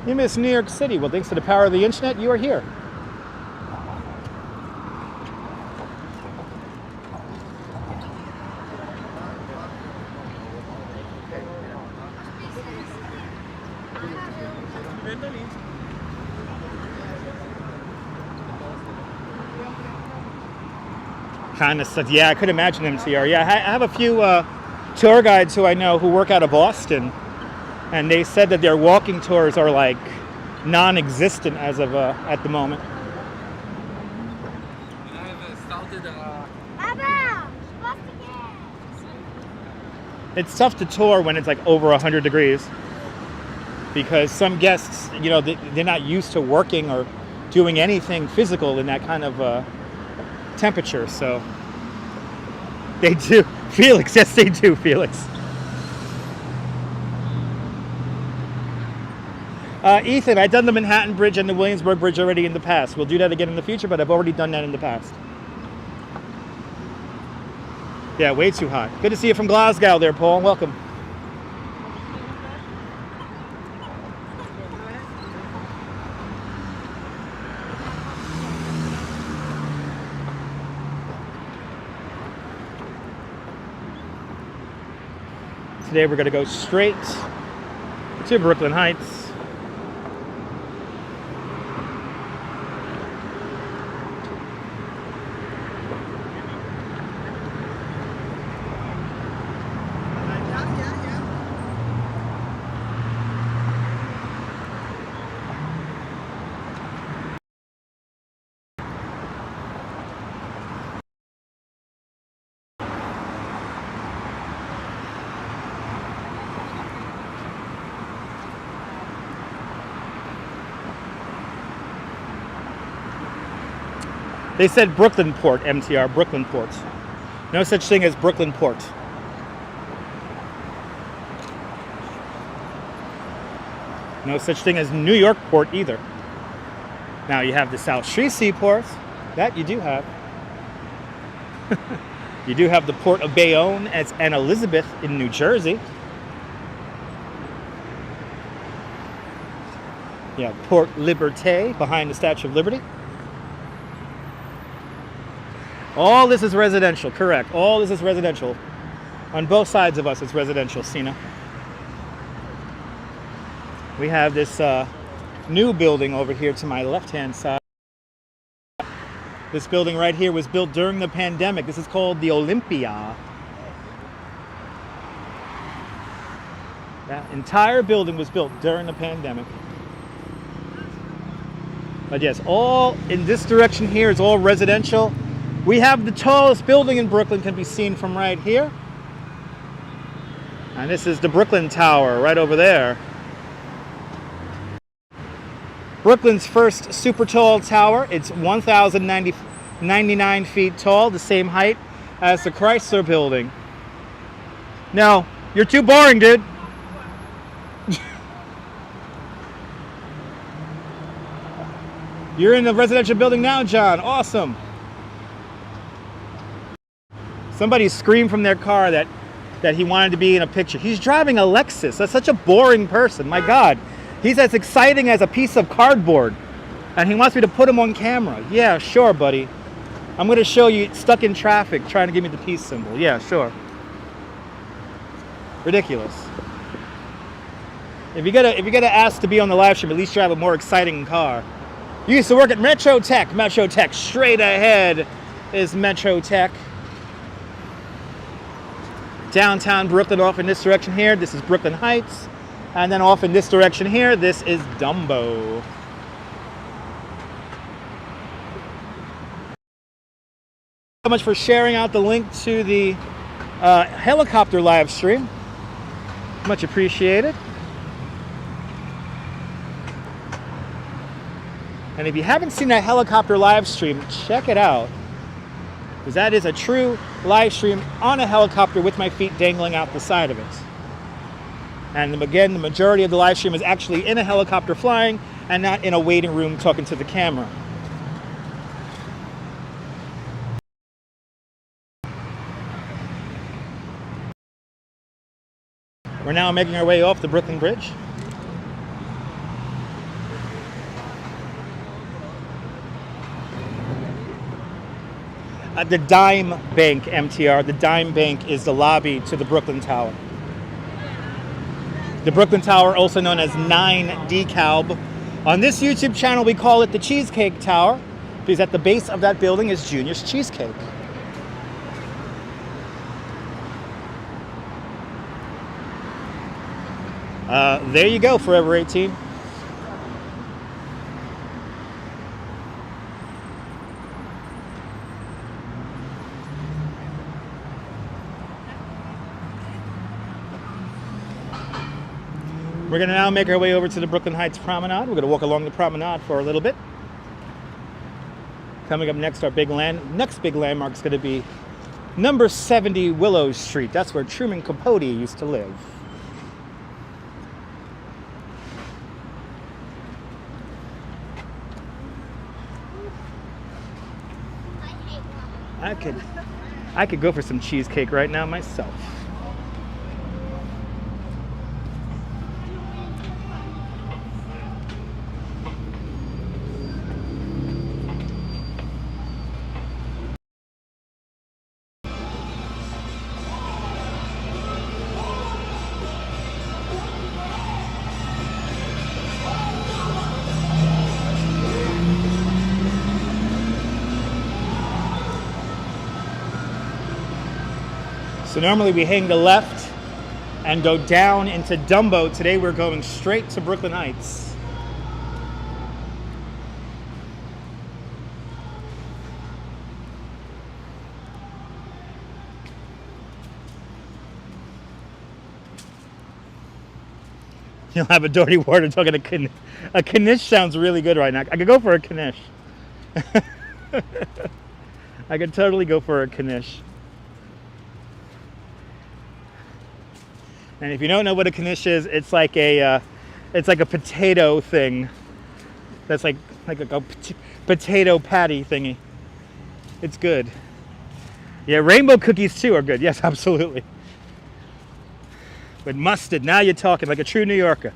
You miss New York City. Well, thanks to the power of the internet, you are here. Kind of stuff. Yeah, I could imagine MTR. Yeah, I have a few tour guides who I know who work out of Boston. And they said that their walking tours are non-existent as of at the moment. It's tough to tour when it's over 100 degrees because some guests, they're not used to working or doing anything physical in that kind of temperature. So they do. Felix, yes, they do, Felix. Ethan, I've done the Manhattan Bridge and the Williamsburg Bridge already in the past. We'll do that again in the future, but I've already done that in the past. Yeah, way too hot. Good to see you from Glasgow there, Paul. Welcome. Today we're going to go straight to Brooklyn Heights. They said Brooklyn Port, MTR, Brooklyn Port. No such thing as Brooklyn Port. No such thing as New York Port either. Now you have the South Street Seaport. That you do have. You do have the Port of Bayonne and Elizabeth in New Jersey. Yeah, Port Liberté, behind the Statue of Liberty. All this is residential, correct. All this is residential. On both sides of us, it's residential, Sina. We have this new building over here to my left-hand side. This building right here was built during the pandemic. This is called the Olympia. That entire building was built during the pandemic. But yes, all in this direction here is all residential. We have the tallest building in Brooklyn, can be seen from right here. And this is the Brooklyn Tower right over there. Brooklyn's first super tall tower. It's 1,099 feet tall, the same height as the Chrysler Building. No, you're too boring, dude. You're in the residential building now, John. Awesome. Somebody screamed from their car that he wanted to be in a picture. He's driving a Lexus. That's such a boring person. My God. He's as exciting as a piece of cardboard. And he wants me to put him on camera. Yeah, sure, buddy. I'm going to show you stuck in traffic trying to give me the peace symbol. Yeah, sure. Ridiculous. If you're gonna ask to be on the live stream, at least drive a more exciting car. You used to work at Metro Tech. Metro Tech. Straight ahead is Metro Tech. Downtown Brooklyn off in this direction here. This is Brooklyn Heights. And then off in this direction here, this is Dumbo. So much for sharing out the link to the helicopter live stream. Much appreciated. And if you haven't seen that helicopter live stream, check it out. Because that is a true live stream on a helicopter with my feet dangling out the side of it. And again, the majority of the live stream is actually in a helicopter flying and not in a waiting room talking to the camera. We're now making our way off the Brooklyn Bridge. The Dime Bank, MTR. The Dime Bank is the lobby to the Brooklyn Tower. The Brooklyn Tower, also known as 9 DeKalb. On this YouTube channel, we call it the Cheesecake Tower, because at the base of that building is Junior's Cheesecake. There you go, Forever 18. We're going to now make our way over to the Brooklyn Heights Promenade. We're going to walk along the promenade for a little bit. Coming up next, our next big landmark is going to be number 70 Willow Street. That's where Truman Capote used to live. I could go for some cheesecake right now myself. So normally we hang the left and go down into Dumbo. Today we're going straight to Brooklyn Heights. You'll have a dirty water talking a knish sounds really good right now. I could go for a knish. I could totally go for a knish. And if you don't know what a knish is, it's like a potato thing. That's like a potato patty thingy. It's good. Yeah, rainbow cookies too are good. Yes, absolutely. With mustard, now you're talking like a true New Yorker.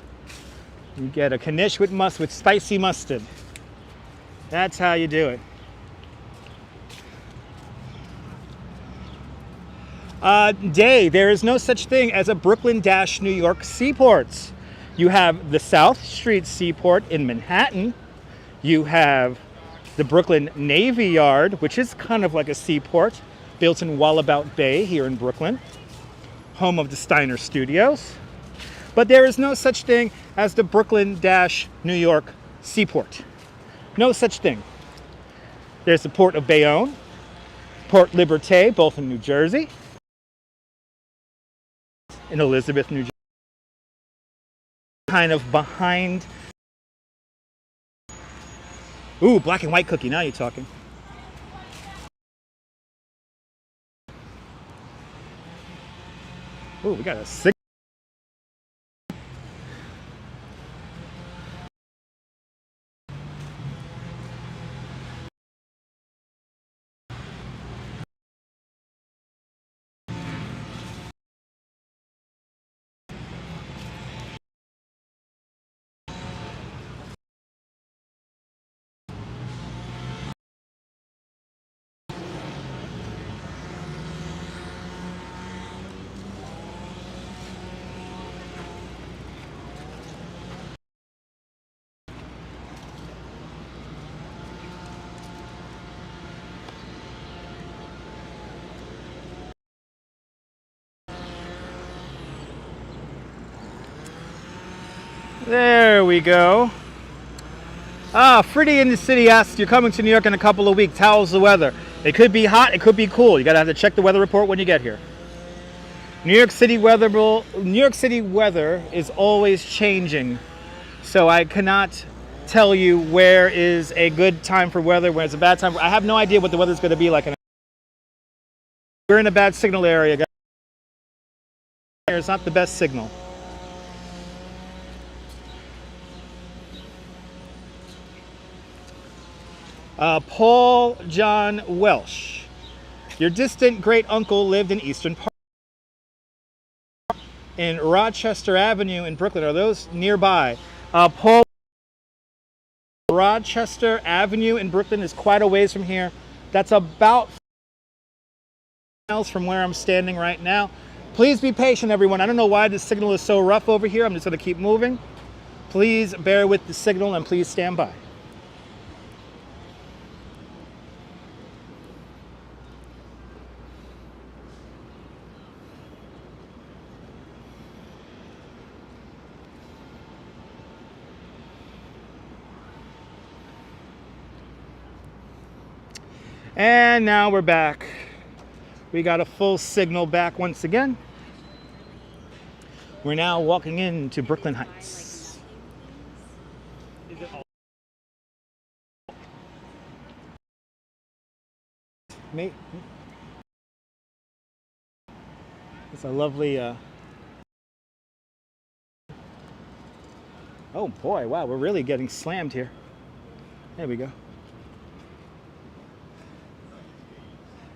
You get a knish with spicy mustard. That's how you do it. There is no such thing as a Brooklyn-New York seaport. You have the South Street Seaport in Manhattan. You have the Brooklyn Navy Yard, which is kind of like a seaport, built in Wallabout Bay here in Brooklyn, home of the Steiner Studios. But there is no such thing as the Brooklyn-New York Seaport. No such thing. There's the Port of Bayonne, Port Liberté, both in New Jersey, in Elizabeth, New Jersey, kind of behind. Ooh, black and white cookie, now you're talking. Ooh, we got a sick. There we go. Freddie in the city asks, you're coming to New York in a couple of weeks. How's the weather? It could be hot, it could be cool. You gotta have to check the weather report when you get here. New York City weather is always changing. So I cannot tell you where is a good time for weather, where it's a bad time. I have no idea what the weather's gonna be like. We're in a bad signal area, guys. It's not the best signal. Paul John Welsh. Your distant great uncle lived in Eastern Park. In Rochester Avenue in Brooklyn. Are those nearby? Paul, Rochester Avenue in Brooklyn is quite a ways from here. That's about 5 miles from where I'm standing right now. Please be patient, everyone. I don't know why the signal is so rough over here. I'm just going to keep moving. Please bear with the signal and please stand by. And now we're back. We got a full signal back once again. We're now walking into Brooklyn Heights. Is it all? Mate, it's a lovely. Oh boy! Wow, we're really getting slammed here. There we go.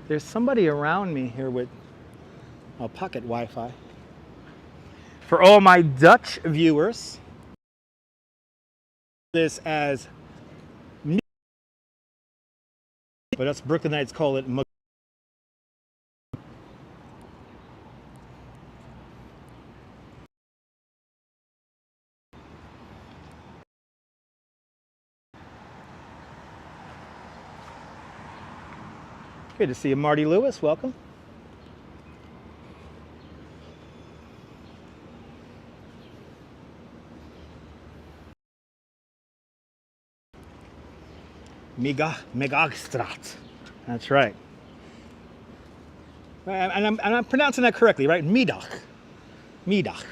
There's somebody around me here with a pocket Wi-Fi. For all my Dutch viewers, this as but us Brooklynites call it mug. Good to see you, Marty Lewis. Welcome. Megastrat. That's right. And I'm pronouncing that correctly, right? Middag. Middag.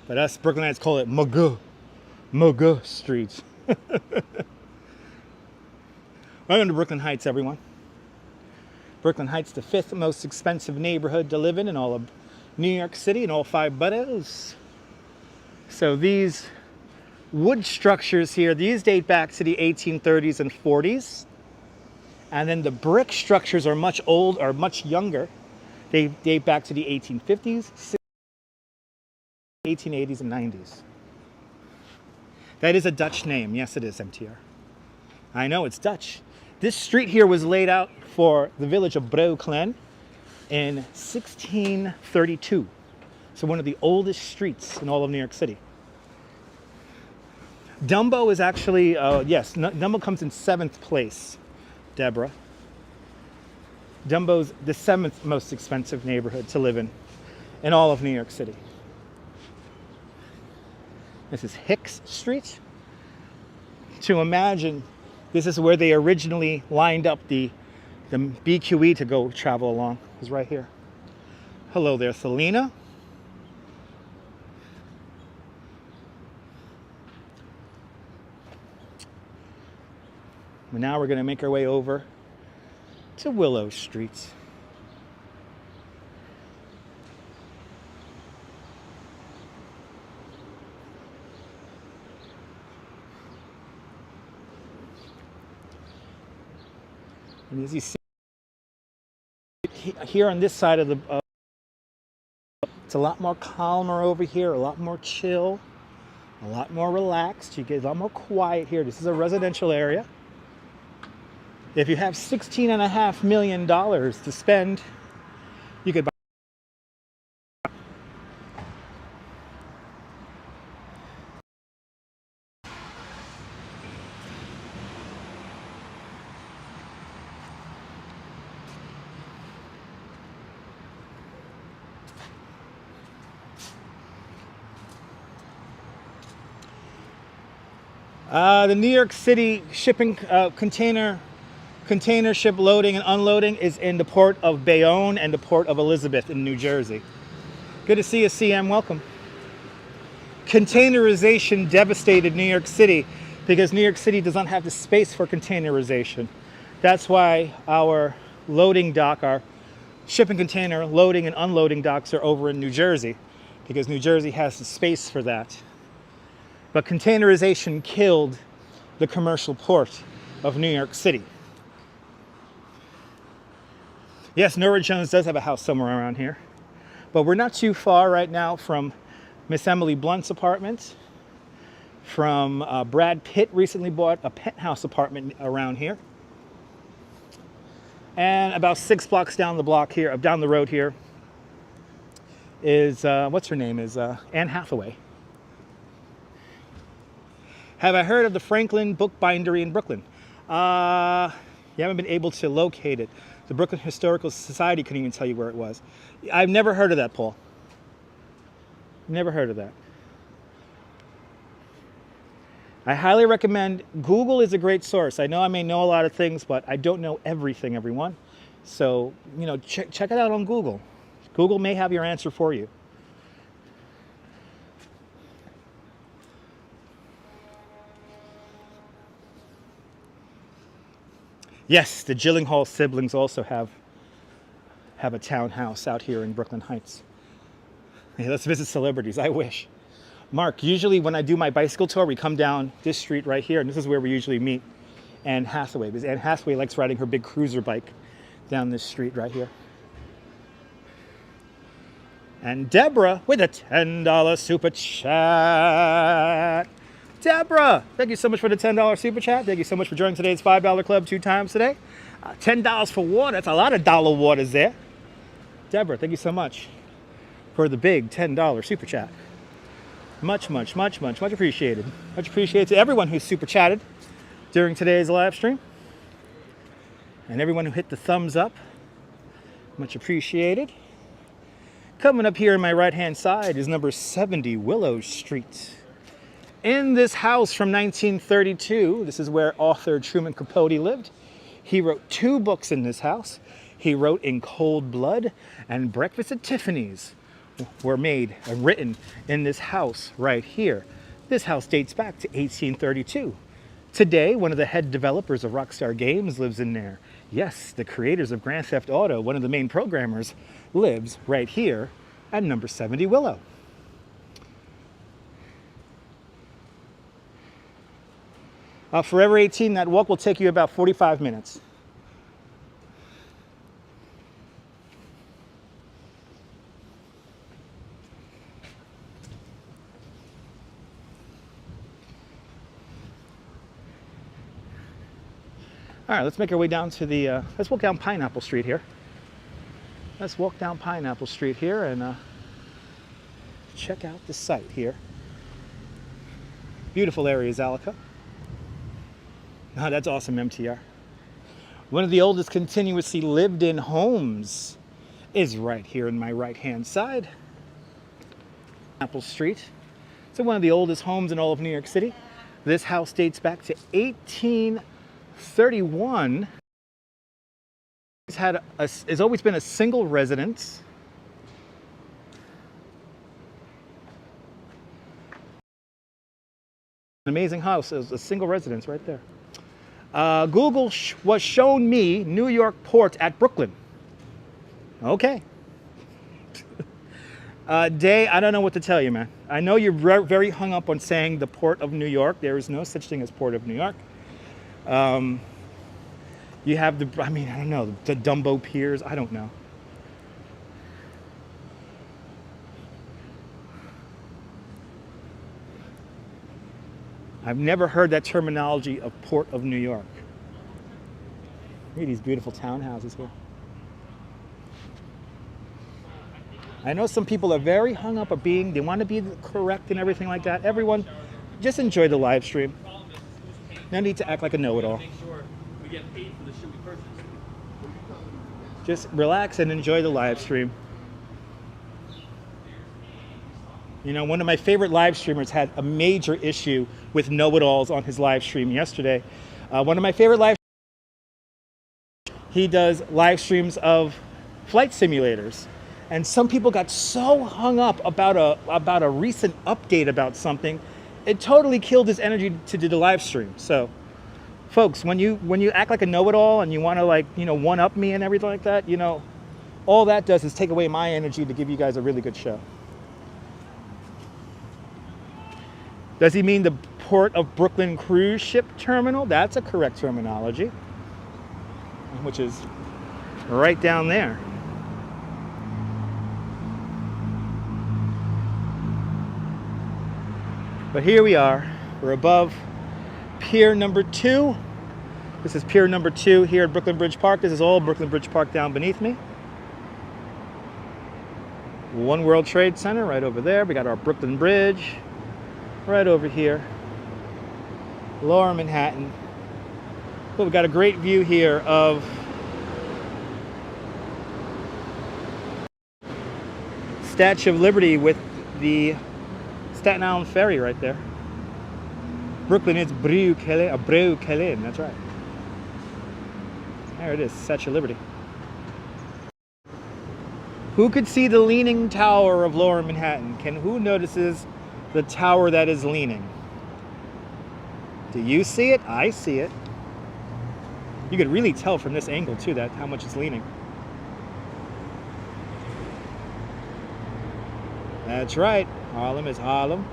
But us Brooklynites call it Mug Street. Welcome to Brooklyn Heights, everyone. Brooklyn Heights, the 5th most expensive neighborhood to live in all of New York City, in all 5 boroughs. So these wood structures here, these date back to the 1830s and 40s. And then the brick structures are much younger. They date back to the 1850s, 1880s, and 90s. That is a Dutch name. Yes, it is, MTR. I know, it's Dutch. This street here was laid out for the village of Breuckelen in 1632. So one of the oldest streets in all of New York City. Dumbo is actually, yes, Dumbo comes in 7th place, Deborah. Dumbo's the 7th most expensive neighborhood to live in all of New York City. This is Hicks Street. To imagine, this is where they originally lined up the BQE to go travel along, is right here. Hello there, Selena. Now we're going to make our way over to Willow Street. And as you see here on this side of the, it's a lot more calmer over here, a lot more chill, a lot more relaxed. You get a lot more quiet here. This is a residential area. If you have $16.5 million to spend, you could buy. The New York City shipping container ship loading and unloading is in the port of Bayonne and the port of Elizabeth in New Jersey. Good to see you, CM. Welcome. Containerization devastated New York City because New York City does not have the space for containerization. That's why our loading dock, our shipping container loading and unloading docks are over in New Jersey, because New Jersey has the space for that. But containerization killed the commercial port of New York City. Yes, Nora Jones does have a house somewhere around here, but we're not too far right now from Miss Emily Blunt's apartment, from Brad Pitt recently bought a penthouse apartment around here, and about 6 blocks down the road here is, what's her name, is Anne Hathaway. Have I heard of the Franklin Book Bindery in Brooklyn? You haven't been able to locate it. The Brooklyn Historical Society couldn't even tell you where it was. I've never heard of that, Paul. Never heard of that. I highly recommend, Google is a great source. I know I may know a lot of things, but I don't know everything, everyone. So, you know, check it out on Google. Google may have your answer for you. Yes, the Gyllenhaal siblings also have a townhouse out here in Brooklyn Heights. Hey, let's visit celebrities. I wish. Mark, usually when I do my bicycle tour, we come down this street right here, and this is where we usually meet Anne Hathaway, because Anne Hathaway likes riding her big cruiser bike down this street right here. And Deborah with a $10 super chat. Deborah, thank you so much for the $10 super chat. Thank you so much for joining today's $5 club 2 times today. $10 for water. That's a lot of dollar waters there. Deborah, thank you so much for the big $10 super chat. Much appreciated. Much appreciated to everyone who super chatted during today's live stream, and everyone who hit the thumbs up. Much appreciated. Coming up here on my right hand side is number 70 Willow Street. In this house from 1932, this is where author Truman Capote lived. He wrote 2 books in this house. He wrote In Cold Blood and Breakfast at Tiffany's were made and written in this house right here. This house dates back to 1832. Today, one of the head developers of Rockstar Games lives in there. Yes, the creators of Grand Theft Auto, one of the main programmers, lives right here at number 70 Willow. Forever 18, that walk will take you about 45 minutes. All right, let's make our way down to the, let's walk down Pineapple Street here. Let's walk down Pineapple Street here and check out the site here. Beautiful area, Zalika. Oh, that's awesome, MTR. One of the oldest continuously lived in homes is right here in my right-hand side. Pineapple Street. So one of the oldest homes in all of New York City. This house dates back to 1831. It's always been a single residence. An amazing house. It was a single residence right there. Google was shown me New York port at Brooklyn. Okay. Day, I don't know what to tell you, man. I know you're very hung up on saying the Port of New York. There is no such thing as Port of New York. You have the, I don't know, the Dumbo Piers. I don't know. I've never heard that terminology of Port of New York. Look at these beautiful townhouses here. I know some people are very hung up at they want to be correct and everything like that. Everyone, just enjoy the live stream. No need to act like a know-it-all. Just relax and enjoy the live stream. You know, one of my favorite live streamers had a major issue with know-it-alls on his live stream yesterday. One of my favorite live he does live streams of flight simulators. And some people got so hung up about a recent update about something, it totally killed his energy to do the live stream. So, folks, when you act like a know-it-all and you want to, like, you know, one-up me and everything like that, you know, all that does is take away my energy to give you guys a really good show. Does he mean the Port of Brooklyn cruise ship terminal? That's a correct terminology, which is right down there. But here we are. We're above Pier number 2. This is Pier number 2 here at Brooklyn Bridge Park. This is all Brooklyn Bridge Park down beneath me. One World Trade Center right over there. We got our Brooklyn Bridge right over here. Lower Manhattan. Well, we've got a great view here of Statue of Liberty with the Staten Island Ferry right there. Brooklyn is Brooklyn, that's right. There it is, Statue of Liberty. Who could see the leaning tower of Lower Manhattan? Who notices the tower that is leaning? Do you see it? I see it. You could really tell from this angle too that how much it's leaning. That's right. Harlem is Harlem.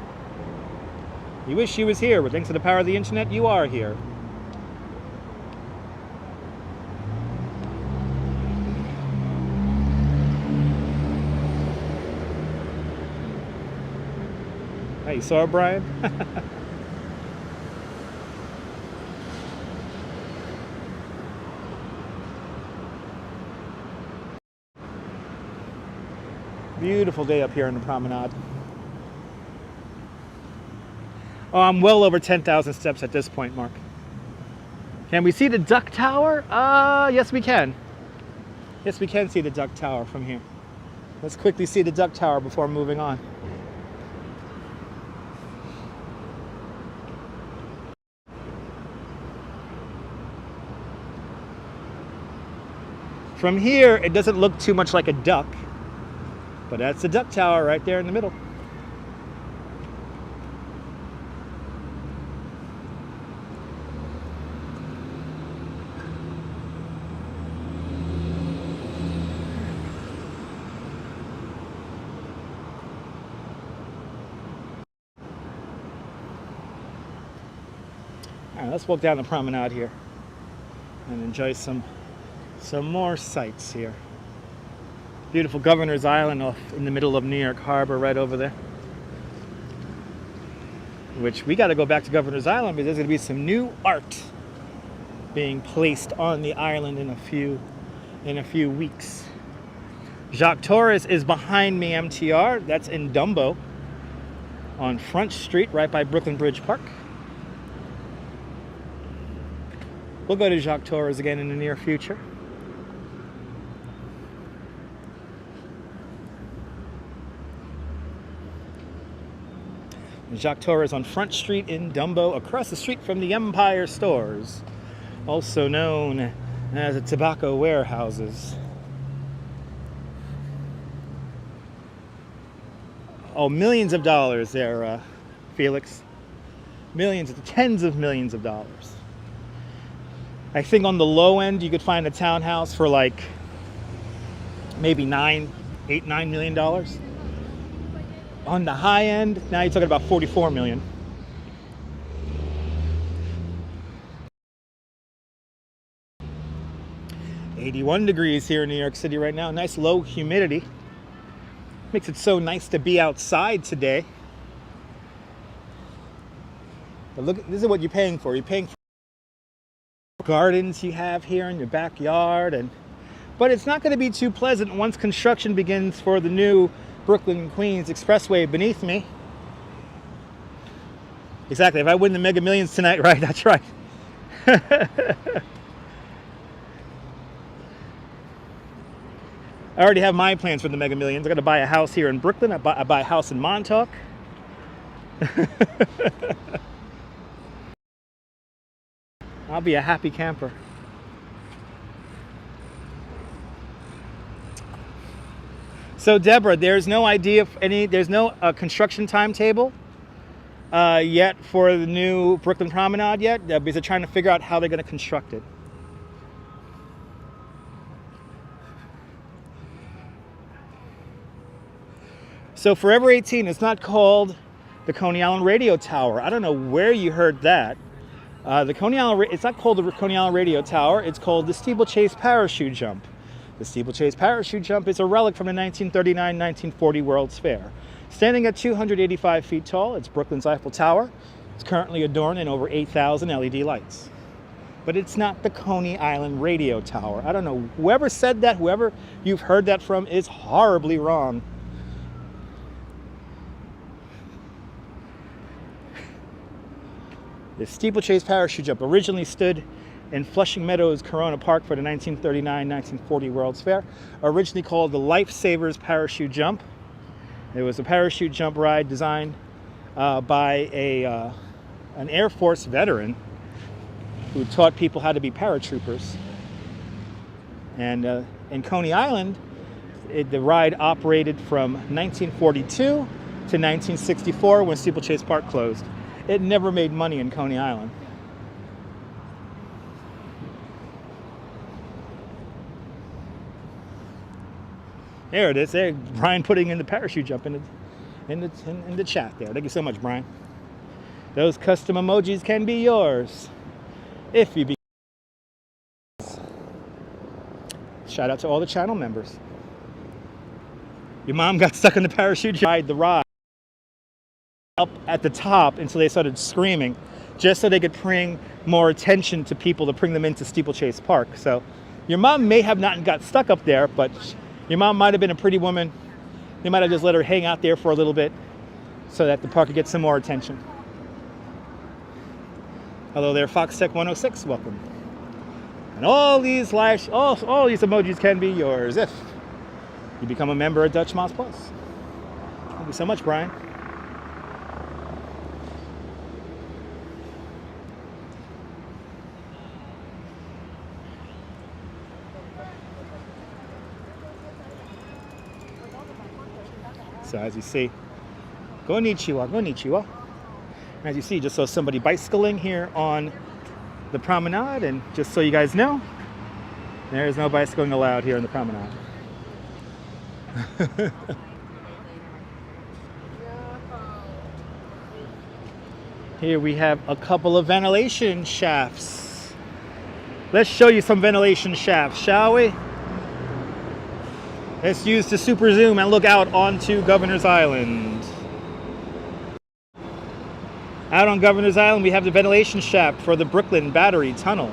You wish you was here, but thanks to the power of the internet, you are here. Hey, you saw it, Brian? Beautiful day up here on the Promenade. Oh, I'm well over 10,000 steps at this point, Mark. Can we see the Duck Tower? Yes, we can. Yes, we can see the Duck Tower from here. Let's quickly see the Duck Tower before moving on. From here, it doesn't look too much like a duck, but that's the Duck Tower right there in the middle. All right, let's walk down the Promenade here and enjoy some more sights here. Beautiful Governor's Island off in the middle of New York Harbor right over there. Which we got to go back to Governor's Island because there's going to be some new art being placed on the island in a few weeks. Jacques Torres is behind me, MTR. That's in Dumbo on Front Street, right by Brooklyn Bridge Park. We'll go to Jacques Torres again in the near future. Jacques Torres on Front Street in Dumbo, across the street from the Empire Stores, also known as the tobacco warehouses. Oh, millions of dollars there, Felix. Millions, tens of millions of dollars. I think on the low end you could find a townhouse for like maybe $9 million. On the high end, now you're talking about 44 million. $81 degrees here in New York City right now. Nice low humidity. Makes it so nice to be outside today. But look, this is what you're paying for. You're paying for gardens you have here in your backyard, but it's not going to be too pleasant once construction begins for the new Brooklyn Queens Expressway beneath me. Exactly. If I win the Mega Millions tonight, right? That's right. I already have my plans for the Mega Millions. I got to buy a house here in Brooklyn. I buy a house in Montauk. I'll be a happy camper. So Deborah, there's no idea of there's no construction timetable yet for the new Brooklyn Promenade yet, because they're trying to figure out how they're going to construct it. So Forever 18 is not called the Coney Island Radio Tower. I don't know where you heard that. It's not called the Coney Island Radio Tower. It's called the Steeplechase Parachute Jump. The Steeplechase Parachute Jump is a relic from the 1939-1940 World's Fair. Standing at 285 feet tall, it's Brooklyn's Eiffel Tower. It's currently adorned in over 8,000 LED lights. But it's not the Coney Island Radio Tower. I don't know, whoever said that, whoever you've heard that from is horribly wrong. The Steeplechase Parachute Jump originally stood in Flushing Meadows, Corona Park for the 1939-1940 World's Fair. Originally called the Lifesavers Parachute Jump. It was a parachute jump ride designed by an Air Force veteran who taught people how to be paratroopers. And in Coney Island, the ride operated from 1942 to 1964 when Steeplechase Park closed. It never made money in Coney Island. There it is. There, Brian putting in the parachute jump in the chat there. Thank you so much, Brian. Those custom emojis can be yours if you be. Shout out to all the channel members. Your mom got stuck in the parachute. Ride the ride up at the top until they started screaming, just so they could bring more attention to people to bring them into Steeplechase Park. So your mom may have not got stuck up there, but your mom might have been a pretty woman. They might have just let her hang out there for a little bit so that the park could get some more attention. Hello there, Fox Tech 106, welcome. And all these all these emojis can be yours if you become a member at Dutch Moss Plus. Thank you so much, Brian. So as you see, konnichiwa, konnichiwa. As you see, just saw somebody bicycling here on the promenade, and just so you guys know, there is no bicycling allowed here on the promenade. Here we have a couple of ventilation shafts. Let's show you some ventilation shafts, shall we? Let's use the super zoom and look out onto Governor's Island. Out on Governor's Island, we have the ventilation shaft for the Brooklyn Battery Tunnel.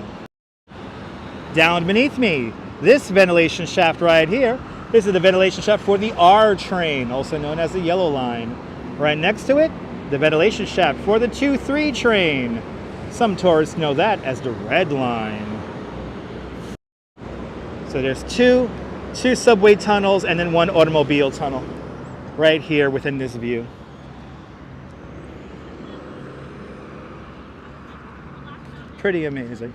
Down beneath me, this ventilation shaft right here, this is the ventilation shaft for the R train, also known as the Yellow Line. Right next to it, the ventilation shaft for the 2-3 train. Some tourists know that as the Red Line. So there's two subway tunnels and then one automobile tunnel right here within this view. Pretty amazing.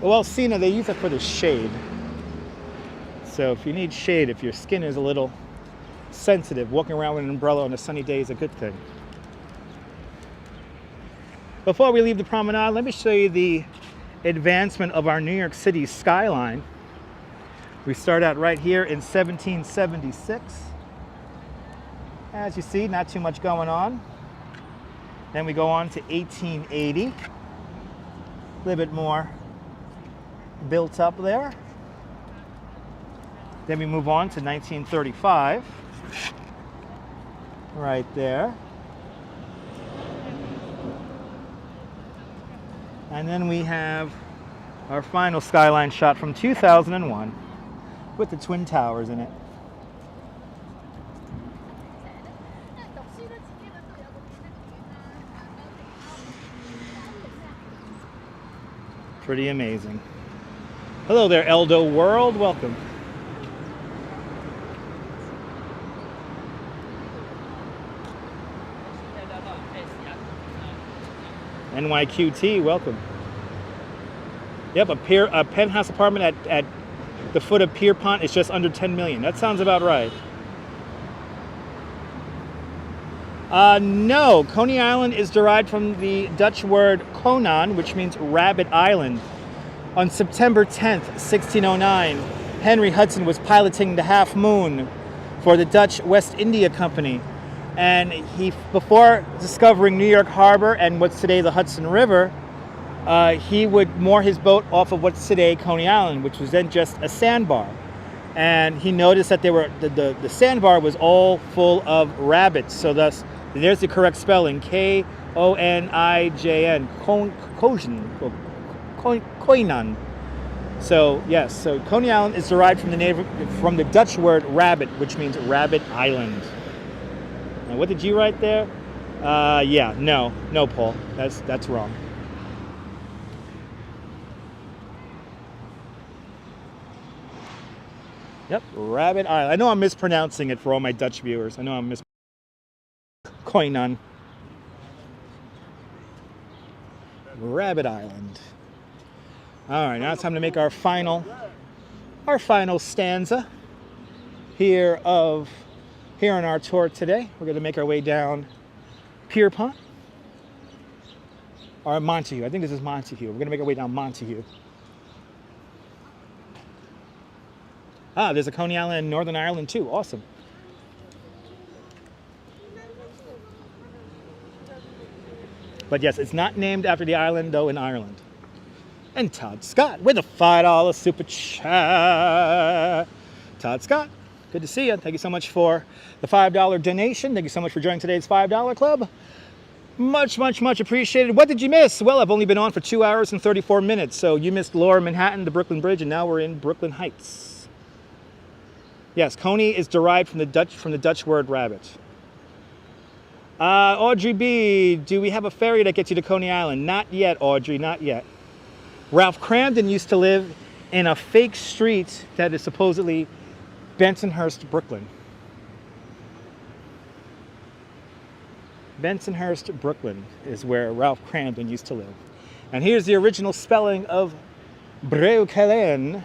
Well, Cena, they use it for the shade. So if you need shade, if your skin is a little sensitive, walking around with an umbrella on a sunny day is a good thing. Before we leave the promenade, let me show you the advancement of our New York City skyline. We start out right here in 1776. As you see, not too much going on. Then we go on to 1880. A little bit more built up there. Then we move on to 1935. Right there. And then we have our final skyline shot from 2001 with the Twin Towers in it. Pretty amazing. Hello there, Eldo World. Welcome. NYQT, welcome. Yep, a penthouse apartment at the foot of Pierpont is just under 10 million. That sounds about right. No, Coney Island is derived from the Dutch word Conan, which means rabbit island. On September 10th, 1609, Henry Hudson was piloting the Half Moon for the Dutch West India Company. And before discovering New York Harbor and what's today the Hudson River, he would moor his boat off of what's today Coney Island, which was then just a sandbar. And he noticed that the sandbar was all full of rabbits. So thus, there's the correct spelling, K-O-N-I-J-N, Koinan. So yes, so Coney Island is derived from the Dutch word rabbit, which means rabbit island. Now, what did you write there? Yeah, no, Paul, that's wrong. Yep, Rabbit Island. I know I'm mispronouncing it for all my Dutch viewers. I know I'm Koinan. Rabbit Island. All right, now it's time to make our final stanza here on our tour today. We're going to make our way down Pierpont or Montague. I think this is Montague. We're going to make our way down Montague. Ah, there's a Coney Island in Northern Ireland too. Awesome. But yes, it's not named after the island though in Ireland. And Todd Scott with a $5 super chat. Todd Scott, good to see you. Thank you so much for the $5 donation. Thank you so much for joining today's $5 club. Much, much, much appreciated. What did you miss? Well, I've only been on for 2 hours and 34 minutes. So you missed Lower Manhattan, the Brooklyn Bridge, and now we're in Brooklyn Heights. Yes, Coney is derived from the Dutch word rabbit. Audrey B, do we have a ferry that gets you to Coney Island? Not yet, Audrey, not yet. Ralph Cramden used to live in a fake street that is supposedly Bensonhurst, Brooklyn. Bensonhurst, Brooklyn is where Ralph Cramden used to live. And here's the original spelling of Breukelin.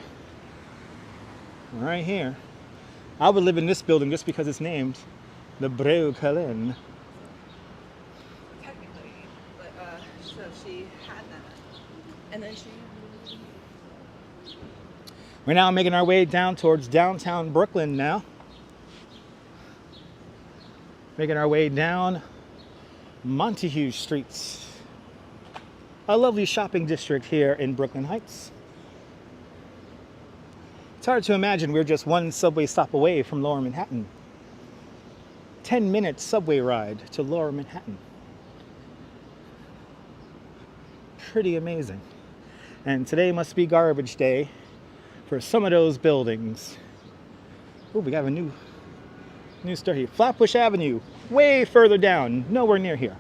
Right here. I would live in this building just because it's named the Breukelin. Technically, but so she had that. And then she... We're now making our way down towards downtown Brooklyn now. Making our way down Montague Streets. A lovely shopping district here in Brooklyn Heights. It's hard to imagine we're just one subway stop away from Lower Manhattan. 10-minute subway ride to Lower Manhattan. Pretty amazing. And today must be garbage day for some of those buildings. Oh, we got a new store here. Flatbush Avenue, way further down, nowhere near here.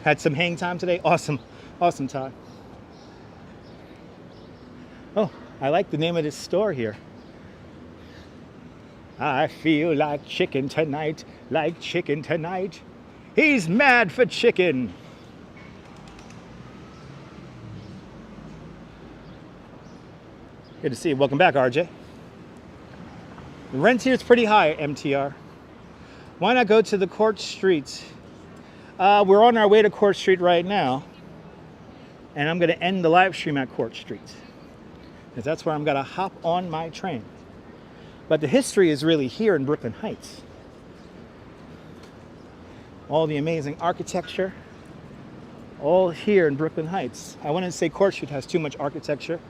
Had some hang time today. Awesome. Awesome, Todd. Oh, I like the name of this store here. I feel like chicken tonight, like chicken tonight. He's mad for chicken. Good to see you. Welcome back, RJ. The rent here is pretty high, MTR. Why not go to the Court Street? We're on our way to Court Street right now. And I'm going to end the live stream at Court Street, because that's where I'm going to hop on my train. But the history is really here in Brooklyn Heights. All the amazing architecture, all here in Brooklyn Heights. I wouldn't say Court Street has too much architecture,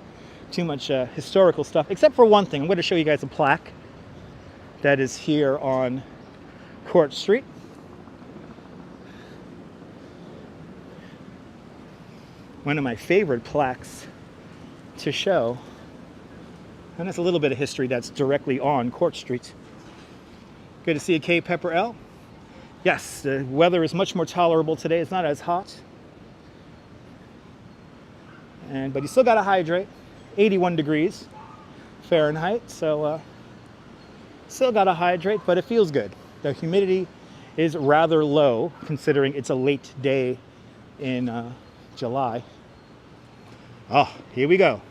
too much historical stuff, except for one thing. I'm going to show you guys a plaque that is here on Court Street. One of my favorite plaques to show. And that's a little bit of history that's directly on Court Street. Good to see you, K Pepper L. Yes, the weather is much more tolerable today. It's not as hot. But you still got to hydrate. 81 degrees Fahrenheit. So still got to hydrate, but it feels good. The humidity is rather low, considering it's a late day in July. Oh, here we go.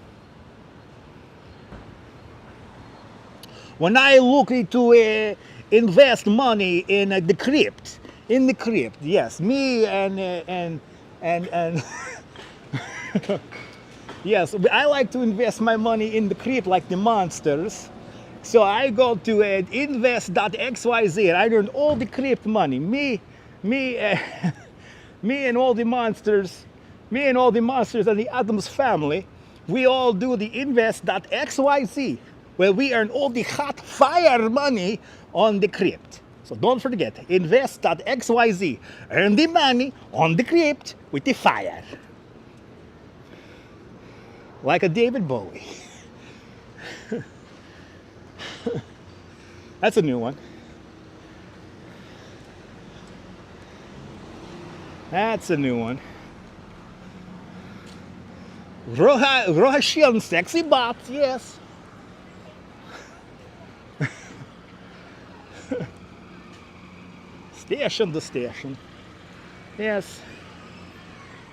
When I look to invest money in the crypt, yes, me and yes, I like to invest my money in the crypt like the monsters. So I go to invest.xyz and I earn all the crypt money. Me and all the monsters. Me and all the monsters and the Addams family, we all do the invest.xyz, where we earn all the hot fire money on the crypt. So don't forget, invest.xyz, earn the money on the crypt with the fire. Like a David Bowie. That's a new one. That's a new one. Russian sexy bot, yes. Station to station. Yes.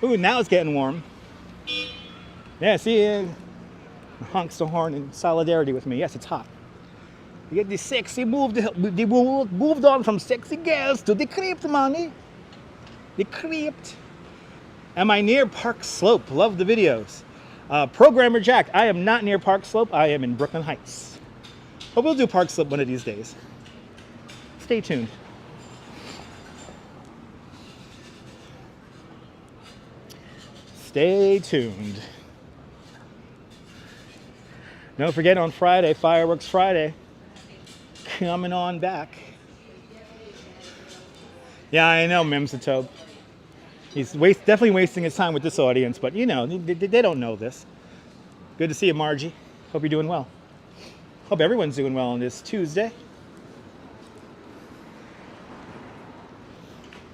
Ooh, now it's getting warm. Yeah, see, honks the horn in solidarity with me. Yes, it's hot. You get the sexy moved on from sexy girls to the crypt money. The crypt. Am I near Park Slope? Love the videos. Programmer Jack, I am not near Park Slope. I am in Brooklyn Heights. But we'll do Park Slope one of these days. Stay tuned. Stay tuned. Don't forget on Friday, Fireworks Friday. Coming on back. Yeah, I know, Mimsatope. He's definitely wasting his time with this audience, but you know, they don't know this. Good to see you, Margie. Hope you're doing well. Hope everyone's doing well on this Tuesday.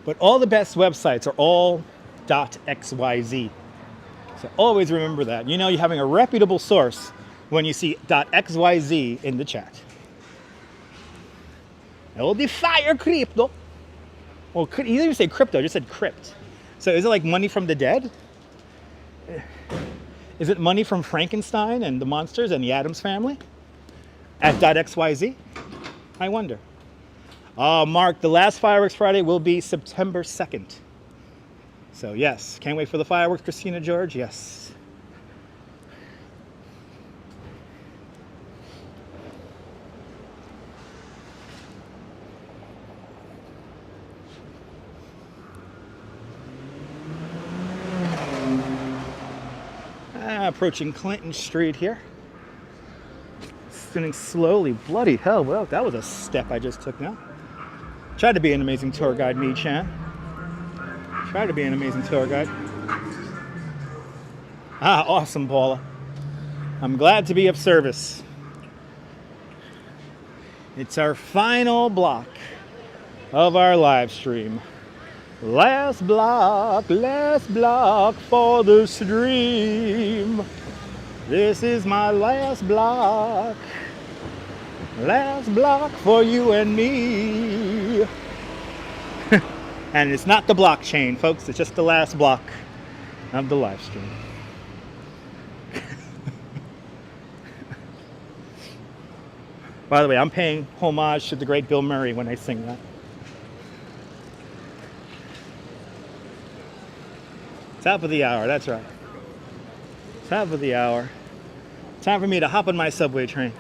But all the best websites are all .xyz. So always remember that. You know you're having a reputable source when you see .xyz in the chat. Oh, the fire crypto. Well, you didn't even say crypto, you just said crypt. So is it like money from the dead? Is it money from Frankenstein and the monsters and the Addams family? At .xyz? I wonder. Mark, the last Fireworks Friday will be September 2nd. So yes, can't wait for the fireworks, Christina George, yes. Approaching Clinton Street here. spinning slowly. Bloody hell, well, that was a step I just took now. Tried to be an amazing tour guide, me, Chan. Tried to be an amazing tour guide. Ah, awesome, Paula. I'm glad to be of service. It's our final block of our live stream. Last block for the stream. This is my last block. Last block for you and me. And it's not the blockchain, folks. It's just the last block of the live stream. By the way, I'm paying homage to the great Bill Murray when I sing that. Top of the hour, that's right. Top of the hour. Time for me to hop on my subway train.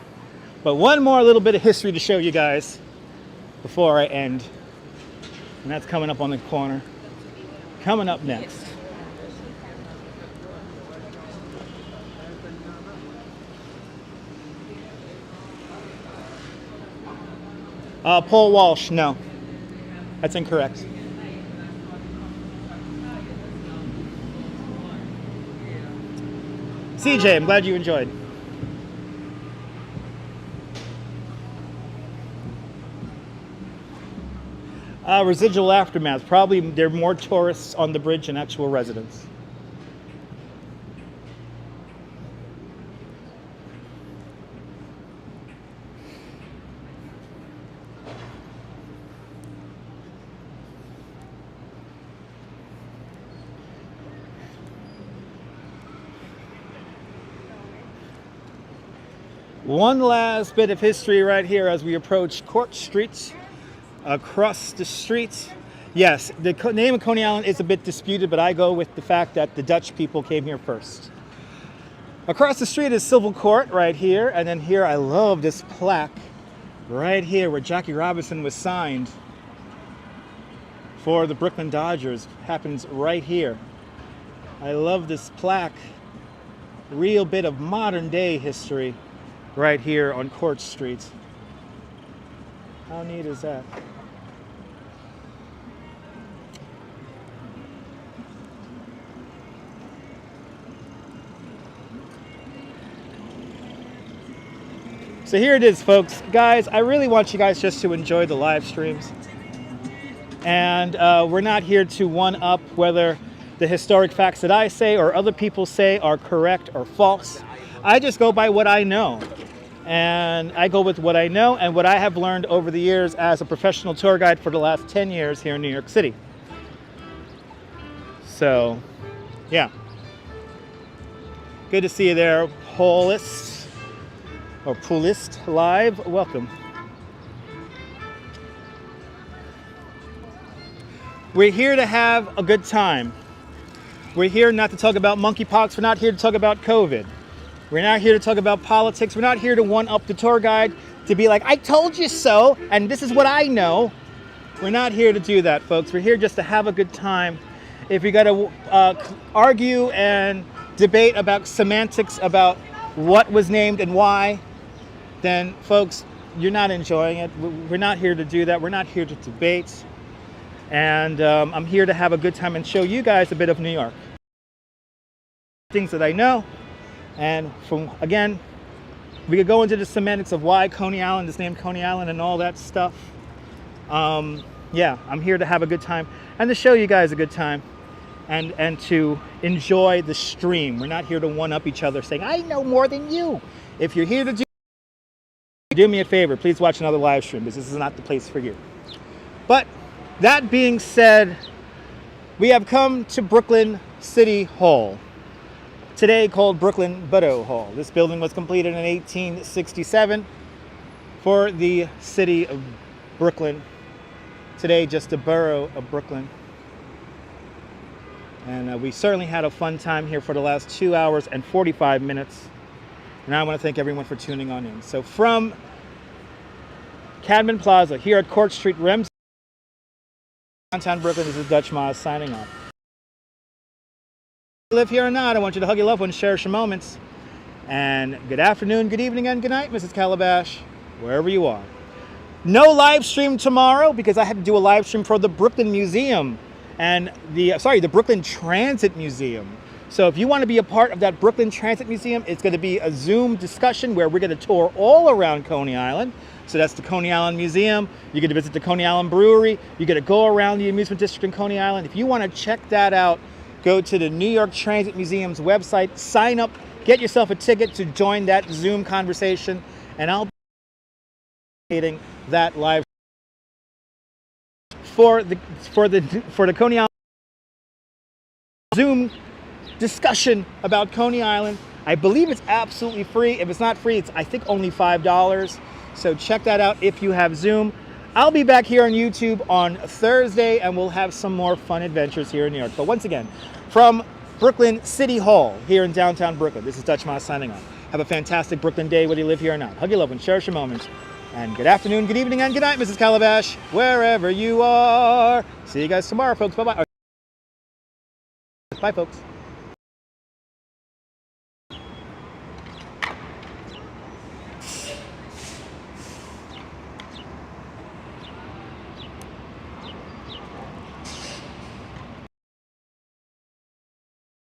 But one more little bit of history to show you guys before I end. And that's coming up on the corner. Coming up next. Paul Walsh, no. That's incorrect. CJ, I'm glad you enjoyed. Residual aftermath. Probably there are more tourists on the bridge than actual residents. One last bit of history right here as we approach Court Street. Across the street. Yes, the name of Coney Island is a bit disputed, but I go with the fact that the Dutch people came here first. Across the street is Civil Court right here, and then here I love this plaque right here where Jackie Robinson was signed for the Brooklyn Dodgers. Happens right here. I love this plaque. Real bit of modern day history right here on Court Street. How neat is that? So here it is, folks. Guys, I really want you guys just to enjoy the live streams. And we're not here to one-up whether the historic facts that I say or other people say are correct or false. I just go by what I know. And I go with what I know and what I have learned over the years as a professional tour guide for the last 10 years here in New York City. So, yeah. Good to see you there, Paulist. Or Poolist Live, welcome. We're here to have a good time. We're here not to talk about monkeypox. We're not here to talk about COVID. We're not here to talk about politics. We're not here to one-up the tour guide, to be like, I told you so, and this is what I know. We're not here to do that, folks. We're here just to have a good time. If you got to argue and debate about semantics, about what was named and why, then folks, you're not enjoying it. We're not here to do that. We're not here to debate. And I'm here to have a good time and show you guys a bit of New York. Things that I know. And from, again, we could go into the semantics of why Coney Island is named Coney Island and all that stuff. Yeah, I'm here to have a good time and to show you guys a good time and to enjoy the stream. We're not here to one-up each other saying, I know more than you. If you're here to do me a favor, please watch another live stream because this is not the place for you. But that being said, we have come to Brooklyn City Hall, today called Brooklyn Borough Hall. This building was completed in 1867 for the city of Brooklyn. Today, just the borough of Brooklyn. And we certainly had a fun time here for the last 2 hours and 45 minutes. And I want to thank everyone for tuning on in. So from Cadman Plaza here at Court Street, Rems, downtown Brooklyn, this is Dutch Moz signing off. Live here or not, I want you to hug your loved ones, cherish your moments, And good afternoon, good evening, and good night, Mrs. Calabash, wherever you are. No live stream tomorrow because I had to do a live stream for the Brooklyn Museum and the Brooklyn Transit Museum. So if you want to be a part of that Brooklyn Transit Museum, it's going to be a Zoom discussion where we're going to tour all around Coney Island. So that's the Coney Island Museum. You're going to visit the Coney Island Brewery. You're going to go around the amusement district in Coney Island. If you want to check that out, go to the New York Transit Museum's website, sign up, get yourself a ticket to join that Zoom conversation, and I'll be creating that live for the Coney Island Zoom discussion about Coney Island. I believe it's absolutely free. If it's not free, it's I think only $5. So check that out if you have Zoom. I'll be back here on YouTube on Thursday, and we'll have some more fun adventures here in New York. But once again, from Brooklyn City Hall here in downtown Brooklyn, this is Dutch Moss signing off. Have a fantastic Brooklyn day, whether you live here or not. Hug your loved ones, cherish your moments. And good afternoon, good evening, and good night, Mrs. Calabash, wherever you are. See you guys tomorrow, folks. Bye-bye. Bye, folks.